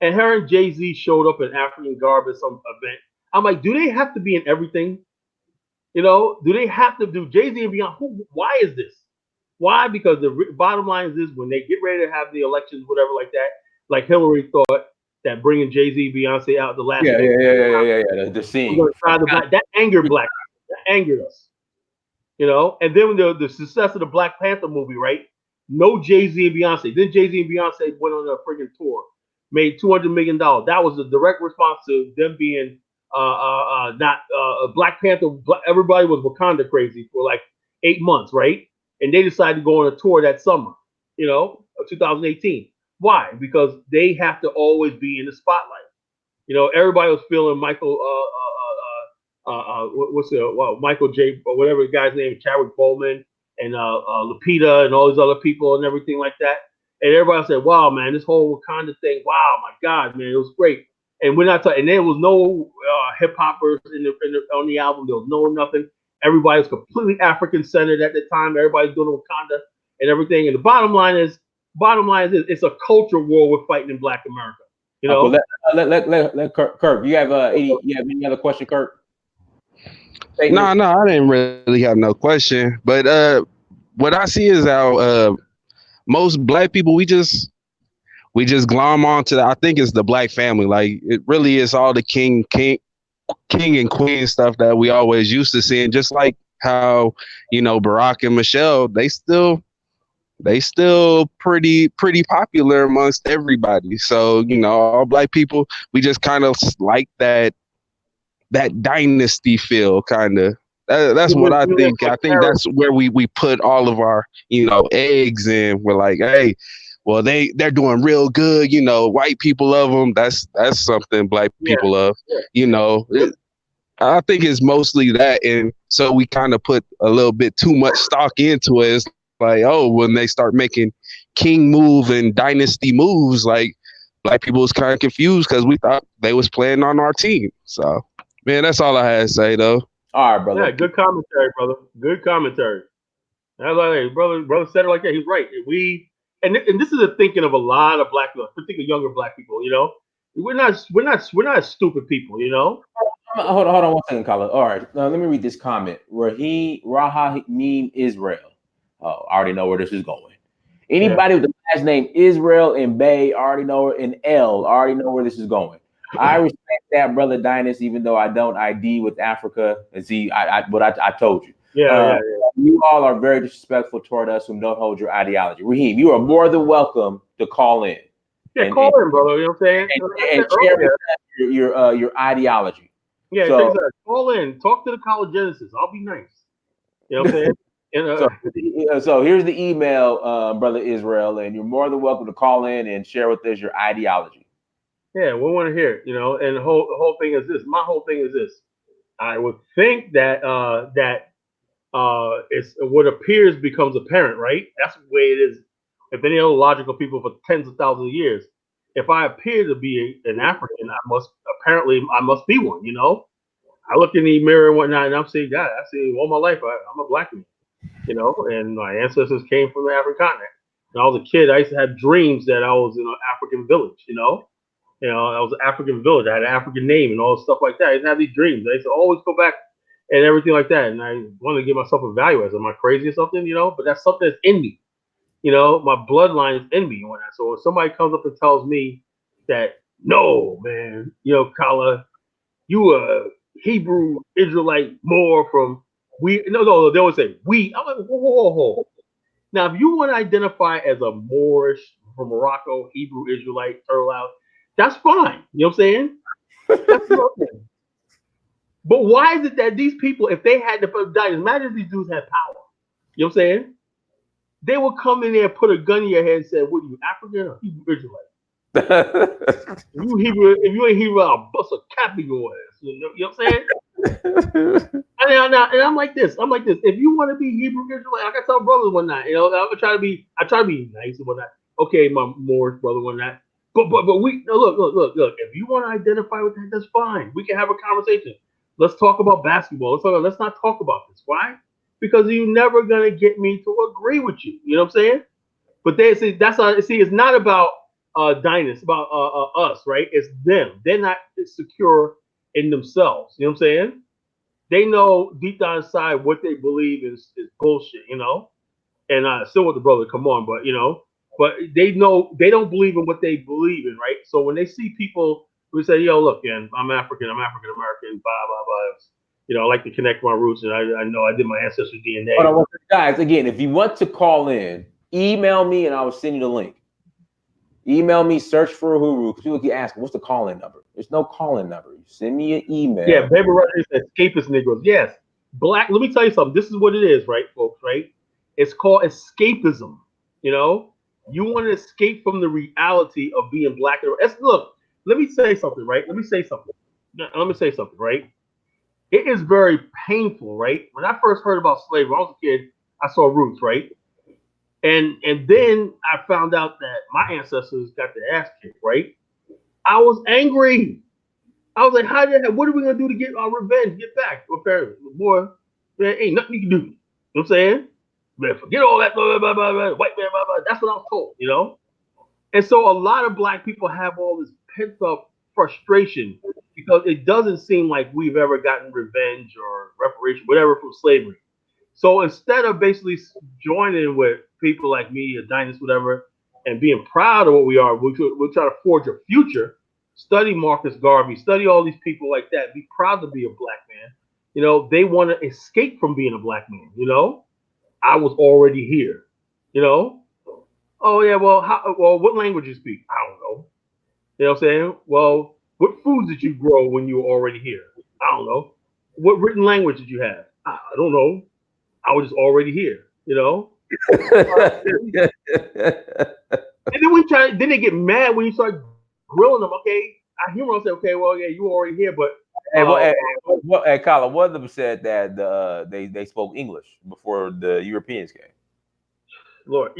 S2: And her and Jay-Z showed up in African garb at some event. I'm like, do they have to be in everything? Do they have to do Jay-Z and Beyonce? Why is this? Why? Because the bottom line is this: when they get ready to have the elections, whatever like that, like Hillary thought that bringing Jay-Z, Beyonce out the last
S1: yeah. The scene
S2: that angered black people. That angered us. And then when the success of the Black Panther movie, right? No Jay-Z and Beyonce. Then Jay-Z and Beyonce went on a freaking tour, made $200 million. That was a direct response to them being not Black Panther. Everybody was Wakanda crazy for like 8 months, right? And they decided to go on a tour that summer, of 2018. Why? Because they have to always be in the spotlight. Everybody was feeling Michael. Michael J. or whatever the guy's name, Chadwick Boseman and Lupita and all these other people and everything like that. And everybody said, "Wow, man, this whole Wakanda thing. Wow, my God, man, it was great." And we're not talking. And there was no hip hoppers on the album. There was no nothing. Everybody was completely African centered at the time. Everybody's doing Wakanda and everything. And the bottom line is, it's a culture war we're fighting in Black America.
S1: Let Kirk. You have any other question, Kirk?
S5: No, I didn't really have no question. But what I see is how most black people we just glom onto I think it's the black family. Like it really is all the king and queen stuff that we always used to seeing. Just like how Barack and Michelle, they still pretty popular amongst everybody. So all black people, we just kind of like that dynasty feel, kind of. That's what I think. I think that's where we put all of our eggs in. We're like, hey, well they're doing real good. White people love them. That's something black people love. I think it's mostly that, and so we kind of put a little bit too much stock into it. It's like, oh, when they start making king move and dynasty moves, like black people was kind of confused because we thought they was playing on our team. So, man, that's all I had to say, though.
S1: All right, brother.
S2: Yeah, good commentary, brother. Good commentary. I was like, hey, brother said it like that. He's right. And this is the thinking of a lot of black people, particularly younger black people. We're not stupid people, you know.
S1: Hold on 1 second, Colin. All right, let me read this comment. Raheem Israel. Oh, I already know where this is going.
S2: Yeah.
S1: Anybody with the last name Israel and Bay already know, and L already know where this is going. I respect that, brother Dynasty, even though I don't ID with Africa. And see, I told you.
S2: Yeah,
S1: Uh,
S2: yeah,
S1: you all are very disrespectful toward us who don't hold your ideology. Raheem, you are more than welcome to call in
S2: yeah.
S1: and
S2: Call in, brother. You know what I'm saying?
S1: and,
S2: Like I
S1: and
S2: said
S1: share with
S2: earlier.
S1: us your ideology.
S2: Yeah, check
S1: So
S2: this out. Call in. Talk to the College Genesis. I'll be nice. You know what I'm saying? And
S1: so here's the email, brother Israel, and you're more than welcome to call in and share with us your ideology.
S2: yeah, we want to hear it. You know, and the whole thing is this. My whole thing is this. I would think that it's what appears becomes apparent, right? That's the way it is. If any other logical people for tens of thousands of years, if I appear to be an African, I must be one. You know, I look in the mirror and whatnot, and I'm saying, God, I see all my life I'm a black man. You know, and my ancestors came from the African continent. When I was a kid, I used to have dreams that I was in an African village. You know, I was an African village. I had an African name and all stuff like that. I used to have these dreams. I used to always go back and everything like that. And I wanted to give myself a value as am I crazy or something, you know? But that's something that's in me. You know, my bloodline is in me and whatnot. So if somebody comes up and tells me that, no, man, you know, Kala, you a Hebrew Israelite more from no, they always say we. I'm like, whoa. Now, if you want to identify as a Moorish from Morocco, Hebrew Israelite, turtle out, that's fine. You know what I'm saying? That's your thing. But why is it that these people, if they had to put diet, imagine if these dudes had power. You know what I'm saying? They would come in there and put a gun in your head and say, what are you, African or Hebrew Israelite? If you ain't Hebrew, I'll bust a cap in your ass. You know what I'm saying? And I'm like this. If you want to be Hebrew Israelite, like I tell brothers one night, you know, I try to be nice and whatnot. Okay, my Moorish brother one night. But we no, look. If you want to identify with that, that's fine. We can have a conversation. Let's talk about basketball. Let's not talk about this. Why? Because you're never gonna get me to agree with you. You know what I'm saying? But they see it's not about Dynas, it's about us, right? It's them. They're not secure in themselves. You know what I'm saying? They know deep down inside what they believe is bullshit, you know. And I still want the brother come on, but but they know they don't believe in what they believe in, right? So when they see people who say, "Yo, look, man, I'm African American, blah blah blah," I like to connect my roots, and I know I did my ancestry DNA.
S1: Hold on, guys. Again, if you want to call in, email me and I will send you the link. Email me, search for Uhuru, because people keep asking, what's the call-in number? There's no call-in number. You send me an email.
S2: Yeah, baby records, escapist Negroes. Yes, black. Let me tell you something. This is what it is, right, folks? Right? It's called escapism. You know, you want to escape from the reality of being black. Look, let me say something, right? Let me say something, right? It is very painful, right? When I first heard about slavery, when I was a kid, I saw Roots, right? And then I found out that my ancestors got their ass kicked, right? I was angry. I was like, what are we gonna do to get our revenge, get back? Well, boy, man, ain't nothing you can do. You know what I'm saying? Man, forget all that, blah, blah, blah, blah, white man, blah, blah. That's what I was told, you know? And so a lot of black people have all this pent up frustration because it doesn't seem like we've ever gotten revenge or reparation, whatever, from slavery. So instead of basically joining with people like me, a dynasty, whatever, and being proud of what we are, we'll try to forge a future. Study Marcus Garvey, study all these people like that. Be proud to be a black man. They want to escape from being a black man. I was already here. You know, oh yeah, well, what language you speak? I don't know. You know what I'm saying? Well, what foods did you grow when you were already here? I don't know. What written language did you have? I don't know. I was just already here, and then they get mad when you start grilling them. Okay, I hear them say, okay, well, yeah, you were already here, but
S1: Colin, one of them said that they spoke English before the Europeans came.
S2: Lord,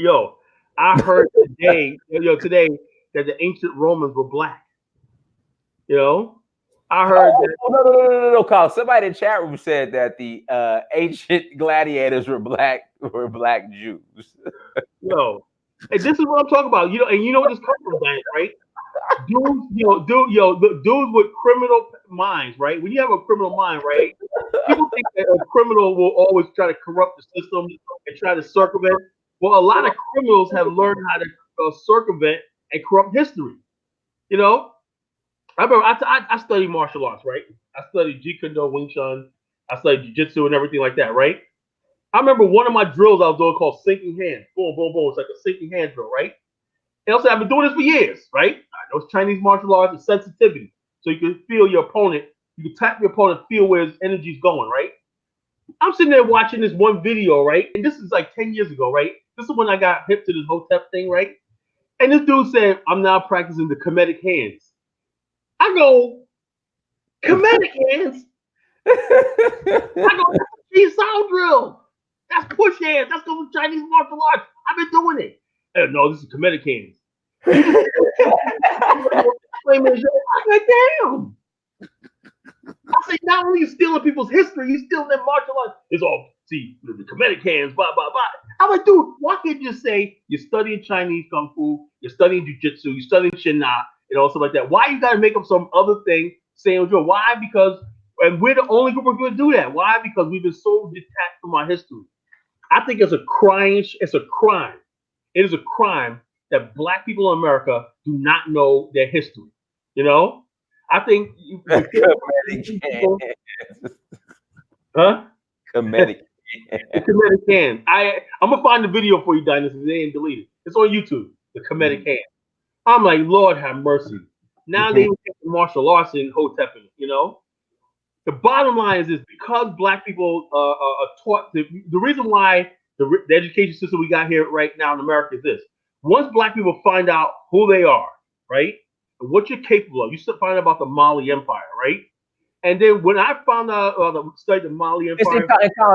S2: I heard today that the ancient Romans were black. I heard that.
S1: No, Colin. Somebody in the chat room said that the ancient gladiators were black Jews.
S2: And this is what I'm talking about. And you know what this comes from, Diane, right? Dudes with criminal minds, right? When you have a criminal mind, right? People think that a criminal will always try to corrupt the system and try to circumvent. Well, a lot of criminals have learned how to circumvent and corrupt history. You know, I remember I studied martial arts, right? I studied Jeet Kune Do, Wing Chun. I studied Jiu Jitsu and everything like that, right? I remember one of my drills I was doing called sinking hand. Boom, boom, boom. It's like a sinking hand drill, right? And also, I've been doing this for years, right? I know it's Chinese martial arts and sensitivity. So you can feel your opponent, you can tap your opponent, feel where his energy's going, right? I'm sitting there watching this one video, right? And this is like 10 years ago, right? This is when I got hip to this Hotep thing, right? And this dude said, I'm now practicing the Kemetic hands. I go, Kemetic hands? I go, that's a G sound drill. That's push hands. That's the Chinese martial arts. I've been doing it. And no, this is Kemetic hands. I'm like, damn. I say, not only are you stealing people's history, you're stealing their martial arts. It's all, see, the Kemetic hands, blah, blah, blah. I'm like, dude, why can't you just say you're studying Chinese Kung Fu, you're studying Jiu Jitsu, you're studying Shina, and all stuff like that? Why you got to make up some other thing saying, why? Because, and we're the only group of people to do that. Why? Because we've been so detached from our history. I think it's a crime. It's a crime. It is a crime that Black people in America do not know their history. You know? I think
S1: Comedic
S2: huh?
S1: Comedic.
S2: The Kemetic hand. I'm gonna find the video for you, Dynasty. They ain't deleted. It's on YouTube. The Kemetic hand. I'm like, Lord have mercy. Now they even take the martial arts and Hoteping. You know. The bottom line is because Black people are taught the reason why the education system we got here right now in America is this: once Black people find out who they are, right, and what you're capable of, you still find out about the Mali Empire, right? And then when I found out studied the Mali Empire,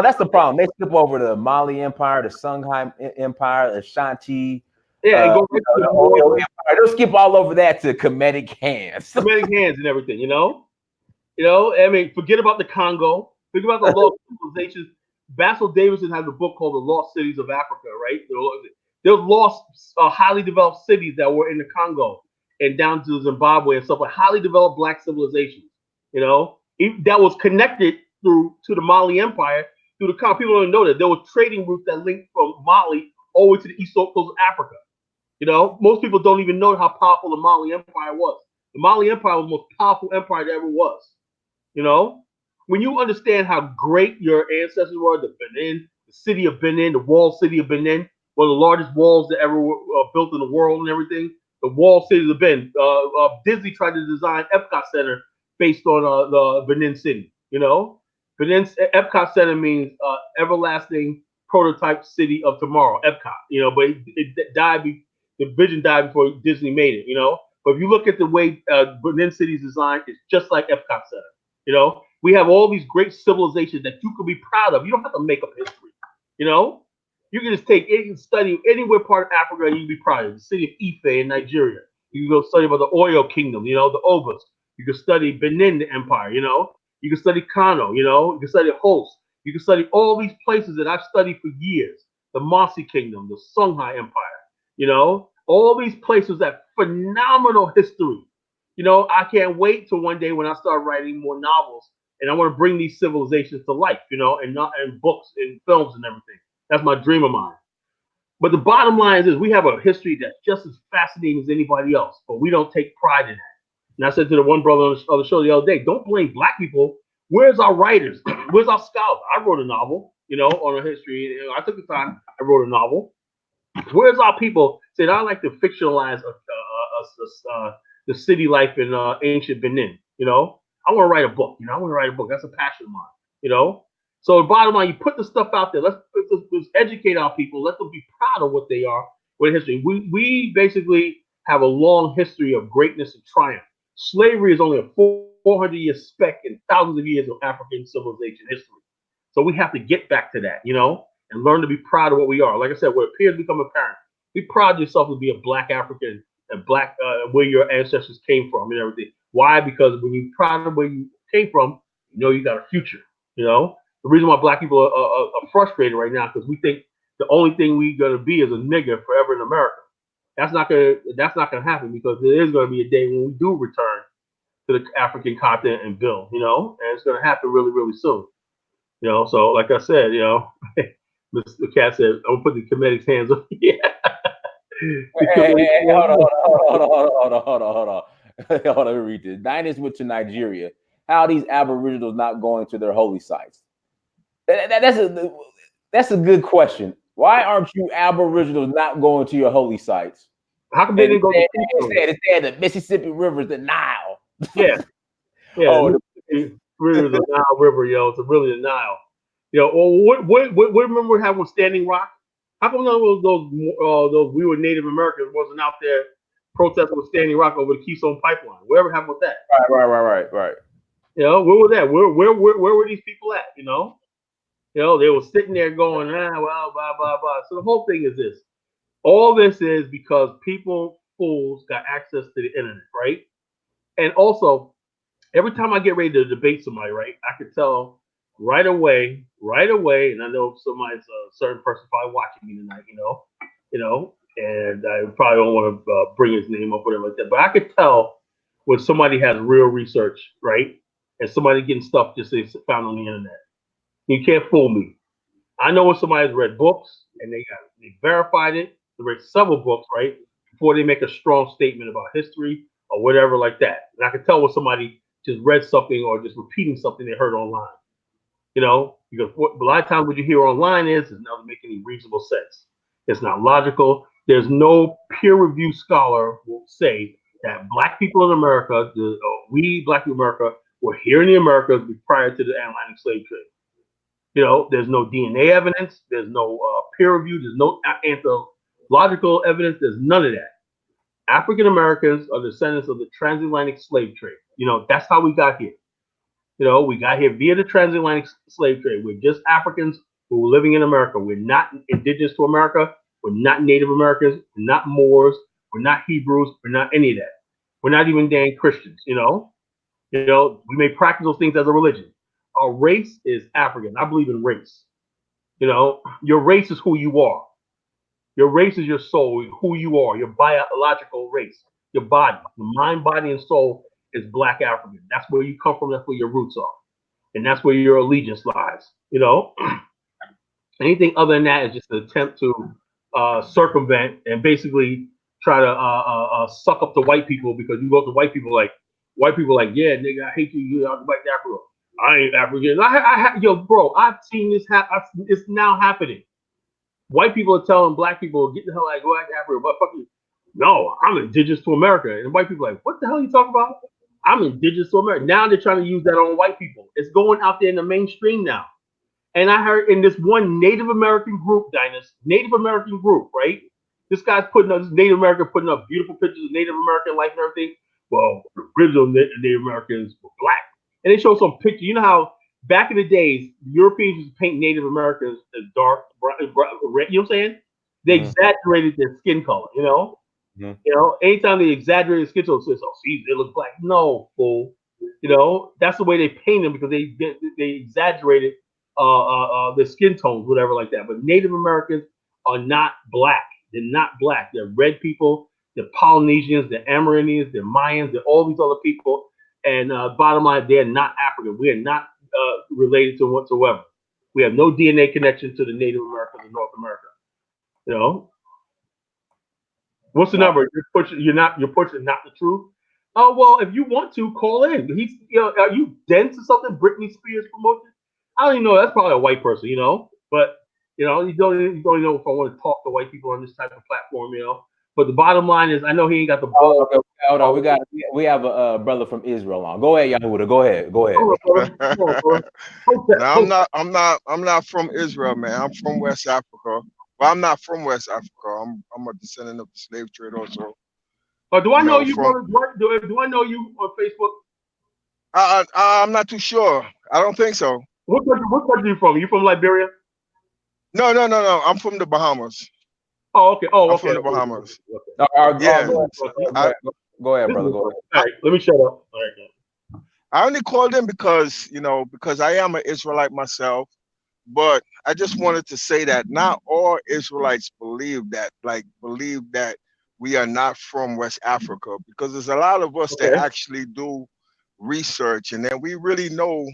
S1: That's the problem. They skip over the Mali Empire, the Songhai Empire, the Shanti,
S2: yeah, and go right to
S1: the
S2: the
S1: Oyo Empire. They'll skip all over that to Kemetic hands.
S2: Kemetic hands and everything, you know. You know, I mean, forget about the Congo. Think about the lost civilizations. Basil Davidson has a book called The Lost Cities of Africa, right? There were lost, highly developed cities that were in the Congo and down to Zimbabwe and stuff like highly developed Black civilizations. You know, that was connected to the Mali Empire through the Congo. People don't know that there were trading routes that linked from Mali all the way to the east coast of Africa. You know, most people don't even know how powerful the Mali Empire was. The Mali Empire was the most powerful empire there ever was. You know, when you understand how great your ancestors were, the Benin, the city of Benin, the walled city of Benin, one of the largest walls that ever were built in the world and everything, the walled cities of Benin. Disney tried to design Epcot Center based on the Benin city. You know, Benin's Epcot Center means everlasting prototype city of tomorrow, Epcot. You know, but it died. The vision died before Disney made it. You know, but if you look at the way Benin City is designed, it's just like Epcot Center. You know, we have all these great civilizations that you can be proud of. You don't have to make up history. You know, you can just take any study anywhere part of Africa and you can be proud of it. The city of Ife in Nigeria. You can go study about the Oyo Kingdom, you know, the Ogas. You can study Benin the Empire, you know. You can study Kano, you know. You can study Host. You can study all these places that I've studied for years. The Mossi Kingdom, the Songhai Empire, you know. All these places that phenomenal history. You know, I can't wait till one day when I start writing more novels and I want to bring these civilizations to life, you know, and not in books and films and everything. That's my dream of mine. But the bottom line is we have a history that's just as fascinating as anybody else, but we don't take pride in that. And I said to the one brother on the show the other day, don't blame Black people. Where's our writers? Where's our scholars? I wrote a novel, you know, on a history. I took the time. I wrote a novel. Where's our people? Said I like to fictionalize the city life in ancient Benin. You know, I want to write a book. You know, I want to write a book. That's a passion of mine. You know, so the bottom line, you put the stuff out there. Let's educate our people. Let them be proud of what they are with history. We basically have a long history of greatness and triumph. Slavery is only a 400-year speck in thousands of years of African civilization history. So we have to get back to that, you know, and learn to be proud of what we are. Like I said, where peers become apparent, be proud of yourself to be a Black African and Black where your ancestors came from and everything. Why? Because when you're proud of where you came from, you know you got a future. You know, the reason why Black people are frustrated right now because we think the only thing we're gonna be is a nigger forever in America. That's not gonna happen because there is gonna be a day when we do return to the African continent and build, and it's gonna happen really, really soon. So like I said, Mr. Cat said, I'm gonna put the Kemetic's hands on yeah. The Kemetic
S1: Hold on, hold on, hold on, hold on, hold on. Hold on, let me read this. Diners went to Nigeria. How are these Aboriginals not going to their holy sites? That's a good question. Why aren't you Aboriginals not going to your holy sites?
S2: How come they
S1: And
S2: didn't go to
S1: it said the Mississippi River is the Nile.
S2: Yeah, yeah,
S1: Oh,
S2: Mississippi River is the Nile River, It's really the Nile. Or what remember we had with Standing Rock? How come none of those we were Native Americans wasn't out there protesting with Standing Rock over the Keystone Pipeline? Whatever happened with that?
S1: right.
S2: Where was that? Where were these people at? They were sitting there going, well, blah blah blah. So the whole thing is this. All this is because fools got access to the internet, right? And also, every time I get ready to debate somebody, right, I could tell right away, and I know somebody's a certain person probably watching me tonight, and I probably don't want to bring his name up or whatever like that, but I could tell when somebody has real research, right, and somebody getting stuff just they found on the internet. You can't fool me. I know when somebody's read books and they verified it, they read several books, right, before they make a strong statement about history or whatever like that. And I can tell when somebody just read something or just repeating something they heard online. Because a lot of times what you hear online is not make any reasonable sense. It's not logical. There's no peer-reviewed scholar will say that black people in America, we black people in America, were here in the Americas prior to the Atlantic slave trade. There's no DNA evidence. There's no peer review. There's no anthropological evidence. There's none of that. African Americans are descendants of the transatlantic slave trade. That's how we got here. We got here via the transatlantic slave trade. We're just Africans who were living in America. We're not indigenous to America. We're not Native Americans. We're not Moors. We're not Hebrews. We're not any of that. We're not even damn Christians. We may practice those things as a religion. Our race is African. I believe in race. Your race is who you are. Your race is your soul, who you are, your biological race, your body, your mind, body, and soul is black African. That's where you come from. That's where your roots are. And that's where your allegiance lies. Anything other than that is just an attempt to circumvent and basically try to suck up to white people because you go to white people like, yeah, nigga, I hate you. You are white Africa. I ain't African. Yo, bro, I've seen this happen. It's now happening. White people are telling black people, get the hell out of go back to Africa. But fuck you. No, I'm indigenous to America. And white people are like, what the hell are you talking about? I'm indigenous to America. Now they're trying to use that on white people. It's going out there in the mainstream now. And I heard in this one Native American group, Native American group, right? This guy's putting up, this Native American putting up beautiful pictures of Native American life and everything. Well, the original Native Americans were black. And they show some pictures. You know how back in the days, Europeans used to paint Native Americans as dark, red, you know what I'm saying? They exaggerated their skin color, anytime they exaggerated skin color, says, oh, see, they look black. No, fool. That's the way they paint them because they exaggerated their skin tones, whatever like that. But Native Americans are not black. They're not black. They're red people. They're Polynesians. They're Amerindians. They're Mayans. They're all these other people. And bottom line, they're not African. We are not related to whatsoever. We have no DNA connection to the Native Americans in North America. What's the number? You're pushing not the truth. Oh well, if you want to call in, are you dense or something? Britney Spears promotion? I don't even know. That's probably a white person, But you don't even know if I want to talk to white people on this type of platform, But the bottom line is, I know he ain't got the ball.
S1: Okay, hold on. We have a brother from Israel on. Go ahead, Yahuda. Go ahead.
S6: No, I'm not from Israel, man. I'm from West Africa. Well, I'm not from West Africa. I'm a descendant of the slave trade also.
S2: Do I know you, brother? Do I know you on Facebook?
S6: I'm not too sure. I don't think so.
S2: What country are you from? You from Liberia?
S6: No. I'm from the Bahamas.
S2: Oh, okay.
S6: I'm from the Bahamas.
S1: Yeah. Go ahead, brother. Go ahead.
S2: All right, let me shut up. All right.
S6: I only called in because I am an Israelite myself, but I just wanted to say that not all Israelites believe that we are not from West Africa, because there's a lot of us that
S2: Okay.
S6: actually do research, and then we really know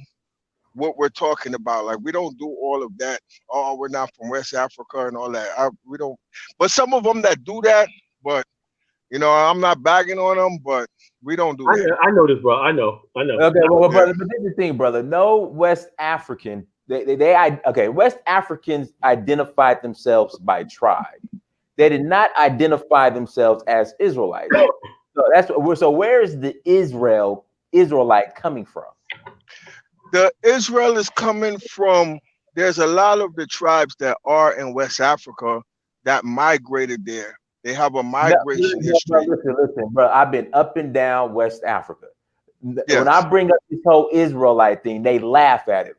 S6: what we're talking about. Like, we don't do all of that. Oh, we're not from West Africa and all that. We don't. But some of them that do that, but I'm not bagging on them, but we don't do that.
S2: I know this, bro. I know.
S1: Okay, well,
S6: Yeah,
S1: brother, but this is the thing, brother. No West African. Okay. West Africans identified themselves by tribe. They did not identify themselves as Israelites. So so where is the Israelite coming from?
S6: the Israel is coming from. There's a lot of the tribes that are in West Africa that migrated there. They have a
S1: No,
S6: migration
S1: bro,
S6: history.
S1: listen, bro. I've been up and down West Africa. When I
S6: Yes,
S1: bring up this whole Israelite thing, they laugh at it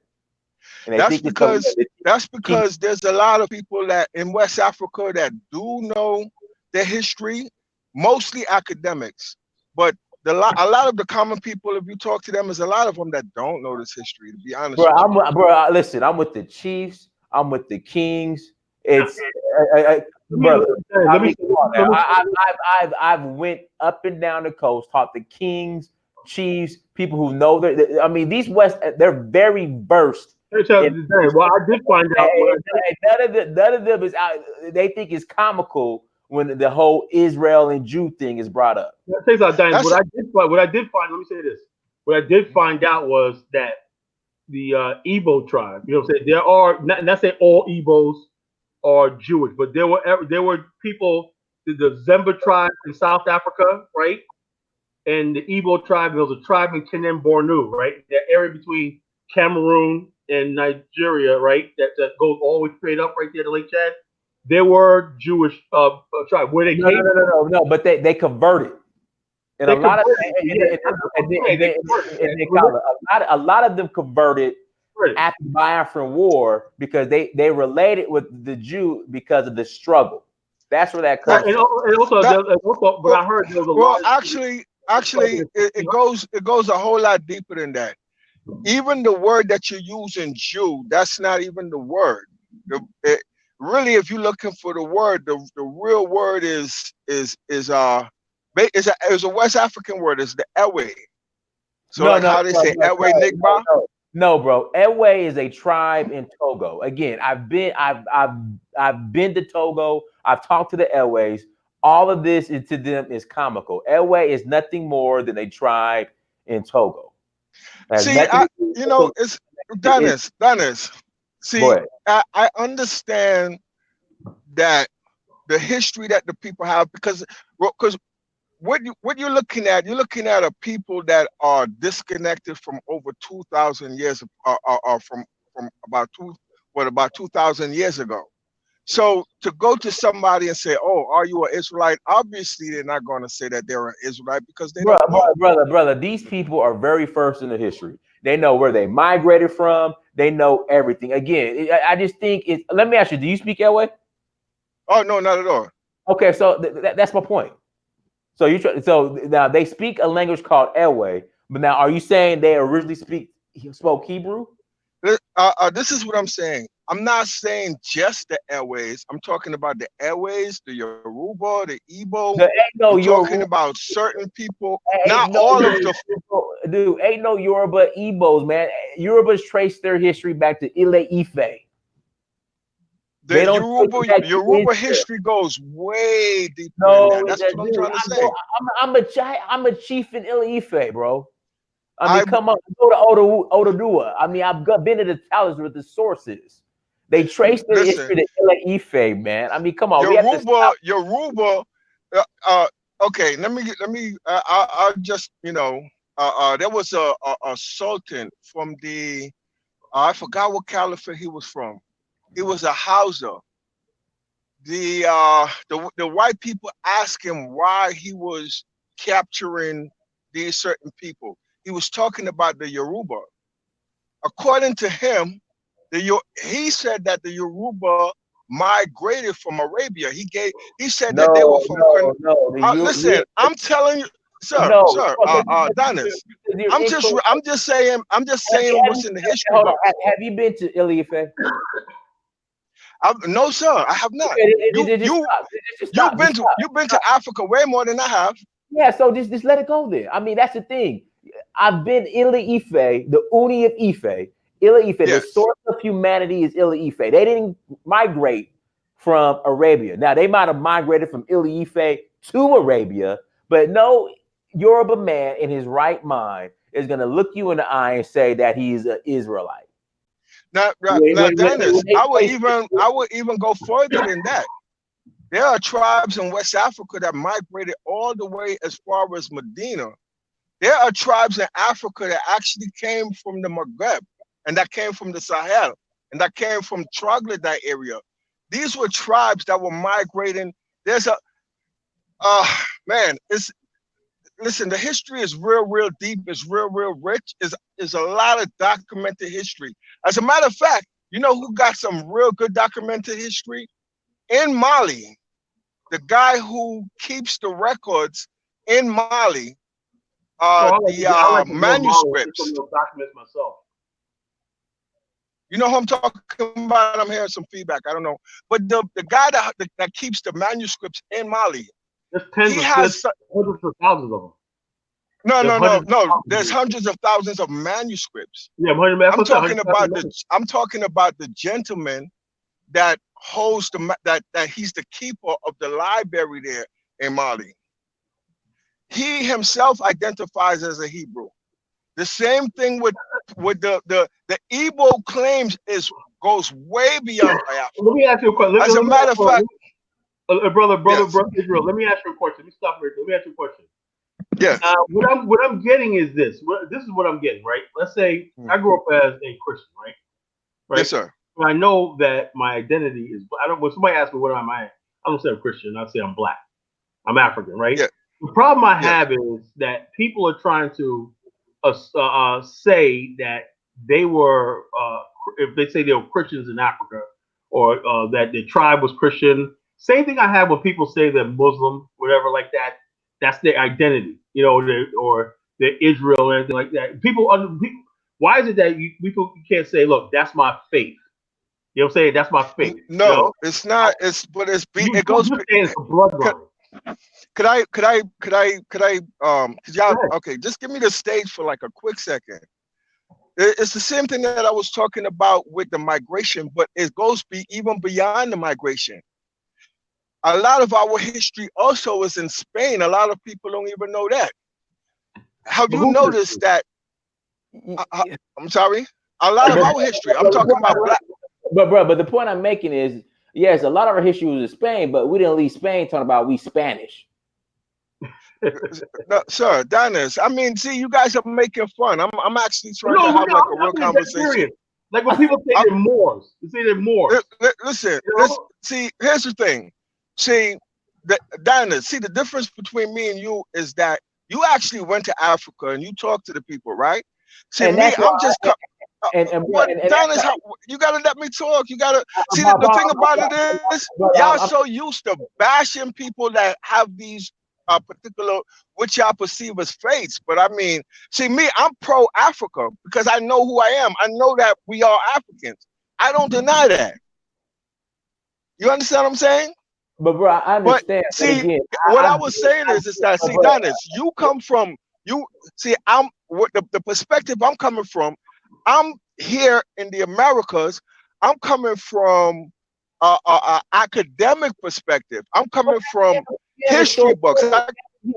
S1: and they
S6: that's
S1: think it's something
S6: because
S1: that
S6: that's
S1: keep.
S6: because there's a lot of people that in West Africa that do know their history, mostly academics. But a lot of the common people, if you talk to them, is a lot of them that don't know this history. To be honest
S1: Bro,
S6: with you,
S1: listen, I'm with the Chiefs. I'm with the Kings. It's
S2: Let me
S1: brother. I
S2: let me
S1: mean, come on
S2: let
S1: now.
S2: me
S1: I've went up and down the coast, taught the Kings, Chiefs, people who know I mean, these West, they're very versed
S2: let me tell
S1: in
S2: you this. Well, I did find out.
S1: none of them is out. They think it's comical when the whole Israel and Jew thing is brought up.
S2: Let me tell you something, Diane.
S6: that's
S2: What I did find. Let me say this. What I did find out was that the Igbo tribe. You know what I'm saying? There are not say all Igbos are Jewish, but there were people, the Zemba tribe in South Africa, right? And the Igbo tribe. There was a tribe in Kenem Bornu, right? That area between Cameroon and Nigeria, right? That goes all the way straight up right there to Lake Chad. They were Jewish tribe. Where they
S1: No, no,
S2: came
S1: no,
S2: from,
S1: no, no, no. But they converted. And a
S2: they
S1: lot of
S2: converted.
S1: and,
S2: Yeah, that's what I'm saying. They converted.
S1: and they call it, a lot of them converted
S2: Converted.
S1: after the Biafran War because they related with the Jew because of the struggle. That's where that
S2: Right,
S1: comes from.
S6: that.
S2: and also, but
S6: Well,
S2: I heard there was a
S6: well,
S2: lot of
S6: actually, it goes a whole lot deeper than that. Even the word that you use in Jew, that's not even the word. It, really, if you're looking for the word, the real word is a West African word. It's the Ewe. So
S1: No,
S6: like
S1: no,
S6: how they
S1: no,
S6: say
S1: no,
S6: Ewe
S1: no, no,
S6: Nigba.
S1: no. No, bro. Ewe is a tribe in Togo. Again, I've been to Togo. I've talked to the Ewe's. All of this to them is comical. Ewe is nothing more than a tribe in Togo. It has
S6: See,
S1: nothing to do with
S6: it's
S1: it.
S6: Dennis.
S1: Go
S6: See,
S1: ahead.
S6: I understand that the history that the people have, because what you're looking at a people that are disconnected from over 2,000 years, from about 2,000 years ago. So to go to somebody and say, "Oh, are you an Israelite?" Obviously, they're not going to say that they're an Israelite because they don't know.
S1: Brother, these people are very first in the history. They know where they migrated from. They know everything. Again, I just think it. Let me ask you: do you speak Elway?
S6: Oh no, not at all.
S1: Okay, so that's my point. So now they speak a language called Elway, but now are you saying they originally spoke Hebrew?
S6: This is what I'm saying. I'm not saying just the airways. I'm talking about the airways, the Yoruba, the Igbo.
S1: There ain't
S6: I'm
S1: no
S6: talking
S1: Yoruba.
S6: about certain people,
S1: Ain't
S6: not
S1: no
S6: all of the.
S1: dude. Ain't no Yoruba Igbos, man. Yorubas trace their history back to Ile Ife. They
S6: The
S1: don't trace it back to
S6: Yoruba
S1: Israel.
S6: history goes way deeper than
S1: No,
S6: that. That's what I'm
S1: dude,
S6: trying to say.
S1: I'm a chief in Ile Ife, bro. I mean,
S6: I
S1: come on, go to Orodua. I mean, been to the towers with the sources. They trace their
S6: listen.
S1: history to Ile Ife, man. I mean, come on, we have to stop.
S6: Yoruba. Uh, uh, okay, let me. I'll just there was a sultan from the. I forgot what caliphate he was from. He was a Hausa. The white people asked him why he was capturing these certain people. He was talking about the Yoruba. According to him, he said that the Yoruba migrated from Arabia. He said that they were
S1: No,
S6: from.
S1: no, no.
S6: Listen, I'm telling you,
S1: No,
S6: Dennis.
S1: you're incorrect.
S6: I'm just saying what's in the history
S1: Hold on.
S6: books.
S1: Have you been to Ile Ife?
S6: No, sir, I have not.
S1: Just stop. Just stop.
S6: You've been to Africa way more than I have.
S1: Yeah, so just let it go there. I mean, that's the thing. I've been Ile Ife, the Uni of Ife. Ile Ife, the
S6: Yes.
S1: source of humanity is Ile Ife. They didn't migrate from Arabia. Now, they might have migrated from Ile Ife to Arabia, but no Yoruba man in his right mind is going to look you in the eye and say that he's an Israelite.
S6: Now, Dennis, I would even go further than that. There are tribes in West Africa that migrated all the way as far as Medina. There are tribes in Africa that actually came from the Maghreb, and that came from the Sahel, and that came from troglodyte area. These were tribes that were migrating. There's a man, listen, the history is real deep, it's real rich. Is a lot of documented history. As a matter of fact, you know who got some real good documented history? In Mali, the guy who keeps the records in Mali, the manuscripts.
S2: Documents myself.
S6: You know who I'm talking about? I'm hearing some feedback. I don't know, but the guy that keeps the manuscripts in Mali,
S2: there's hundreds of thousands of them.
S6: No. There's hundreds of thousands of manuscripts.
S2: Yeah,
S6: I'm talking about the gentleman that holds that he's the keeper of the library there in Mali. He himself identifies as a Hebrew. The same thing with the Igbo claims goes way beyond Biafra.
S2: Let me ask you a question.
S6: As a matter of fact,
S2: brother Israel, let me ask you a question. Let me stop right there. Let me ask you a question.
S6: Yes.
S2: What I'm getting is this. This is what I'm getting, right? Let's say I grew up as a Christian, right?
S6: Yes, sir.
S2: I know that my identity is. When somebody asks me what am I don't say I'm Christian. I say I'm black. I'm African, right?
S6: Yeah.
S2: The problem I have is that people are trying to say that they were, if they say they were Christians in Africa, or that the tribe was Christian. Same thing I have when people say they're Muslim, whatever like that. That's their identity, you know, or they're Israel or anything like that. Why is it that you can't say, look, that's my faith? You know what I'm saying? That's my faith.
S6: No,
S2: you know?
S6: It's not. It goes.
S2: It's a bloodline.
S6: Could I y'all, okay, just give me the stage for like a quick second. It's the same thing that I was talking about with the migration, but it goes even beyond the migration. A lot of our history also is in Spain. A lot of people don't even know that. Have you noticed that? I'm sorry. A lot of our history. I'm talking about black.
S1: But the point I'm making is, yes, a lot of our history was in Spain, but we didn't leave Spain talking about we Spanish.
S6: No, sir, Dennis. I mean, see, you guys are making fun. I'm actually trying to have like a real conversation.
S2: Like when people say they're Moors, they say they're Moors.
S6: Listen, see, here's the thing. See, Dennis, see, the difference between me and you is that you actually went to Africa and you talked to the people, right? See, and me, I'm just. Dennis, you gotta let me talk. You gotta see the thing about it is y'all so used to bashing people that have these particular which y'all perceive as faiths. But I mean, see me, I'm pro-Africa because I know who I am. I know that we are Africans. I don't deny that. You understand what I'm saying?
S1: But bro, I understand.
S6: But see, again, what I was saying is that see, Dennis, you come from I'm what the perspective I'm coming from. I'm here in the Americas. I'm coming from an academic perspective. I'm coming from history books.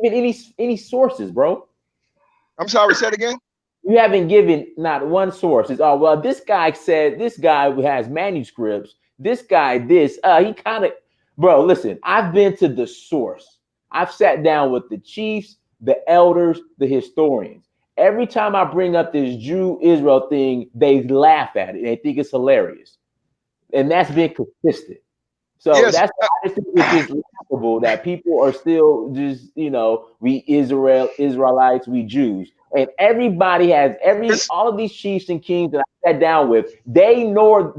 S1: Even any sources, bro.
S6: I'm sorry, say it again.
S1: You haven't given not one source. It's well, this guy said this guy who has manuscripts. This guy, he kind of, bro. Listen, I've been to the source. I've sat down with the chiefs, the elders, the historians. Every time I bring up this Jew-Israel thing, they laugh at it. They think it's hilarious. And that's been consistent. So that's why I think it's just laughable that people are still just, we Israelites, we Jews. And everybody has all of these chiefs and kings that I sat down with, they know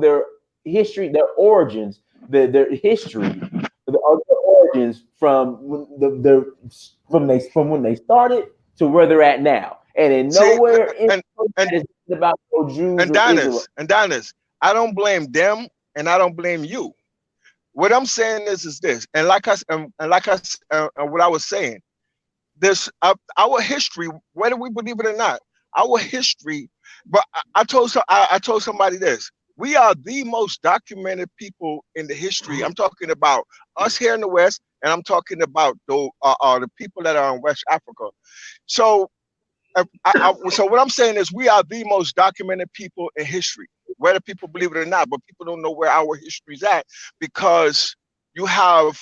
S1: their history, their origins, their history, their origins from when they started to where they're at now, and in nowhere is about Jews
S6: and Dennis, I don't blame them and I don't blame you. What I'm saying is this, and what I was saying, this our history, whether we believe it or not, our history. But I told somebody this. We are the most documented people in the history. I'm talking about us here in the West, and I'm talking about the people that are in West Africa. So, so what I'm saying is, we are the most documented people in history, whether people believe it or not. But people don't know where our history's at because you have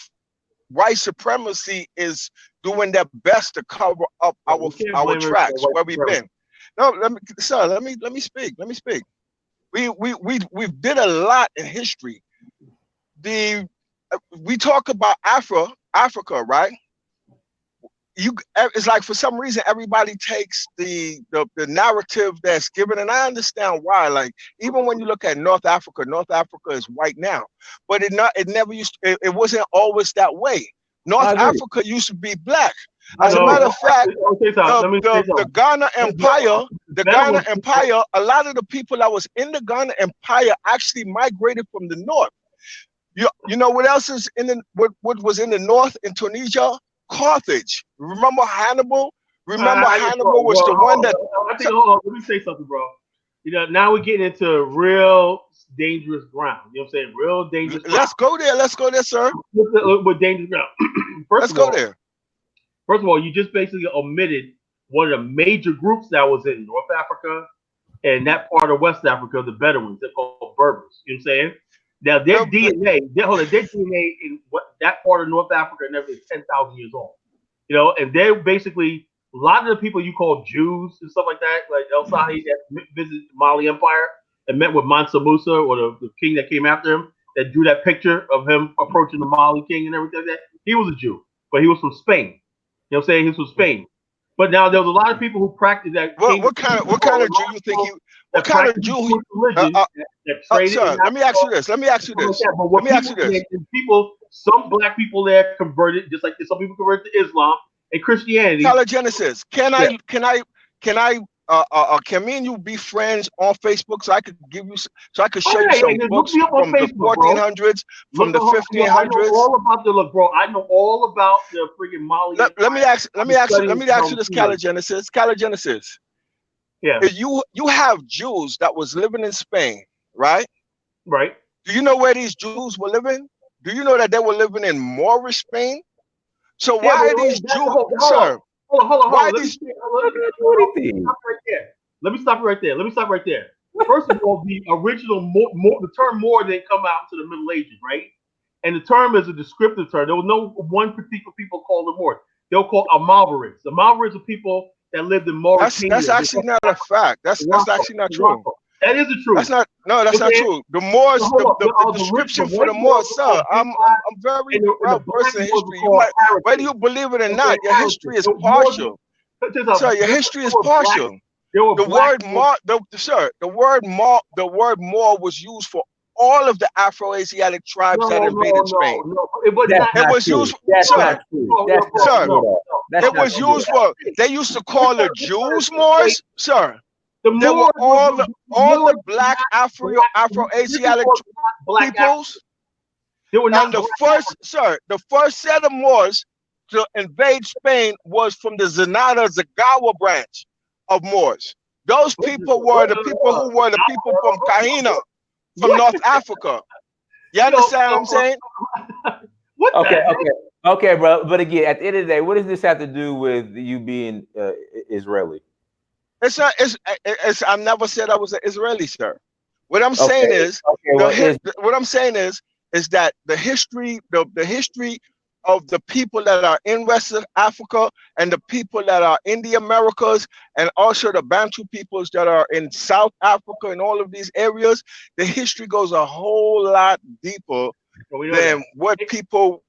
S6: white supremacy is doing their best to cover up our tracks where we've been. No, let me speak. Let me speak. We did a lot in history. We talk about Africa, right? It's like for some reason everybody takes the narrative that's given, and I understand why. Like even when you look at North Africa is white now, but it never it wasn't always that way. North Africa used to be black. As a matter of fact, the Ghana Empire, a lot of the people that was in the Ghana Empire actually migrated from the north. You know what else is what was in the north in Tunisia? Carthage. Remember Hannibal? Hannibal was the one that.
S2: I think. Hold on, let me say something, bro. You know, now we're getting into real dangerous ground. You know what I'm saying? Real dangerous.
S6: Let's go there. Let's go there, sir.
S2: With dangerous ground.
S6: Let's go there.
S2: First of all, you just basically omitted one of the major groups that was in North Africa and that part of West Africa, the Bedouins. They're called Berbers. You know what I'm saying? Now their DNA in that part of North Africa and everything is 10,000 years old. You know, and they're basically a lot of the people you call Jews and stuff like that, like El Sahi that visited the Mali Empire and met with Mansa Musa or the king that came after him, that drew that picture of him approaching the Mali king and everything like that. He was a Jew, but he was from Spain. You know what I'm saying? He was from Spain. But now there was a lot of people who practiced that.
S6: What kind of Jew you think he? What kind of Jew? Sir, let me ask you this.
S2: People, some black people there converted, just like some people converted to Islam and Christianity.
S6: Genesis. Can me and you be friends on Facebook so I could show you some books from the 1400s, from the 1500s?
S2: I know all about bro. I know all about the freaking Mali.
S6: Let me ask you this, Genesis. Yeah. You have Jews that was living in Spain, right?
S2: Right.
S6: Do you know where these Jews were living? Do you know that they were living in Moorish Spain? So why are these Jews, sir?
S2: Hold on. Let me stop right there. First of all, the original the term Moor didn't come out to the Middle Ages, right? And the term is a descriptive term. There was no one particular people called them Moors. They were called Almoravids. The Almoravids are people that lived in Mauritania.
S6: That's actually not a fact. That's actually not true.
S2: That is the truth.
S6: That's not true. The Moors, the description for the Moors, sir. I'm very well versed in history. Whether you believe it or not, your history is partial. Sir, your history is partial. The word Moor was used for all of the Afro-Asiatic tribes that invaded Spain. It was used, sir. It was used for. They used to call the Jews Moors, sir. There were all the black Afro-Asiatic peoples. And the first set of Moors to invade Spain was from the Zagawa branch of Moors. Those people were the people who were the people from Kahina, from North Africa. You understand what I'm saying?
S1: Okay, bro. But again, at the end of the day, what does this have to do with you being Israeli?
S6: I never said I was an Israeli, sir. What I'm saying is that the history of the people that are in West Africa and the people that are in the Americas and also the Bantu peoples that are in South Africa and all of these areas, the history goes a whole lot deeper than what people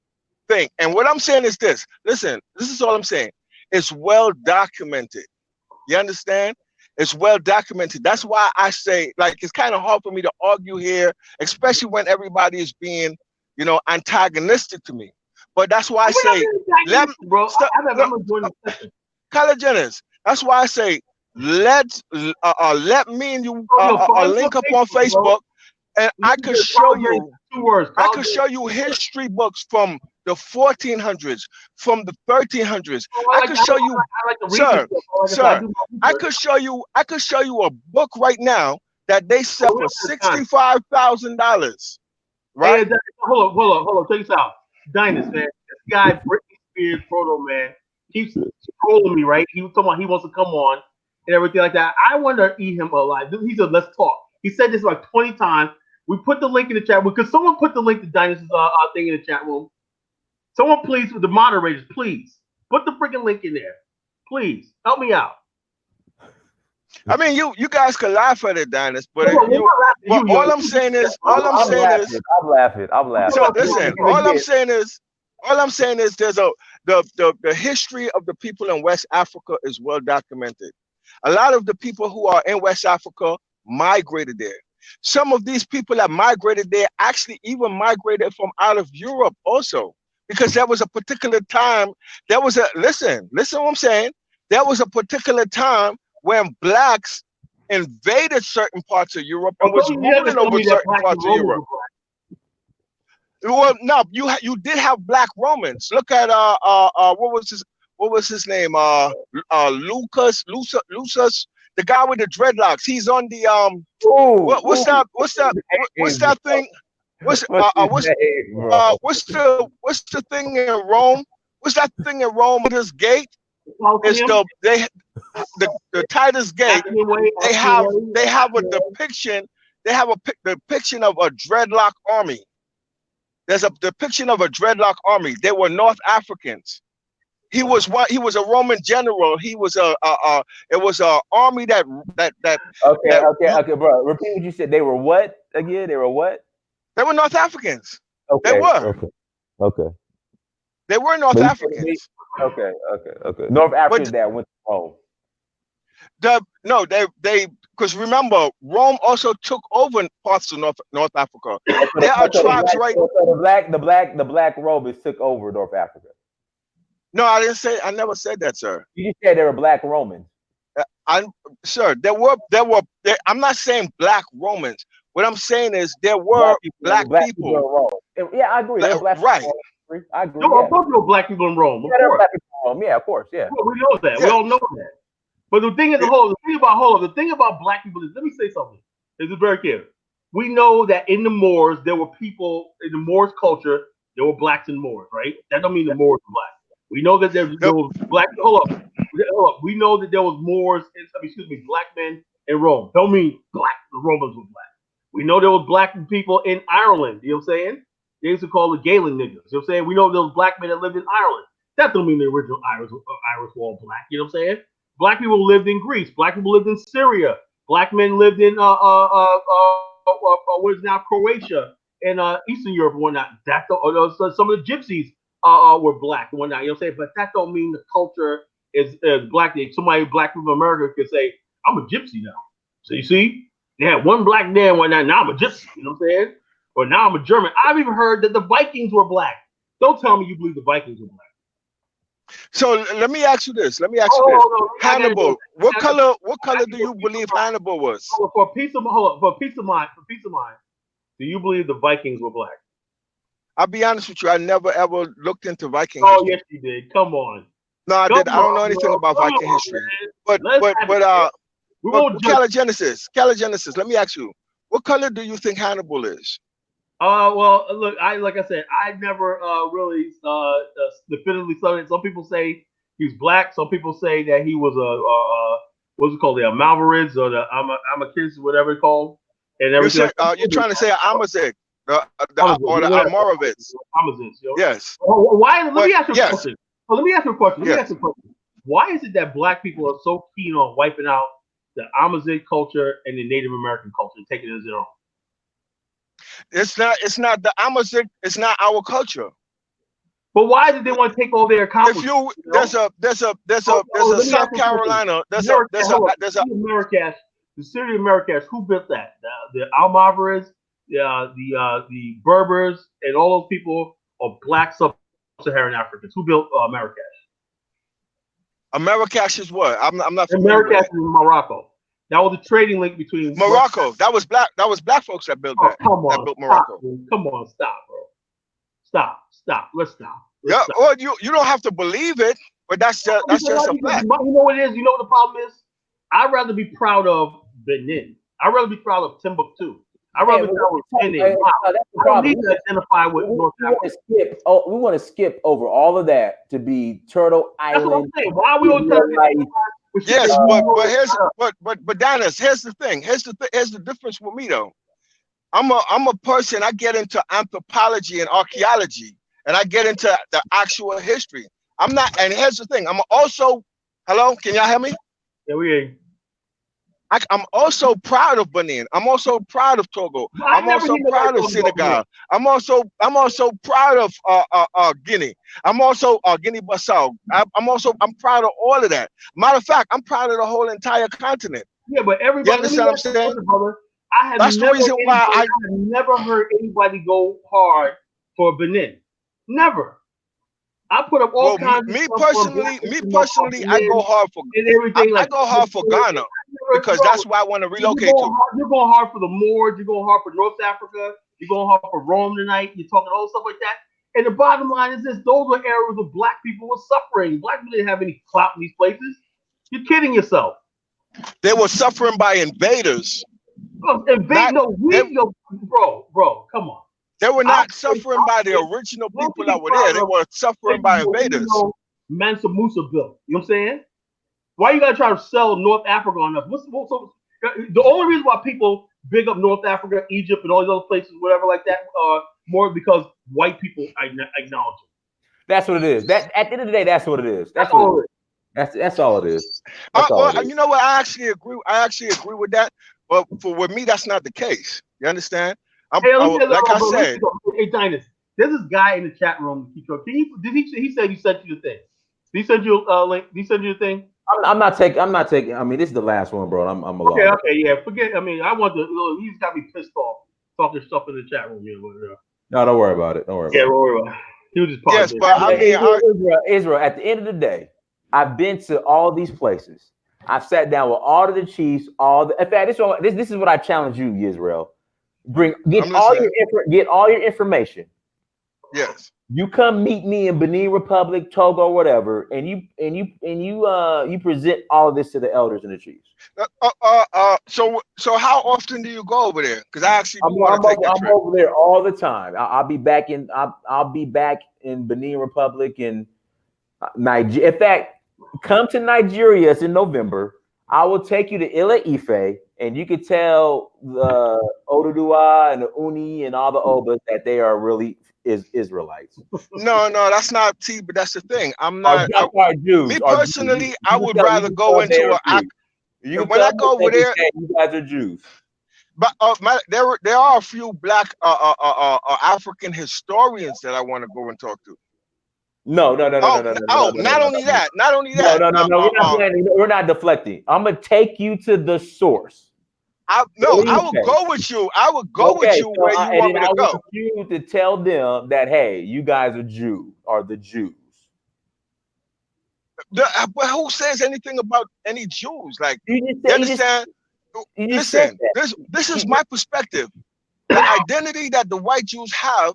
S6: think. And what I'm saying is this. Listen, this is all I'm saying. It's well documented. You understand? It's well documented. That's why I say, like, it's kind of hard for me to argue here, especially when everybody is being, antagonistic to me. But that's why I say, College Jennings. That's why I say, let me and you link up on Facebook. and I could show
S2: College age
S6: you.
S2: is 2 words.
S6: I could
S2: College age.
S6: show you history books from the 1400s, from the 1300s.
S2: Oh,
S6: I could show you,
S2: I like to read this
S6: sir,
S2: stuff. Like I said, I
S6: sir.
S2: do my
S6: I
S2: research.
S6: could show you. I could show you a book right now that they sell
S2: Oh, we
S6: for
S2: don't have time.
S6: $65,000.
S2: Hey,
S6: Right?
S2: hold on. Check this out. Dynus, man. This guy, Britney Spears, Proto Man, keeps trolling me, right? He was talking about he wants to come on and everything like that. I want to eat him alive. He said, let's talk. He said this like 20 times. We put the link in the chat room. Could someone put the link to Dynas's thing in the chat room? Someone, please, with the moderators, please. Put the freaking link in there. Please. Help me out.
S6: I mean, you guys can laugh at it, Dennis, but
S2: No, we're not laughing at you,
S6: all
S2: yo.
S6: I'm saying is,
S1: I'm laughing.
S6: so
S1: I'm
S6: listen, all I'm saying is the history of the people in West Africa is well documented. A lot of the people who are in West Africa migrated there. Some of these people that migrated there actually even migrated from out of Europe also, because there was a particular time, listen what I'm saying, there was a particular time when blacks invaded certain parts of Europe and was ruling over certain parts of Europe. Well, no, you did have black Romans. Look at what was his name? Lucas, the guy with the dreadlocks. He's on the what's that thing? What's the thing in Rome? What's that thing in Rome? This gate is the Titus Gate. They have a depiction. They have a depiction of a dreadlock army. There's a depiction of a dreadlock army. They were North Africans. He was a Roman general. He was it was an army that.
S1: Okay, bro. Repeat what you said. They were what again? They were what?
S6: They were North Africans.
S1: Okay.
S6: They were.
S1: Okay.
S6: They were North Africans.
S1: Okay. North Africans that went to Rome.
S6: They because remember, Rome also took over parts of North Africa. There are tribes, right?
S1: So the black Romans took over North Africa.
S6: No, I never said that, sir.
S1: You just said they were black Romans.
S6: Sir, I'm not saying black Romans. What I'm saying is there were black people.
S1: Yeah, I agree. Black
S6: right.
S1: I agree.
S2: No, of course there were black people in Rome. Of course.
S1: Black people in Rome. Yeah, of course. Yeah.
S2: Well, we know that. Yeah. We all know that. But the thing is, the thing about black people is, let me say something. This is very clear. We know that in the Moors, there were people in the Moors culture. There were blacks and Moors, right? That don't mean the Moors were black. We know that there was black. Hold up. We know that there was Moors, black men in Rome. Don't mean black. The Romans were black. We know there was black people in Ireland. You know what I'm saying? They used to call the Gaelic niggas. You know what I'm saying? We know there was black men that lived in Ireland. That don't mean the original Irish were all black. You know what I'm saying? Black people lived in Greece. Black people lived in Syria. Black men lived in what is now Croatia and Eastern Europe and whatnot. Some of the gypsies were black and whatnot. You know what I'm saying? But that don't mean the culture is black. Somebody black from America could say, "I'm a gypsy now." So you see, they had one black there and whatnot. Now I'm a gypsy. You know what I'm saying? Or now I'm a German. I've even heard that the Vikings were black. Don't tell me you believe the Vikings were black.
S6: So let me ask you this. Hannibal. What color do you believe Hannibal was?
S2: For peace of mind. Do you believe the Vikings were black?
S6: I'll be honest with you. I never ever looked into Viking
S2: history.
S6: Yes,
S2: you did. Come on.
S6: No, I did. I don't know anything about Viking history. But Caligenesis. Let me ask you. What color do you think Hannibal is?
S2: Well, look, like I said, I never really definitively studied it. Some people say he's black. Some people say that he was what's it called, the Amalvarids or the Amakids, whatever it's called. And everything.
S6: You're trying to say Amazigh, or the Almoravids. Yes.
S2: Why? Let me ask you a question. Let me ask you a question. Why is it that black people are so keen on wiping out the Amazigh culture and the Native American culture and taking it as their own?
S6: It's not the Amazigh. It's not our culture.
S2: But why did they want to take all their accomplishments?
S6: There's a South Carolina. There's a
S2: Marrakesh. The city of Marrakesh. Who built that? The Almoravids, the Berbers, and all those people are black sub-Saharan Africans. Who built Marrakesh?
S6: Marrakesh is what? I'm not
S2: familiar. Marrakesh is in Morocco. That was a trading link between
S6: Morocco. That was black. That was black folks that built
S2: Oh,
S6: that.
S2: come
S6: That
S2: on,
S6: built
S2: stop,
S6: Morocco.
S2: man. Come on, stop, bro. Stop. Let's stop.
S6: Yeah. Well, you don't have to believe it, but that's just a fact.
S2: You know what it is? You know what the problem is? I'd rather be proud of Benin. I'd rather be proud of Timbuktu. I'd
S1: Yeah,
S2: rather be
S1: but
S2: proud of Benin. Wow.
S1: that's the
S2: I don't
S1: problem.
S2: need to identify with North
S1: We want
S2: Africa.
S1: to skip. Oh, we want to skip over all of that to be Turtle
S2: That's what I'm
S1: Island.
S2: saying. Why are we always trying to
S1: Israelite.
S2: identify with shit
S6: Yes,
S2: that you know
S6: but
S2: is
S6: here's
S2: not us?
S6: but Dennis, here's the thing. Here's the difference with me though. I'm a person. I get into anthropology and archaeology, and I get into the actual history. I'm not. And here's the thing. I'm also. Hello, can y'all hear me?
S2: Yeah, we.
S6: I'm also proud of Benin. I'm also proud of Togo.
S2: I
S6: I'm
S2: never
S6: also
S2: hear nobody
S6: proud of
S2: talking about Benin.
S6: Senegal. I'm also proud of Guinea. I'm also Guinea-Bissau. I'm proud of all of that. Matter of fact, I'm proud of the whole entire continent.
S2: Yeah, but
S6: You
S2: everybody. Let me
S6: understand what I'm
S2: ask you
S6: saying?
S2: something, brother. I
S6: That's the reason why
S2: have never heard anybody go hard for Benin. Never. I put up all
S6: well,
S2: kinds of
S6: me
S2: stuff on Black
S6: personally,
S2: History Month on
S6: I
S2: Benin
S6: go hard for
S2: and everything
S6: I
S2: like
S6: go hard for Ghana because
S2: bro,
S6: that's where I want to
S2: you're
S6: relocate
S2: going
S6: to.
S2: hard. You're going hard for the Moors. You're going hard for North Africa. You're going hard for Rome tonight. You're talking all stuff like that. And the bottom line is this: those were areas where black people were suffering. Black people didn't have any clout in these places. You're kidding yourself.
S6: They were suffering by invaders.
S2: Invade?
S6: Not
S2: No,
S6: they
S2: bro. Come on.
S6: they were
S2: I'll
S6: not
S2: say,
S6: suffering by the original
S2: one
S6: people
S2: thing
S6: that
S2: is
S6: were there.
S2: proud
S6: They
S2: of
S6: were suffering
S2: places
S6: by
S2: where you
S6: invaders.
S2: know Mansa Musa built. You know what I'm saying? Why you gotta try to sell North Africa on us? The only reason why people big up North Africa, Egypt, and all these other places, whatever like that, more because white people acknowledge them.
S1: That's what it is. That at the end of the day, that's what it is.
S2: That's
S1: That's what it
S2: all
S1: is.
S2: it is.
S1: That's all it is. That's all
S6: Well,
S1: it is.
S6: you know what? I actually agree. I actually agree with that. But with me, that's not the case. You understand?
S2: Hey, let me tell
S6: Like I
S2: you, bro.
S6: said,
S2: Hey, Dinus, there's this guy in the chat room. He said he sent you the thing. Did he send you a link? Did he send you the thing?
S1: I'm not taking. I'm not taking. I mean, this is the last one, bro. I'm alone.
S2: Okay, yeah. Forget. I mean, I want to. He's got me pissed off talking stuff in the chat room.
S1: No, don't worry about it. Don't worry
S2: Yeah,
S1: about it.
S2: don't worry about it. He was just
S6: yes,
S2: part
S6: but
S2: of
S6: I
S2: it.
S6: mean,
S1: Israel. At the end of the day, I've been to all these places. I've sat down with all of the chiefs. In fact, this is what I challenge you, Israel.
S6: I'm listening.
S1: Get all your information.
S6: Yes.
S1: You come meet me in Benin Republic, Togo, whatever, and you present all of this to the elders and the chiefs.
S6: So how often do you go over there? Because I actually do want to take that
S1: I'm
S6: trip.
S1: over there all the time. I'll be back in. I'll be back in Benin Republic and Nigeria. In fact, come to Nigeria. It's in November. I will take you to Ile Ife, and you can tell the Oduduwa and the Uni and all the Obas that they are really Israelites.
S6: No, that's not T, but that's the thing. I'm
S1: Are,
S6: not.
S1: I'm sorry, Jews.
S6: Me
S1: Are Jews.
S6: personally, I
S1: You
S6: would
S1: can
S6: rather go
S1: tell they
S6: into
S1: are Jews. You can
S6: when
S1: tell
S6: I
S1: them
S6: go over
S1: they can
S6: there.
S1: say you guys are Jews.
S6: But there are a few black African historians that I want to go and talk to.
S1: No.
S6: Not only that.
S1: No. We're not playing. We're not deflecting. I'm gonna take you to the source.
S6: I will go with you. I would go with you where you want me to go.
S1: I want you to tell them that hey, you guys are Jews, are the Jews.
S6: But who says anything about any Jews? Like,
S1: You
S6: you understand?
S1: just said
S6: Listen,
S1: that.
S6: this is my perspective. The identity that the white Jews have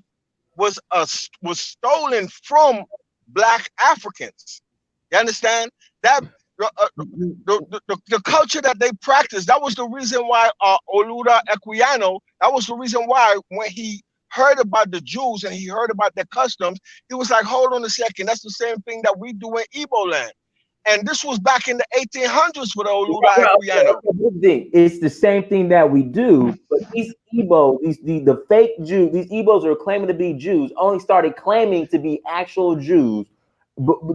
S6: was stolen from black Africans. You understand? That the culture that they practice, that was the reason why Oluda Equiano, that was the reason why when he heard about the Jews and he heard about their customs, he was like, hold on a second, that's the same thing that we do in Igbo land. And this was back in the 1800s with Oluda Equiano.
S1: It's the same thing that we do, but these Igbo, the fake Jews, these Igbos are claiming to be Jews, only started claiming to be actual Jews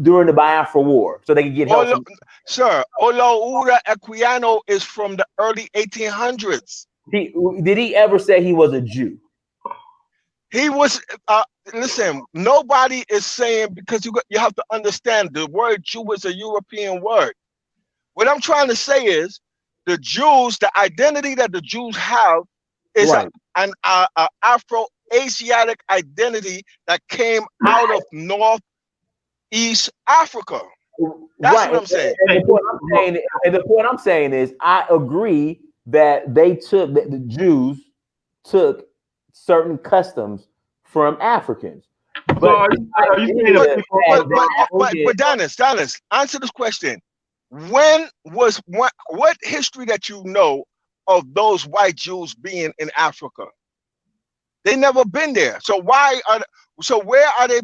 S1: during the Biafra War, so they could get help.
S6: Sir, Oluda Equiano is from the early 1800s.
S1: Did he ever say he was a Jew?
S6: He was. Listen, nobody is saying, because you have to understand the word Jew is a European word. What I'm trying to say is the Jews, the identity that the Jews have is
S1: right.
S6: an Afro-Asiatic identity that came out of Northeast Africa. That's
S1: right.
S6: what I'm saying.
S1: And the point I'm saying is, I agree that the Jews took certain customs from Africans,
S2: So
S1: but this
S2: are you saying
S1: idea
S2: that
S6: But
S2: people
S1: that
S6: but Dennis, answer this question. What history that you know of those white Jews being in Africa? They never been there. So where are they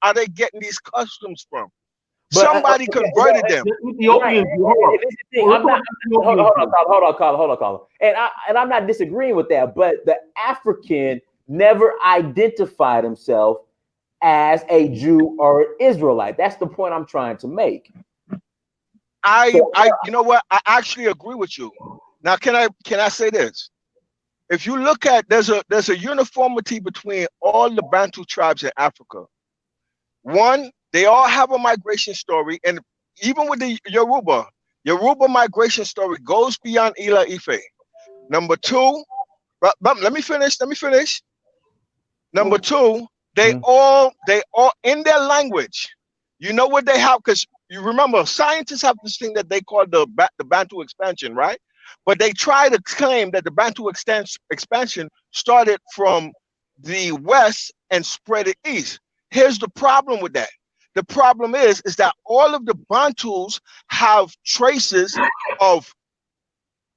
S6: are they getting these customs from?
S1: But
S6: Somebody converted them.
S2: the
S1: right,
S2: Ethiopians do? Hold on.
S1: and this is the thing.
S2: Well,
S1: I'm
S2: look
S1: not.
S2: at what the Ethiopians do.
S1: Hold on, Carla. And I'm not disagreeing with that. But the African never identified himself as a Jew or an Israelite. That's the point I'm trying to make. So,
S6: You know what? I actually agree with you. Now, can I say this? If you look at there's a uniformity between all the Bantu tribes in Africa. One, they all have a migration story, and even with the Yoruba migration story goes beyond Ila Ife. Number two, let me finish. Number two,
S1: Mhm.
S6: they all in their language. You know what they have, because you remember scientists have this thing that they call the Bantu expansion, right? But they try to claim that the Bantu expansion started from the west and spread it east. Here's the problem with that. The problem is that all of the Bantus have traces of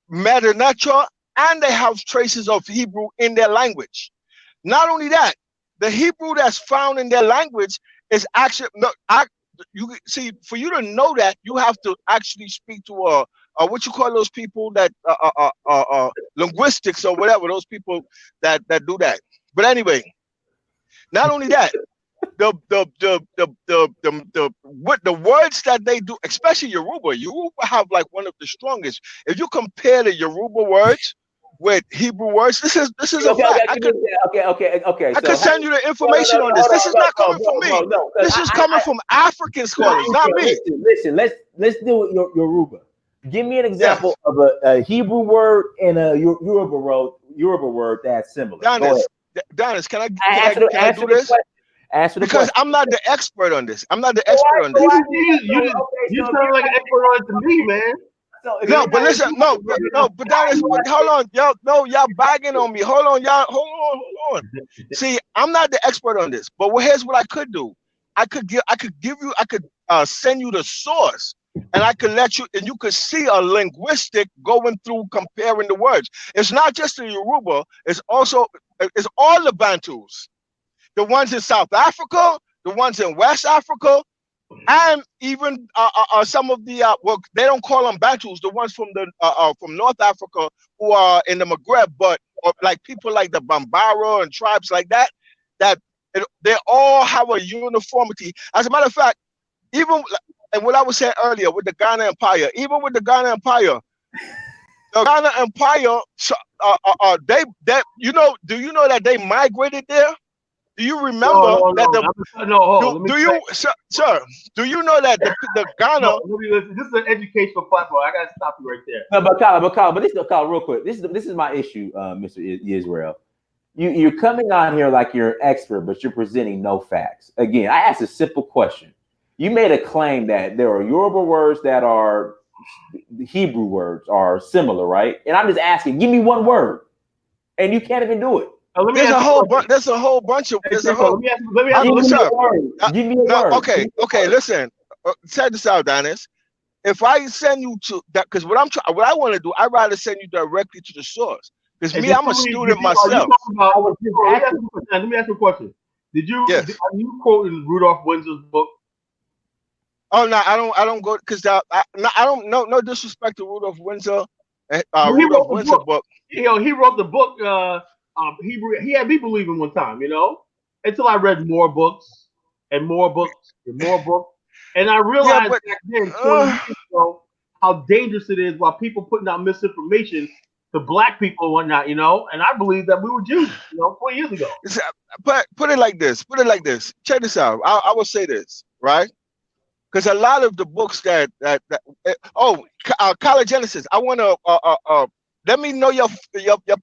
S6: Mother Nature, and they have traces of Hebrew in their language. Not only that, the Hebrew that's found in their language is actually no. You see, for you to know that, you have to actually speak to what you call those people that linguistics or whatever, those people that do that. But anyway, not only that, the words that they do, especially Yoruba have like one of the strongest. If you compare the Yoruba words with Hebrew words, this is a
S1: Okay,
S6: fact.
S1: okay.
S6: I
S1: So
S6: could send you the information on this.
S1: hold
S6: This
S1: on,
S6: is not coming from me.
S1: no. 'Cause
S6: This is coming from African scholars, not me.
S1: listen. Let's deal with Yoruba. Give me an example
S6: Yes,
S1: of a Hebrew word and a Yoruba word that's similar. Go ahead.
S6: Dennis, can I
S1: Answer
S6: do
S1: the
S6: this?
S1: question. Answer the
S6: Because
S1: question.
S6: I'm not the expert on this. I'm not the
S1: So
S6: expert on
S1: so
S6: this.
S2: You
S1: so if
S2: sound
S1: you're
S2: like an
S1: not
S2: expert on it to me, man.
S1: so if
S6: No,
S1: you're
S6: but
S1: not
S6: listen, no, but Dennis, but hold on, y'all, no, y'all bagging on me. Hold on, y'all, hold on. See, I'm not the expert on this, but here's what I could do. I could send you the source, and I could let you, and you could see a linguistic going through comparing the words. It's not just the Yoruba; it's all the Bantus, the ones in South Africa, the ones in West Africa, and even some of the well, they don't call them Bantus, the ones from North Africa who are in the Maghreb, but like people like the Bambara and tribes like that, they all have a uniformity. As a matter of fact, even and what I was saying earlier with the Ghana Empire, even with the Ghana Empire, they do you know that they migrated there? Do you
S2: No,
S6: remember
S2: no,
S6: that
S2: no. No, hold on. Let me
S6: do
S2: say,
S6: you sir, do you know that the
S2: no,
S6: Ghana
S2: let me listen. This is an educational platform. I gotta stop you right there.
S1: no, but this is Kyle, real quick. This is my issue, Mr. Israel. You're coming on here like you're an expert, but you're presenting no facts. Again, I asked a simple question. You made a claim that there are Yoruba words that are the Hebrew words are similar, right? And I'm just asking, give me one word, and you can't even do it.
S2: Let me ask you a question.
S6: there's a whole bunch of
S2: Hey,
S6: there's a
S2: Tico,
S6: whole
S2: let me ask you.
S1: Give
S2: Let
S1: me
S2: me.
S1: a
S6: sir.
S1: word. Give me a
S6: No,
S1: word. Give
S6: okay,
S1: me a
S6: okay.
S1: word.
S6: Listen, check this out, Dennis. If I send you to that, because what I want to do, I'd rather send you directly to the source. Because
S2: Hey,
S6: me, I'm a student
S2: are you
S6: myself.
S2: talking about?
S1: I was just
S2: Oh,
S1: asking.
S2: let me ask you a question.
S6: Yes.
S2: Are you quoting Rudolph Windsor's book?
S6: Oh no, I don't go because I don't no disrespect to Rudolph Windsor,
S2: Well, he
S6: Rudolph
S2: wrote the
S6: Windsor
S2: book.
S6: book.
S2: He wrote the book. He had me believing one time, until I read more books and more books and more books, and I
S6: Yeah,
S2: realized
S6: but
S2: back then, 20 years ago, how dangerous it is while people putting out misinformation to black people and whatnot, and I believe that we were Jews, 20 years ago.
S6: put it like this. Put it like this. Check this out. I will say this, right? Because a lot of the books College Genesis. I want to let me know your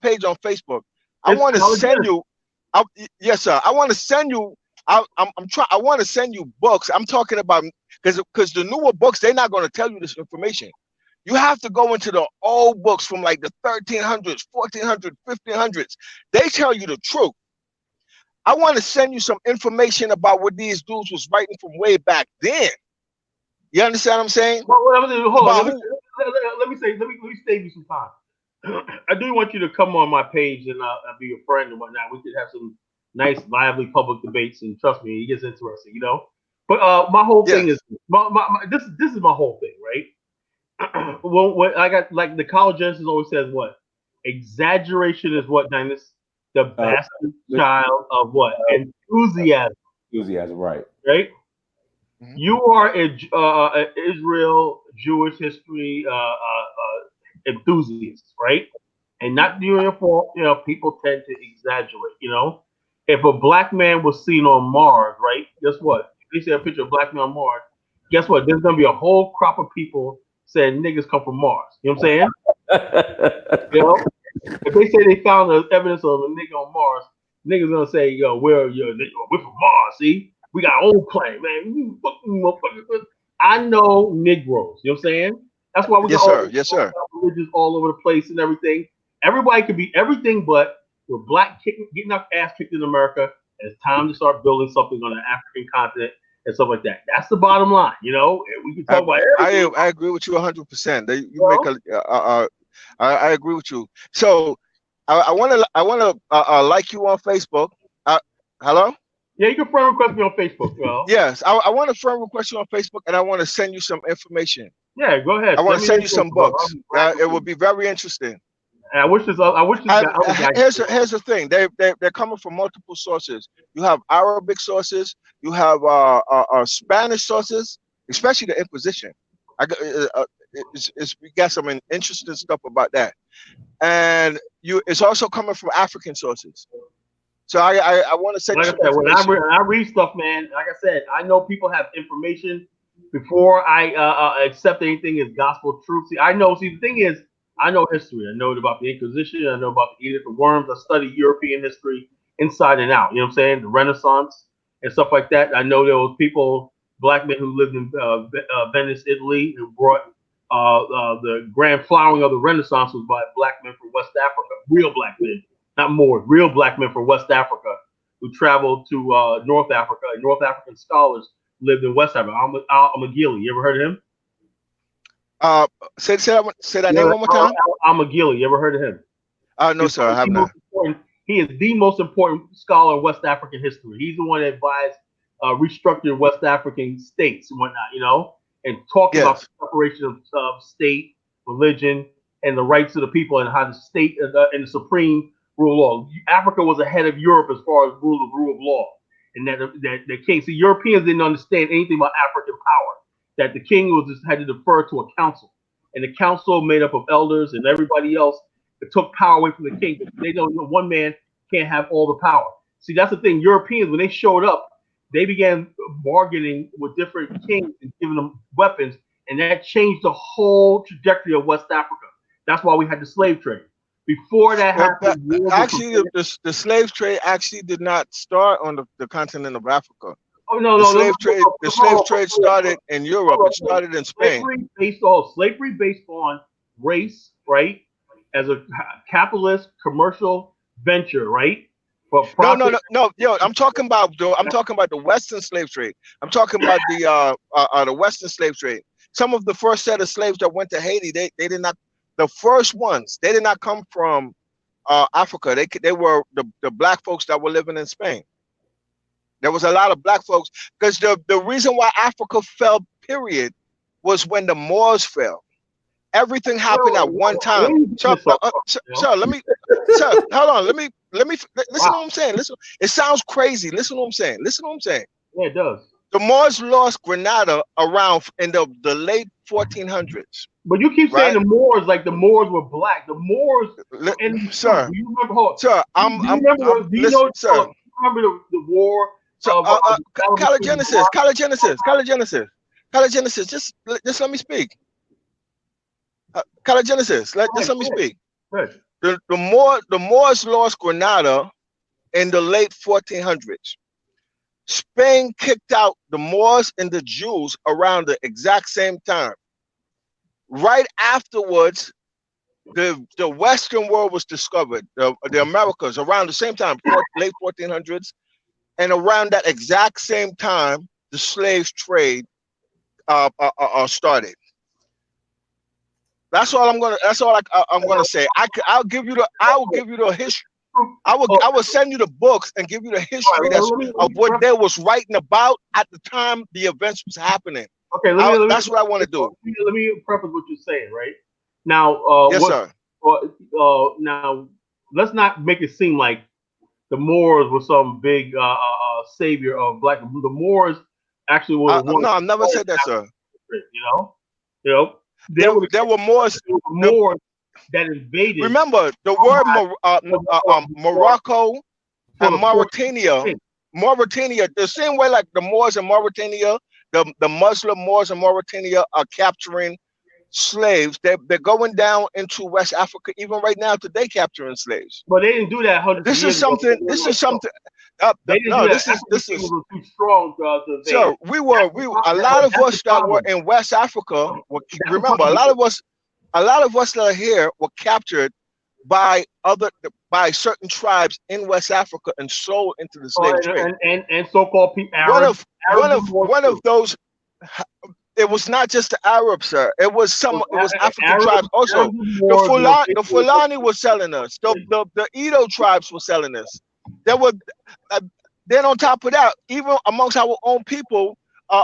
S6: page on Facebook. I
S2: It's
S6: want to
S2: college
S6: send you. Yes, sir. I want to send you I'm trying. I want to send you books. I'm talking about because the newer books, they're not going to tell you this information. You have to go into the old books from like the 1300s, 1400s, 1500s. They tell you the truth. I want to send you some information about what these dudes was writing from way back then. You understand what I'm saying?
S2: Well, hold on.
S6: About who?
S2: Let me save you some time. I do want you to come on my page and be your friend and whatnot. We could have some nice, lively public debates, and trust me, it gets interesting, you know. But my whole thing
S6: Yes.
S2: is this is my whole thing, right? Well, what I got, like the college Genesis always says, what exaggeration is what, Dennis? The bastard child of what enthusiasm,
S1: Enthusiasm, right?
S2: right?
S6: Mhm.
S2: You are a Israel Jewish history enthusiast, right? And not doing it for, you know, people tend to exaggerate. You know, if a black man was seen on Mars, right? Guess what? If they see a picture of a black man on Mars, guess what? There's gonna be a whole crop of people saying niggas come from Mars. You know what I'm saying? You know, if they say they found the evidence of a nigga on Mars, niggas gonna say, yo, we're from Mars, see? We got our own planet, man. You fucking motherfuckers. I know Negroes, you know what I'm saying? That's why we got
S6: Yes,
S2: all
S6: sir.
S2: these
S6: Yes, sir.
S2: religions all over the place and everything. Everybody could be everything, but we're getting our ass kicked in America, and it's time to start building something on the African continent and stuff like that. That's the bottom line, you know? And we can
S6: I
S2: talk about
S6: I,
S2: everything,
S6: I agree with you 100%.
S2: you
S6: You make
S2: know?
S6: I agree with you. So I want to like you on Facebook. Hello.
S2: Yeah, you can friend request me on Facebook, bro.
S6: Yes, I want to friend request you on Facebook, and I want to send you some information.
S2: Yeah, go ahead.
S6: I want
S2: Send
S6: to
S2: me your
S6: send you
S2: info,
S6: some
S2: bro. I'll
S6: books.
S2: be glad to
S6: It
S2: see.
S6: would be very interesting.
S2: And I wish this other guy.
S6: Here's the thing. They're coming from multiple sources. You have Arabic sources. You have Spanish sources, especially the Inquisition. We got some interesting stuff about that, and it's also coming from African sources. So I want to send you
S2: Like I
S6: some
S2: said,
S6: information.
S2: when I read stuff, man, like I said, I know people have information before I accept anything as gospel truth. See, I know. See, the thing is, I know history. I know about the Inquisition. I know about the Edict of Worms. I study European history inside and out. You know what I'm saying? The Renaissance and stuff like that. I know there was people, black men who lived in Venice, Italy, who brought the grand flowering of the Renaissance was by black men from West Africa, real black men, not more, real black men from West Africa who traveled to North Africa. And North African scholars lived in West Africa. Al-Magili, you ever heard of him?
S6: Uh, say that name one more time.
S2: Al-Magili, you ever heard of him?
S6: No, sir, I have not.
S2: He is the most important scholar in West African history. He's the one that advised restructuring West African states and whatnot, you know, and talked about
S6: Yes.
S2: the separation of state, religion, and the rights of the people, and how the state and the supreme rule of law. Africa was ahead of Europe as far as rule of law, and that the king. See, Europeans didn't understand anything about African power. That the king was just had to defer to a council, and the council made up of elders and everybody else that took power away from the king. They know one man can't have all the power. See, that's the thing. Europeans, when they showed up, they began bargaining with different kings and giving them weapons, and that changed the whole trajectory of West Africa. That's why we had the slave trade. Before that happened,
S6: Actually, the slave trade actually did not start on the continent of Africa.
S2: oh no,
S6: The
S2: no, no,
S6: slave trade, the slave trade started in Europe. It started in Spain.
S2: Slavery based on race, right? As a capitalist commercial venture, right? For
S6: No, no,
S2: profit.
S6: no, no. Yo, I'm talking about the Western slave trade. I'm talking about the Western slave trade. Some of the first set of slaves that went to Haiti, they did not. The first ones, they did not come from Africa. They were the black folks that were living in Spain. There was a lot of black folks because the reason why Africa fell, period, was when the Moors fell. Everything happened at one time. Sir, let me, sir, hold on. Let me listen to what I'm saying. Listen, it sounds crazy. Listen to what I'm saying. Listen to what I'm saying.
S2: Yeah, it does.
S6: The Moors lost Grenada around in the late 1400s.
S2: But you keep saying
S6: Right?
S2: the Moors like the Moors were black. The Moors and
S6: Sir,
S2: do you remember?
S6: sir,
S2: Do you
S6: listen,
S2: know?
S6: sir.
S2: Remember the war
S6: So,
S2: of
S6: Caligenesis. Just let me speak. Caligenesis. Just let me speak.
S2: Good.
S6: The Moors lost Grenada in the late 1400s. Spain kicked out the Moors and the Jews around the exact same time. Right afterwards, the Western world was discovered, the Americas, around the same time, late 1400s, and around that exact same time, the slave trade started. That's all I'm gonna. That's all I'm gonna say. I'll give you the. I will give you the history. I will send you the books and give you the history of what they was writing about at the time the events was happening.
S2: Okay,
S6: that's what I want to do.
S2: Let me preface what you're saying, right? Now,
S6: yes, sir.
S2: Now, let's not make it seem like the Moors were some big savior of black. The Moors actually were one.
S6: No, I've never said that, sir.
S2: You know,
S6: there were Moors
S2: that invaded.
S6: Remember the word Morocco and Mauritania. Mauritania, the same way like the Moors in Mauritania, the Muslim Moors in Mauritania are capturing slaves. They're going down into West Africa even right now today, capturing slaves.
S2: But they didn't do that.
S6: This is something. This is something. No, this is
S2: too strong.
S6: So we a lot of us that were in West Africa. Remember, a lot of us that are here were captured by certain tribes in West Africa and sold into the slave trade.
S2: And so-called Arabs.
S6: One of those. It was not just the Arabs, sir. It was African tribes also. The Fulani was selling us. The Edo tribes were selling us. There were. Then on top of that, even amongst our own people, there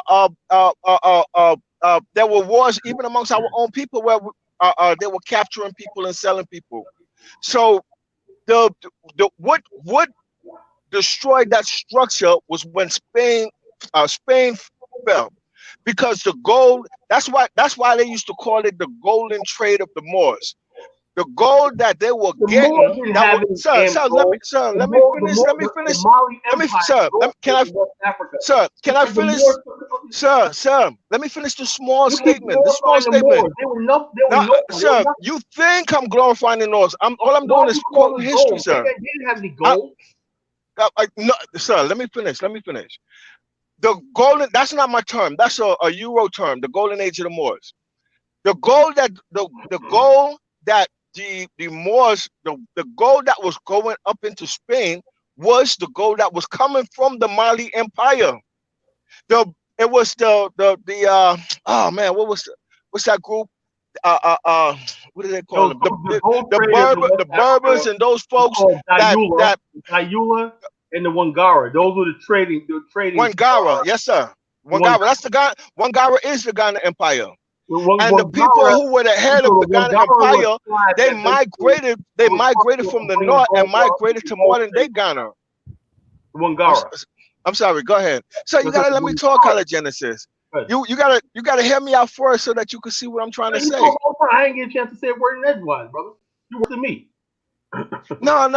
S6: were wars even amongst our own people where they were capturing people and selling people. So what destroyed that structure was when Spain fell, because the gold. That's why they used to call it the golden trade of the Moors. The gold that they were getting. Let me finish. Let me finish the small statement. Sir, you think I'm glorifying the North? All I'm doing is quoting history, sir.
S2: They didn't have any gold.
S6: No, sir, let me finish. The golden, that's not my term. That's a Euro term, the golden age of the Moors. The gold that the Moors, the gold that was going up into Spain was the gold that was coming from the Mali Empire. It was oh man, what's that group? What do they call them? The Berbers and those folks
S2: Dayula and the Wangara. Those were the trading.
S6: Wangara, yes sir. Wangara. That's the Ghana. Wangara is the Ghana Empire. And the people who were the head of the Ghana Empire, they migrated from the north and migrated to modern day Ghana.
S2: Wangara.
S6: I'm sorry. Go ahead. So you gotta let me talk, Color Genesis. You gotta hear me out first so that you can see what I'm trying to say.
S2: I ain't get a chance to say a word in edgewise, brother. You worse than me.
S6: No.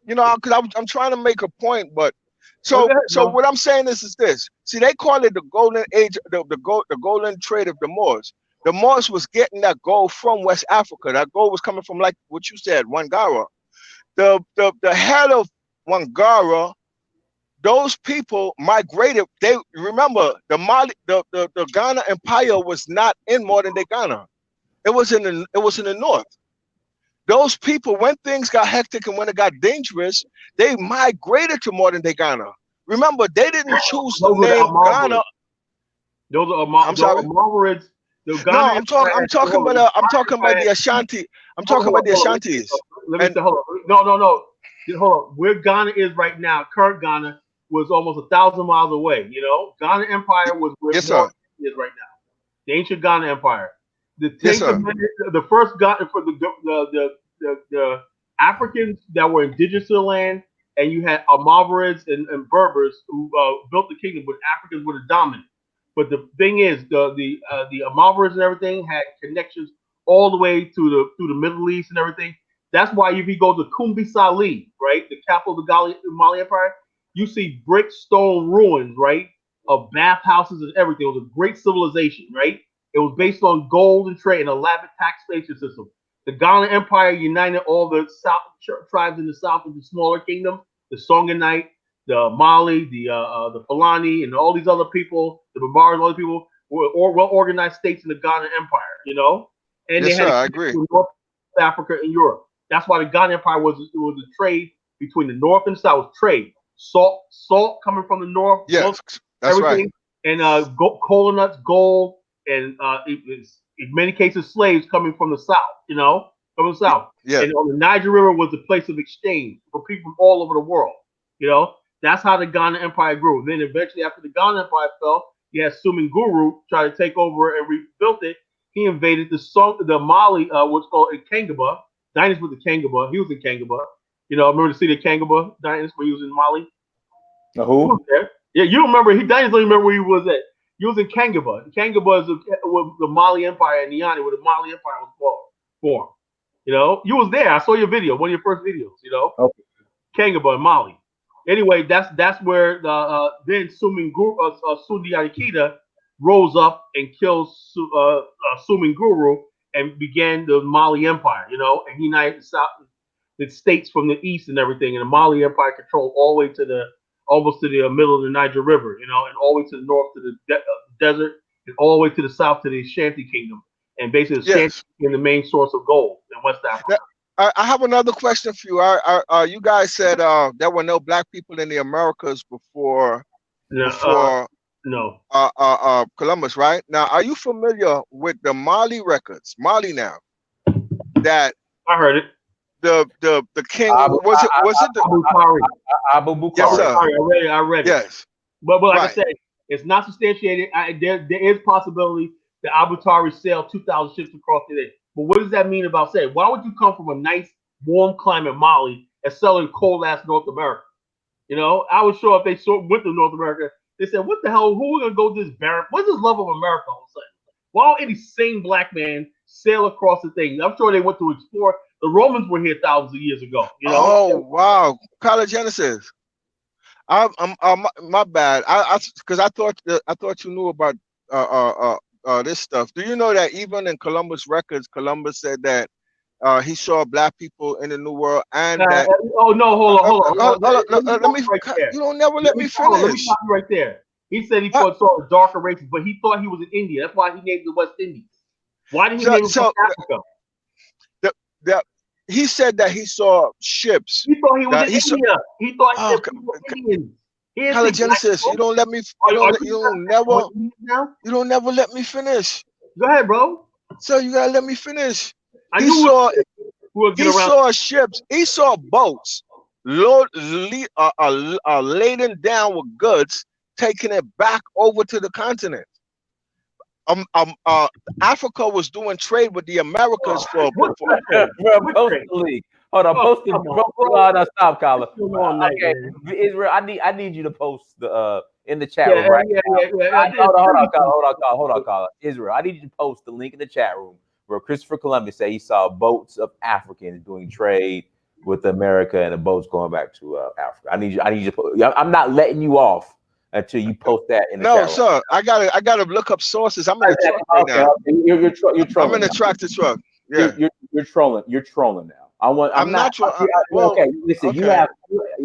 S6: Because I'm trying to make a point, but so what I'm saying is this. See, they call it the golden age, the golden trade of the Moors. The Moors was getting that gold from West Africa. That gold was coming from, like what you said, Wangara. The head of Wangara, those people migrated. They remember the Ghana Empire was not in modern day Ghana. It was in the north. Those people, when things got hectic and when it got dangerous, they migrated to modern day Ghana. Remember, they didn't choose the name Ghana.
S2: Those are
S6: I'm sorry.
S2: Almorids.
S6: No, I'm talking about the Ashanti. I'm talking about the Ashantis.
S2: Let me say, hold on. Hold on. Where Ghana is right now, current Ghana was almost 1,000 miles away. You know, Ghana Empire was where
S6: yes, sir.
S2: Is right now. The ancient Ghana Empire.
S6: The
S2: first Ghana for the Africans that were indigenous to the land, and you had Almorids and Berbers who built the kingdom, but Africans were the dominant. But the thing is, the Almorids and everything had connections all the way through the Middle East and everything. That's why if you go to Kumbi Salih, right, the capital of the Mali Empire, you see brick stone ruins, right, of bathhouses and everything. It was a great civilization, right? It was based on gold and trade and a elaborate taxation system. The Ghana Empire united all the south tribes in the south into smaller kingdoms, the Songanite, the Mali, the Fulani, and all these other people, the Barbarians, all these people were well organized states in the Ghana Empire, and they
S6: Yes,
S2: had
S6: sir.
S2: a
S6: I
S2: connection
S6: agree.
S2: with North Africa and Europe. That's why the Ghana Empire was a trade between the North and South. Trade salt coming from the North,
S6: Yes, that's right.
S2: everything, and cola nuts, gold, and in many cases slaves coming from the South. From the South.
S6: Yeah.
S2: And on the Niger River was a place of exchange for people from all over the world. That's how the Ghana Empire grew. Then eventually, after the Ghana Empire fell, you had Sumin Guru try to take over and rebuilt it. He invaded the Mali, what's called Kangaba. Dynasty with the Kangaba. He was in Kangaba. Remember the city of Kangaba, Dynasty, when he was in Mali? He was
S1: Who?
S2: there. Yeah, you remember. Dynasty don't remember where he was at. He was in Kangaba. Kangaba is the Mali Empire in Niani, where the Mali Empire was formed. You was there. I saw your video, one of your first videos.
S1: Okay.
S2: Kangaba in Mali. Anyway, that's where then Sumin Guru, Sundi Anikita rose up and killed Sumin Guru and began the Mali Empire. And he united the states from the east and everything. And the Mali Empire controlled all the way to almost to the middle of the Niger River. And all the way to the north to the desert, and all the way to the south to the Ashanti Kingdom. And basically, the Ashanti
S6: Yes.
S2: being the main source of gold in West Africa.
S6: I have another question for you. You guys said there were no black people in the Americas before
S2: No.
S6: Columbus, right? Now, are you familiar with the Mali records? Mali now. That
S2: I heard it.
S6: the king was it the
S2: Abu Tari.
S1: Abu Bukhari.
S6: Yes, sir.
S2: I read it.
S6: Yes.
S2: But like
S6: Right.
S2: I said, it's not substantiated. There is possibility that Abu Tari sailed 2,000 ships across today. But what does that mean about saying? Why would you come from a nice, warm climate Mali and sell in cold ass North America? I was sure if they went to North America, they said, "What the hell? Who are gonna go to this barren? What's this love of America all of a sudden? Why don't any sane black man sail across the thing?" I'm sure they went to explore. The Romans were here thousands of years ago.
S6: Oh wow, College Genesis. My bad. Because I thought you knew about this stuff. Do you know that even in Columbus records, Columbus said that he saw black people in the New World, and that.
S2: Oh no! Hold on.
S6: Let me. You don't never let me finish.
S2: Let me stop you right there. He said he saw the darker races, but he thought he was in India. That's why he named the West Indies. Why did he name it West Africa?
S6: He said that he saw ships.
S2: He thought he was in India. He thought he was Indians.
S6: College Genesis, you don't let me. You don't never let me finish.
S2: Go ahead, bro.
S6: So you gotta let me finish.
S2: He
S6: saw ships. He saw boats laden down with goods, taking it back over to the continent. Africa was doing trade with the Americas for.
S1: Post the link. Hold on, post the. No, stop, Colin. Okay, Israel, I need you to post the in the chat room right now. Hold on, Colin. Israel, I need you to post the link in the chat room where Christopher Columbus said he saw boats of Africans doing trade with America and the boats going back to Africa. I need you. I'm not letting you off until you post that in the chat room.
S6: No, sir. I gotta look up sources. I'm in the truck right now.
S1: You're trolling.
S6: I'm in the tractor truck. Yeah.
S1: You're trolling. You're trolling now. I'm not trolling. Okay, listen.
S6: Okay.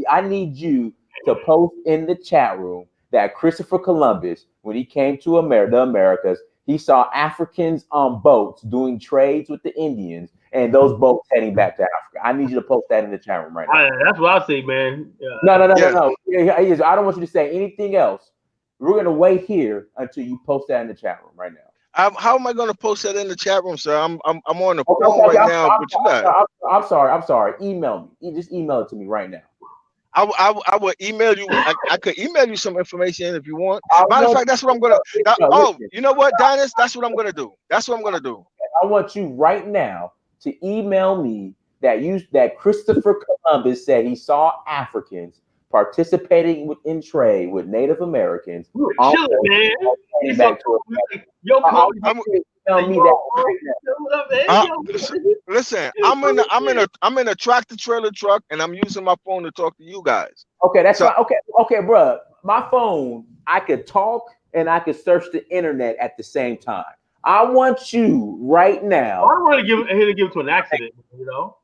S1: I need you to post in the chat room that Christopher Columbus, when he came to the Americas, he saw Africans on boats doing trades with the Indians, and those boats heading back to Africa. I need you to post that in the chat room right now.
S2: That's what I say, man.
S1: No. I don't want you to say anything else. We're gonna wait here until you post that in the chat room right now.
S6: How am I going to post that in the chat room, sir? I'm on the phone right now. But you got.
S1: I'm sorry. Email me. Just email it to me right now.
S6: I will email you. I could email you some information if you want. Matter of fact, that's what I'm gonna. You know what, Dennis? That's what I'm gonna do.
S1: I want you right now to email me that Christopher Columbus said he saw Africans participating in trade with Native Americans.
S2: Chill it, man.
S6: Listen, I'm in a tractor trailer truck, and I'm using my phone to talk to you guys.
S1: Okay, that's fine. Okay, bro. My phone, I could talk and I could search the internet at the same time. I want you right now.
S2: I don't want to give it to an accident, you know.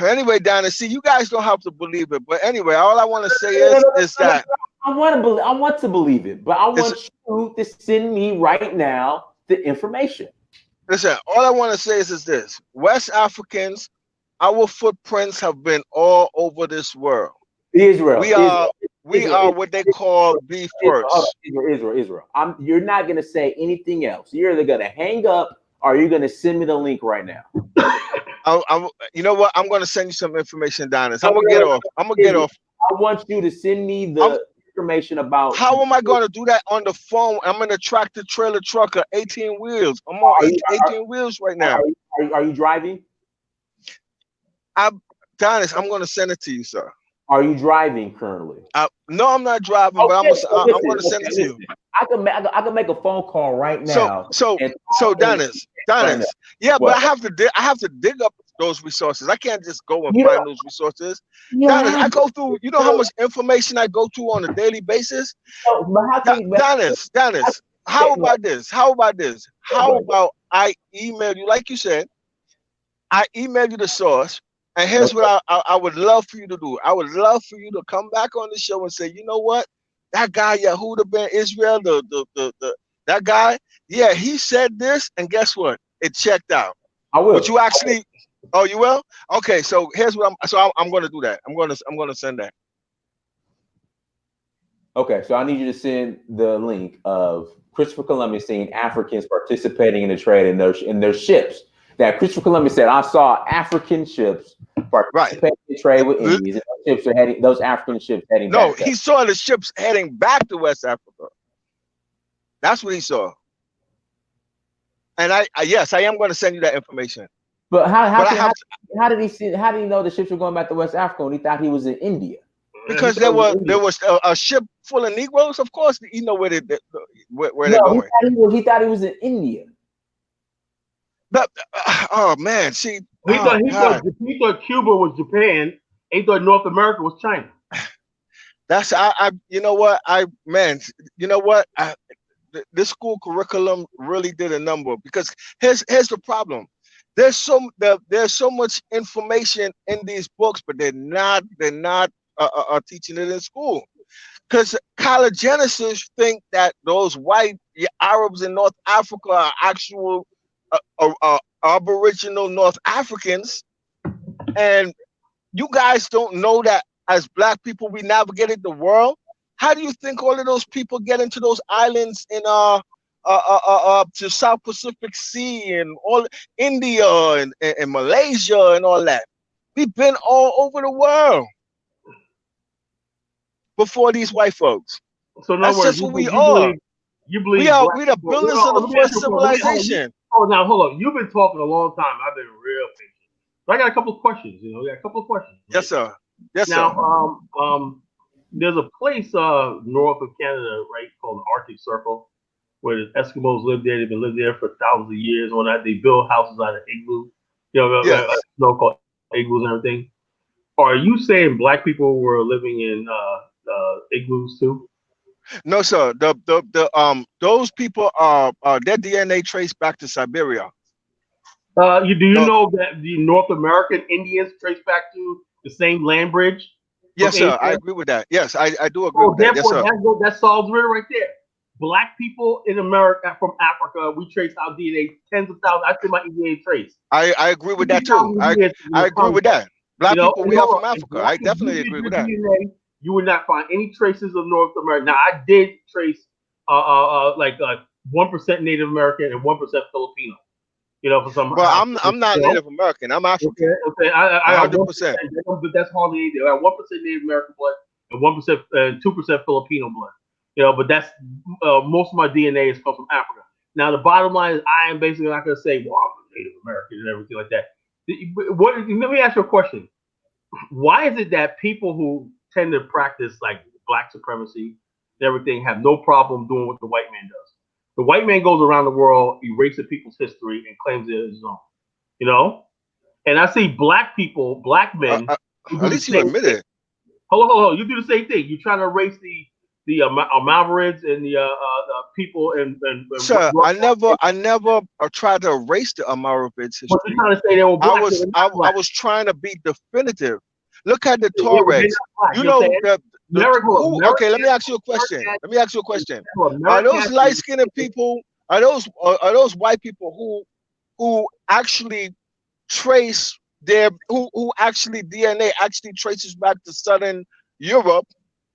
S6: Anyway, Donna, see, you guys don't have to believe it, but anyway, all I want to say is
S1: No, no,
S6: that
S1: I want to believe. I want to believe it, but I
S6: it's
S1: want you to send me right now the information.
S6: listen. All I want to say is this: West Africans, our footprints have been all over this world.
S1: Israel,
S6: We are
S1: Israel,
S6: we
S1: Israel,
S6: are
S1: Israel,
S6: what they call be
S1: Israel, hold on,
S6: first.
S1: Israel. You're not going to say anything else. You're either going to hang up or you're going to send me the link right now.
S6: You know what? I'm going to send you some information, Donna.
S1: No,
S6: I'm gonna
S1: no,
S6: get
S1: no,
S6: off. I'm gonna get
S1: Israel,
S6: off.
S1: I want you to send me
S6: I'm
S1: the information about.
S6: How am I going to do that on the phone? I'm in a tractor trailer trucker, 18 wheels. I'm on
S1: Are you
S6: 18 wheels right
S1: are,
S6: now.
S1: are you driving?
S6: I'm Dennis, I'm going to send it to you, sir.
S1: Are you driving currently?
S6: No, I'm not driving, but
S1: Okay, so
S6: I'm
S1: listen,
S6: going to send
S1: okay,
S6: it to you.
S1: listen. I can make a phone call right
S6: So,
S1: now
S6: so,
S1: and
S6: so,
S1: talk to you
S6: Dennis,
S1: right now.
S6: yeah, but
S1: What?
S6: I have to dig up those resources. I can't just go and
S1: You
S6: find
S1: don't
S6: those resources.
S1: you don't
S6: Dennis, I
S1: have
S6: go through. You know how
S1: to,
S6: much information I go through on a daily basis.
S1: but how can but
S6: Dennis,
S1: okay,
S6: how about this? How about this? How
S1: what?
S6: about I email you, like you said, I email you the source, and here's
S1: Okay.
S6: what I would love for you to do. I would love for you to come back on the show and say, you know what, that guy Yehuda Ben Israel, the that guy, yeah, he said this, and guess what? It checked out.
S1: I
S6: Would
S1: will.
S6: you actually? Oh, you will? Okay, so here's what I'm going to do that. I'm going to send that.
S1: Okay, so I need you to send the link of Christopher Columbus seeing Africans participating in the trade in their ships. That Christopher Columbus said, I saw African ships
S6: Right.
S1: participating in trade with Indians, and those African ships heading
S6: No,
S1: back to.
S6: he saw the ships heading back to West Africa. That's what he saw. And yes, I am going to send you that information.
S1: But
S6: But I have to,
S1: how did he see? How did he know the ships were going back to West Africa when he thought he was in India? He
S6: because
S1: thought it was in
S6: there
S1: India.
S6: was a ship full of Negroes. Of course, you know where they're
S1: No,
S6: going.
S1: he thought he was in India.
S6: But oh man, see,
S2: He
S6: oh
S2: thought
S6: God,
S2: he thought Cuba was Japan. He thought North America was China.
S6: that's you know what you know what this school curriculum really did a number because here's the problem. There's so much information in these books, but they're not teaching it in school. Because college Genesis think that those white Arabs in North Africa are actual Aboriginal North Africans, and you guys don't know that as Black people we navigated the world. How do you think all of those people get into those islands in to South Pacific Sea and all India and Malaysia and all that? We've been all over the world before these white folks.
S2: So in other
S6: That's
S2: words,
S6: just what we are.
S2: you believe black
S6: We the
S2: people.
S6: builders of the
S2: Let me ask
S6: first
S2: you a question.
S6: civilization.
S2: Now hold on. You've been talking a long time. I've been real patient. So I got a couple of questions. You know, I got a couple of questions. Right?
S6: Yes, sir. Yes, sir.
S2: Now, there's a place north of Canada, right, called the Arctic Circle, where the Eskimos live there. They've been living there for thousands of years. All that, they build houses out of igloo,
S6: Yes.
S2: snow called igloos and everything. Are you saying black people were living in igloos too?
S6: No, sir. Those people are their DNA traced back to Siberia.
S2: Do you
S6: No,
S2: know that the North American Indians trace back to the same land bridge from
S6: yes, sir. I
S2: Asia?
S6: agree with that. Yes, I do agree
S2: So
S6: with that. Yes,
S2: therefore,
S6: sir.
S2: that solves it right there. Black people in America from Africa, we trace our DNA tens of thousands. I think my DNA trace
S6: I agree with that too.
S2: 50,000 years
S6: I
S2: from the
S6: agree with
S2: contact.
S6: that. Black people,
S2: And
S6: we are
S2: hold on,
S6: from Africa.
S2: black,
S6: I
S2: if you
S6: definitely
S2: did
S6: agree
S2: your
S6: with that.
S2: DNA, you would not find any traces of North America. Now I did trace like 1% Native American and 1% Filipino. For some
S6: Well,
S2: house.
S6: I'm not Native American. I'm
S2: Okay,
S6: African.
S2: okay. I got
S6: 100%.
S2: 1%, but that's hardly anything. I got 1% Native American blood and 1% 2% Filipino blood. But that's most of my DNA is come from Africa. Now the bottom line is I am basically not going to say, well, I'm a Native American and everything like that. Let me ask you a question. Why is it that people who tend to practice like black supremacy and everything have no problem doing what the white man does? The white man goes around the world, erases people's history, and claims it as his own. You know, and I see black people, black men, who
S6: At
S2: do the
S6: least you
S2: same
S6: admit
S2: thing.
S6: it.
S2: Hold on. You do the same thing. You're trying to erase the Malverids and the people and
S6: Sir, I never tried to erase the Amaravids
S2: but you're
S6: history.
S2: trying to say they were
S6: I
S2: black.
S6: was
S2: They're
S6: I,
S2: not
S6: I
S2: black.
S6: was trying to be definitive. Look at the
S2: They're
S6: Tuaregs.
S2: not black.
S6: You
S2: You know what I'm
S6: know
S2: saying?
S6: the who? Okay, let me ask you a question. Let me ask you a question. Are those light skinned people? Are those white people who actually trace their who actually DNA actually traces back to Southern Europe,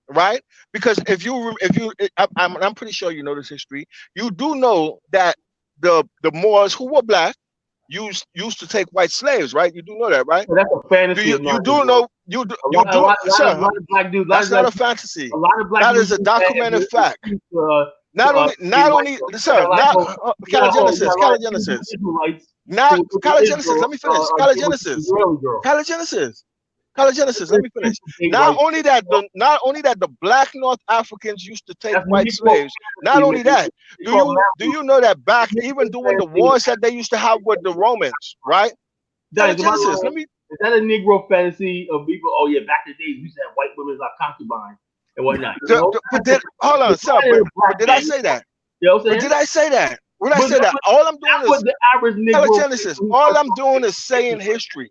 S6: right? Because I'm pretty sure you know this history. You do know that the Moors who were black used to take white slaves, right? You do know that, right?
S2: So that's a
S6: Do
S2: fantasy
S6: you
S2: of
S6: you
S2: mine.
S6: do know
S2: A
S6: you
S2: lot, a
S6: do,
S2: lot, lot of,
S6: sir?
S2: lot of black dudes,
S6: That's not a fantasy.
S2: a lot of black
S6: That
S2: dudes
S6: is a
S2: use that as
S6: documented
S2: an
S6: fact.
S2: excuse
S6: Not only,
S2: be
S6: not
S2: white.
S6: only,
S2: So you
S6: sir,
S2: got
S6: not
S2: you got a whole,
S6: Caligenesis, Caligenesis,
S2: Israelites
S6: not
S2: who
S6: Caligenesis.
S2: Israel
S6: Let me finish.
S2: get with
S6: Caligenesis,
S2: Israeli girls.
S6: Caligenesis, Caligenesis. Let me finish.
S2: Gay
S6: Not
S2: rights.
S6: only that, the black North Africans used to take
S2: That's
S6: white
S2: Negro
S6: slaves. Not
S2: fantasy,
S6: only
S2: man.
S6: that,
S2: It's
S6: do
S2: called
S6: you do
S2: Matthew.
S6: you know that back
S2: Negro
S6: even during the
S2: fantasy.
S6: wars that they used to have with the Romans, right?
S2: Guys, am I
S6: Caligenesis.
S2: wrong?
S6: Let me.
S2: Is that a Negro fantasy of people? Oh yeah, back in the days we used to have white women as our concubines and whatnot. You know,
S6: Hold on, sir.
S2: why did a
S6: But
S2: black
S6: did I
S2: man?
S6: say that?
S2: You know what I'm
S6: But
S2: saying?
S6: did I say that? Would I
S2: But
S6: say that? All I'm doing
S2: that's what
S6: is
S2: the average Negro
S6: Caligenesis.
S2: who
S6: All
S2: comes
S6: I'm
S2: from
S6: doing is saying history.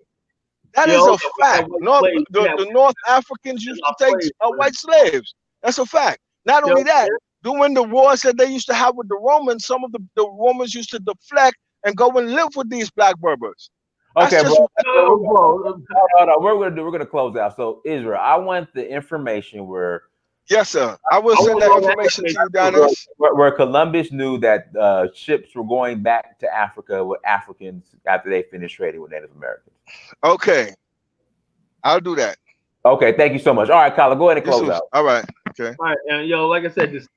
S6: That
S2: you
S6: is
S2: know,
S6: a
S2: that we had
S6: fact.
S2: white
S6: North,
S2: slaves. We had
S6: the North Africans used to
S2: our
S6: take
S2: slaves.
S6: white slaves. That's a fact. Not
S2: You know
S6: only
S2: what I'm
S6: that,
S2: saying?
S6: during the wars that they used to have with the Romans, some of the Romans used to deflect and go and live with these black Berbers. That's
S1: Okay, bro.
S6: just
S2: No, bro.
S1: Hold on. We're gonna close out. So Israel, I want the information where
S6: yes, sir. I will
S2: I
S6: send
S2: want
S6: that
S2: all that
S6: information to you,
S2: information.
S6: Dennis.
S1: where Columbus knew that ships were going back to Africa with Africans after they finished trading with Native Americans.
S6: Okay, I'll do that.
S1: Okay, thank you so much. All right, Kyla, go ahead and
S6: This
S1: close
S6: was
S1: out.
S6: all right. Okay.
S2: All right, and like I said, this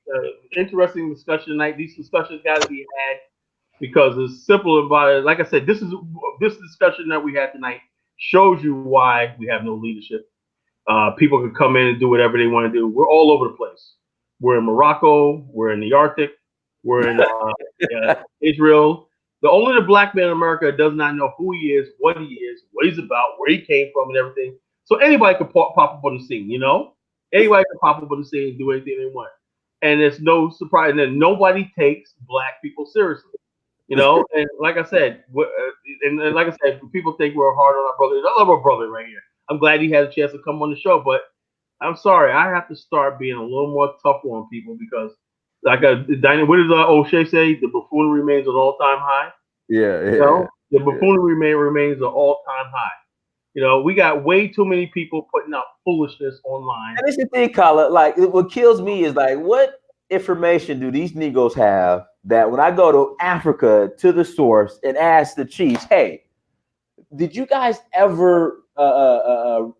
S2: interesting discussion tonight. These discussions got to be had because it's simple about it. Like I said, this discussion that we had tonight shows you why we have no leadership. People can come in and do whatever they want to do. We're all over the place. We're in Morocco. We're in the Arctic. We're in Israel. Only the black man in America does not know who he is, what he's about, where he came from, and everything. So anybody can pop up on the scene, you know? Anybody can pop up on the scene and do anything they want. And it's no surprise that nobody takes black people seriously. You know, and like I said, and like I said, people think we're hard on our brothers. I love our brother right here. I'm glad he had a chance to come on the show, but I'm sorry, I have to start being a little more tougher on people because, like, what does O'Shea say? The buffoonery remains an all-time high.
S1: Yeah,
S2: You know, the buffoonery remains an all-time high. You know, we got way too many people putting out foolishness online.
S1: And it's the thing, Kyla. Like, what kills me is like, what information do these Negroes have that when I go to Africa to the source and ask the chiefs, hey, did you guys ever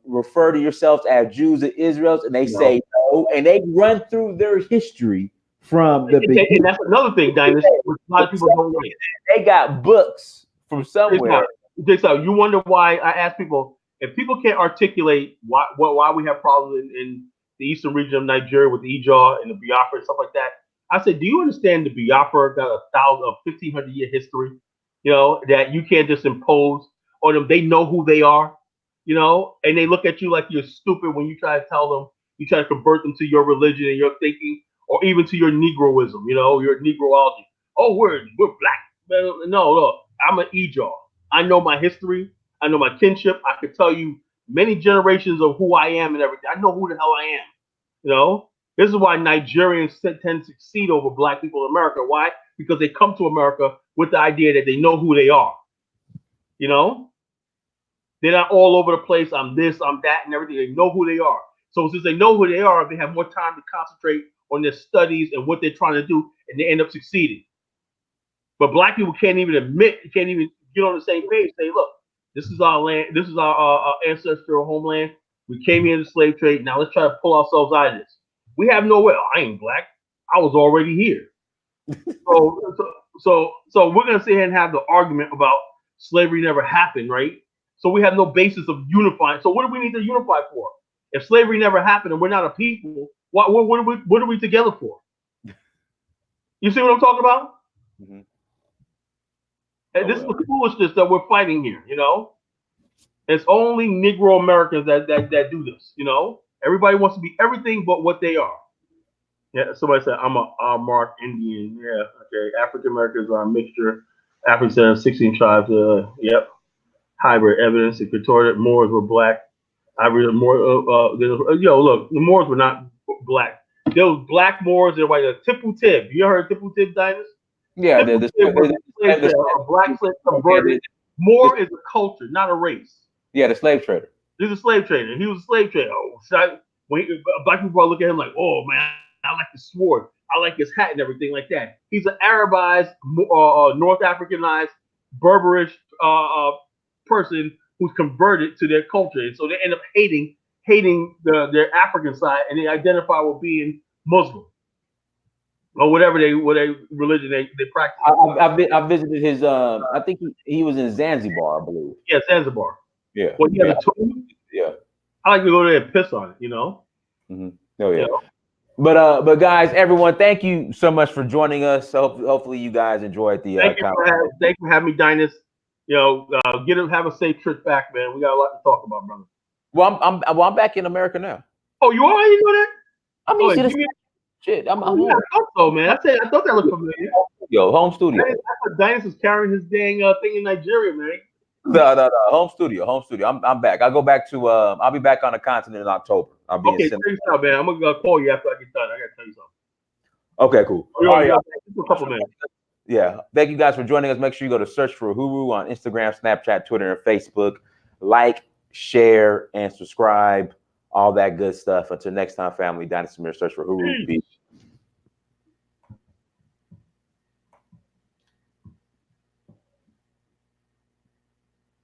S1: refer to yourselves as Jews and Israels? And they say no, and they run through their history from the beginning.
S2: And that's another thing, Dinus, which a lot of people don't like.
S1: They got books from somewhere.
S2: You wonder why I ask people if people can't articulate why we have problems in the eastern region of Nigeria with the Ijaw and the Biafra and stuff like that. I said, do you understand the Biafra got a 1,500-year history? You know, that you can't just impose on them. They know who they are, you know, and they look at you like you're stupid when you try to tell them, you try to convert them to your religion and your thinking, or even to your Negroism, you know, your Negroology. Oh, we're black. No, I'm an Ijaw. I know my history. I know my kinship. I could tell you many generations of who I am and everything. I know who the hell I am. You know, this is why Nigerians tend to succeed over black people in America. Why? Because they come to America with the idea that they know who they are. You know, they're not all over the place. I'm this, I'm that, and everything. They know who they are. So since they know who they are, they have more time to concentrate on their studies and what they're trying to do, and they end up succeeding. But black people can't even get on the same page. Say, look, this is our land. This is our ancestral homeland. We came here in the slave trade. Now let's try to pull ourselves out of this. We have no way. Oh, I ain't black. I was already here. So we're gonna sit here and have the argument about slavery never happened, right? So we have no basis of unifying. So what do we need to unify for? If slavery never happened and we're not a people, what are we together for? You see what I'm talking about?
S1: Mhm.
S2: And this is the foolishness that we're fighting here, you know? It's only Negro Americans that do this, you know? Everybody wants to be everything but what they are. Yeah, somebody said I'm a mark Indian. Yeah, okay. African Americans are a mixture. Africans have 16 tribes. Yep. Hybrid evidence. It contorted. Moors were black. I read more. Yo, look, the Moors were not black. There was black Moors. They're like a Tipu Tib. You heard of Tipu Tib, Dinus?
S1: Yeah,
S2: Tipu Tib was a slave trader, a black slave converted. Moor is a culture, not a race.
S1: yeah, the slave trader.
S2: He's a slave trader. He was a slave trader. Oh, black people are looking at him like, oh man, I like the sword. I like his hat and everything like that. He's an Arabized, North Africanized, Berberish person who's converted to their culture, and so they end up hating their African side, and they identify with being Muslim or whatever religion they practice.
S1: I visited his. I think he was in Zanzibar, I believe.
S2: Yeah, Zanzibar.
S1: Yeah.
S2: Well, he has a tomb.
S1: Yeah.
S2: I like to go there and piss on it. You know.
S1: Mm-hmm. Oh yeah.
S2: You know?
S1: But guys, everyone, thank you so much for joining us. So hopefully you guys enjoyed the.
S2: Thank you for having me, Dinus. You know, have a safe trip back, man. We got a lot to talk about, brother.
S1: Well, I'm back in America now.
S2: Oh, you are? You know that?
S1: I mean, shit. I'm home.
S2: Yeah, I thought so, man. I thought that looked familiar.
S1: Yo, home studio.
S2: I thought Dinus was carrying his dang thing in Nigeria, man.
S1: No. Home studio. I'm back. I'll go back to. I'll be back on the continent in October. I'll be
S2: okay. Tell you something, man. I'm gonna call you after I get done. I gotta tell you something.
S1: Okay, cool.
S2: All right, a couple minutes.
S1: Yeah. Thank you guys for joining us. Make sure you go to search for Uhuru on Instagram, Snapchat, Twitter, and Facebook. Like, share, and subscribe. All that good stuff. Until next time, family. Dinus Samir, search for Uhuru. Peace.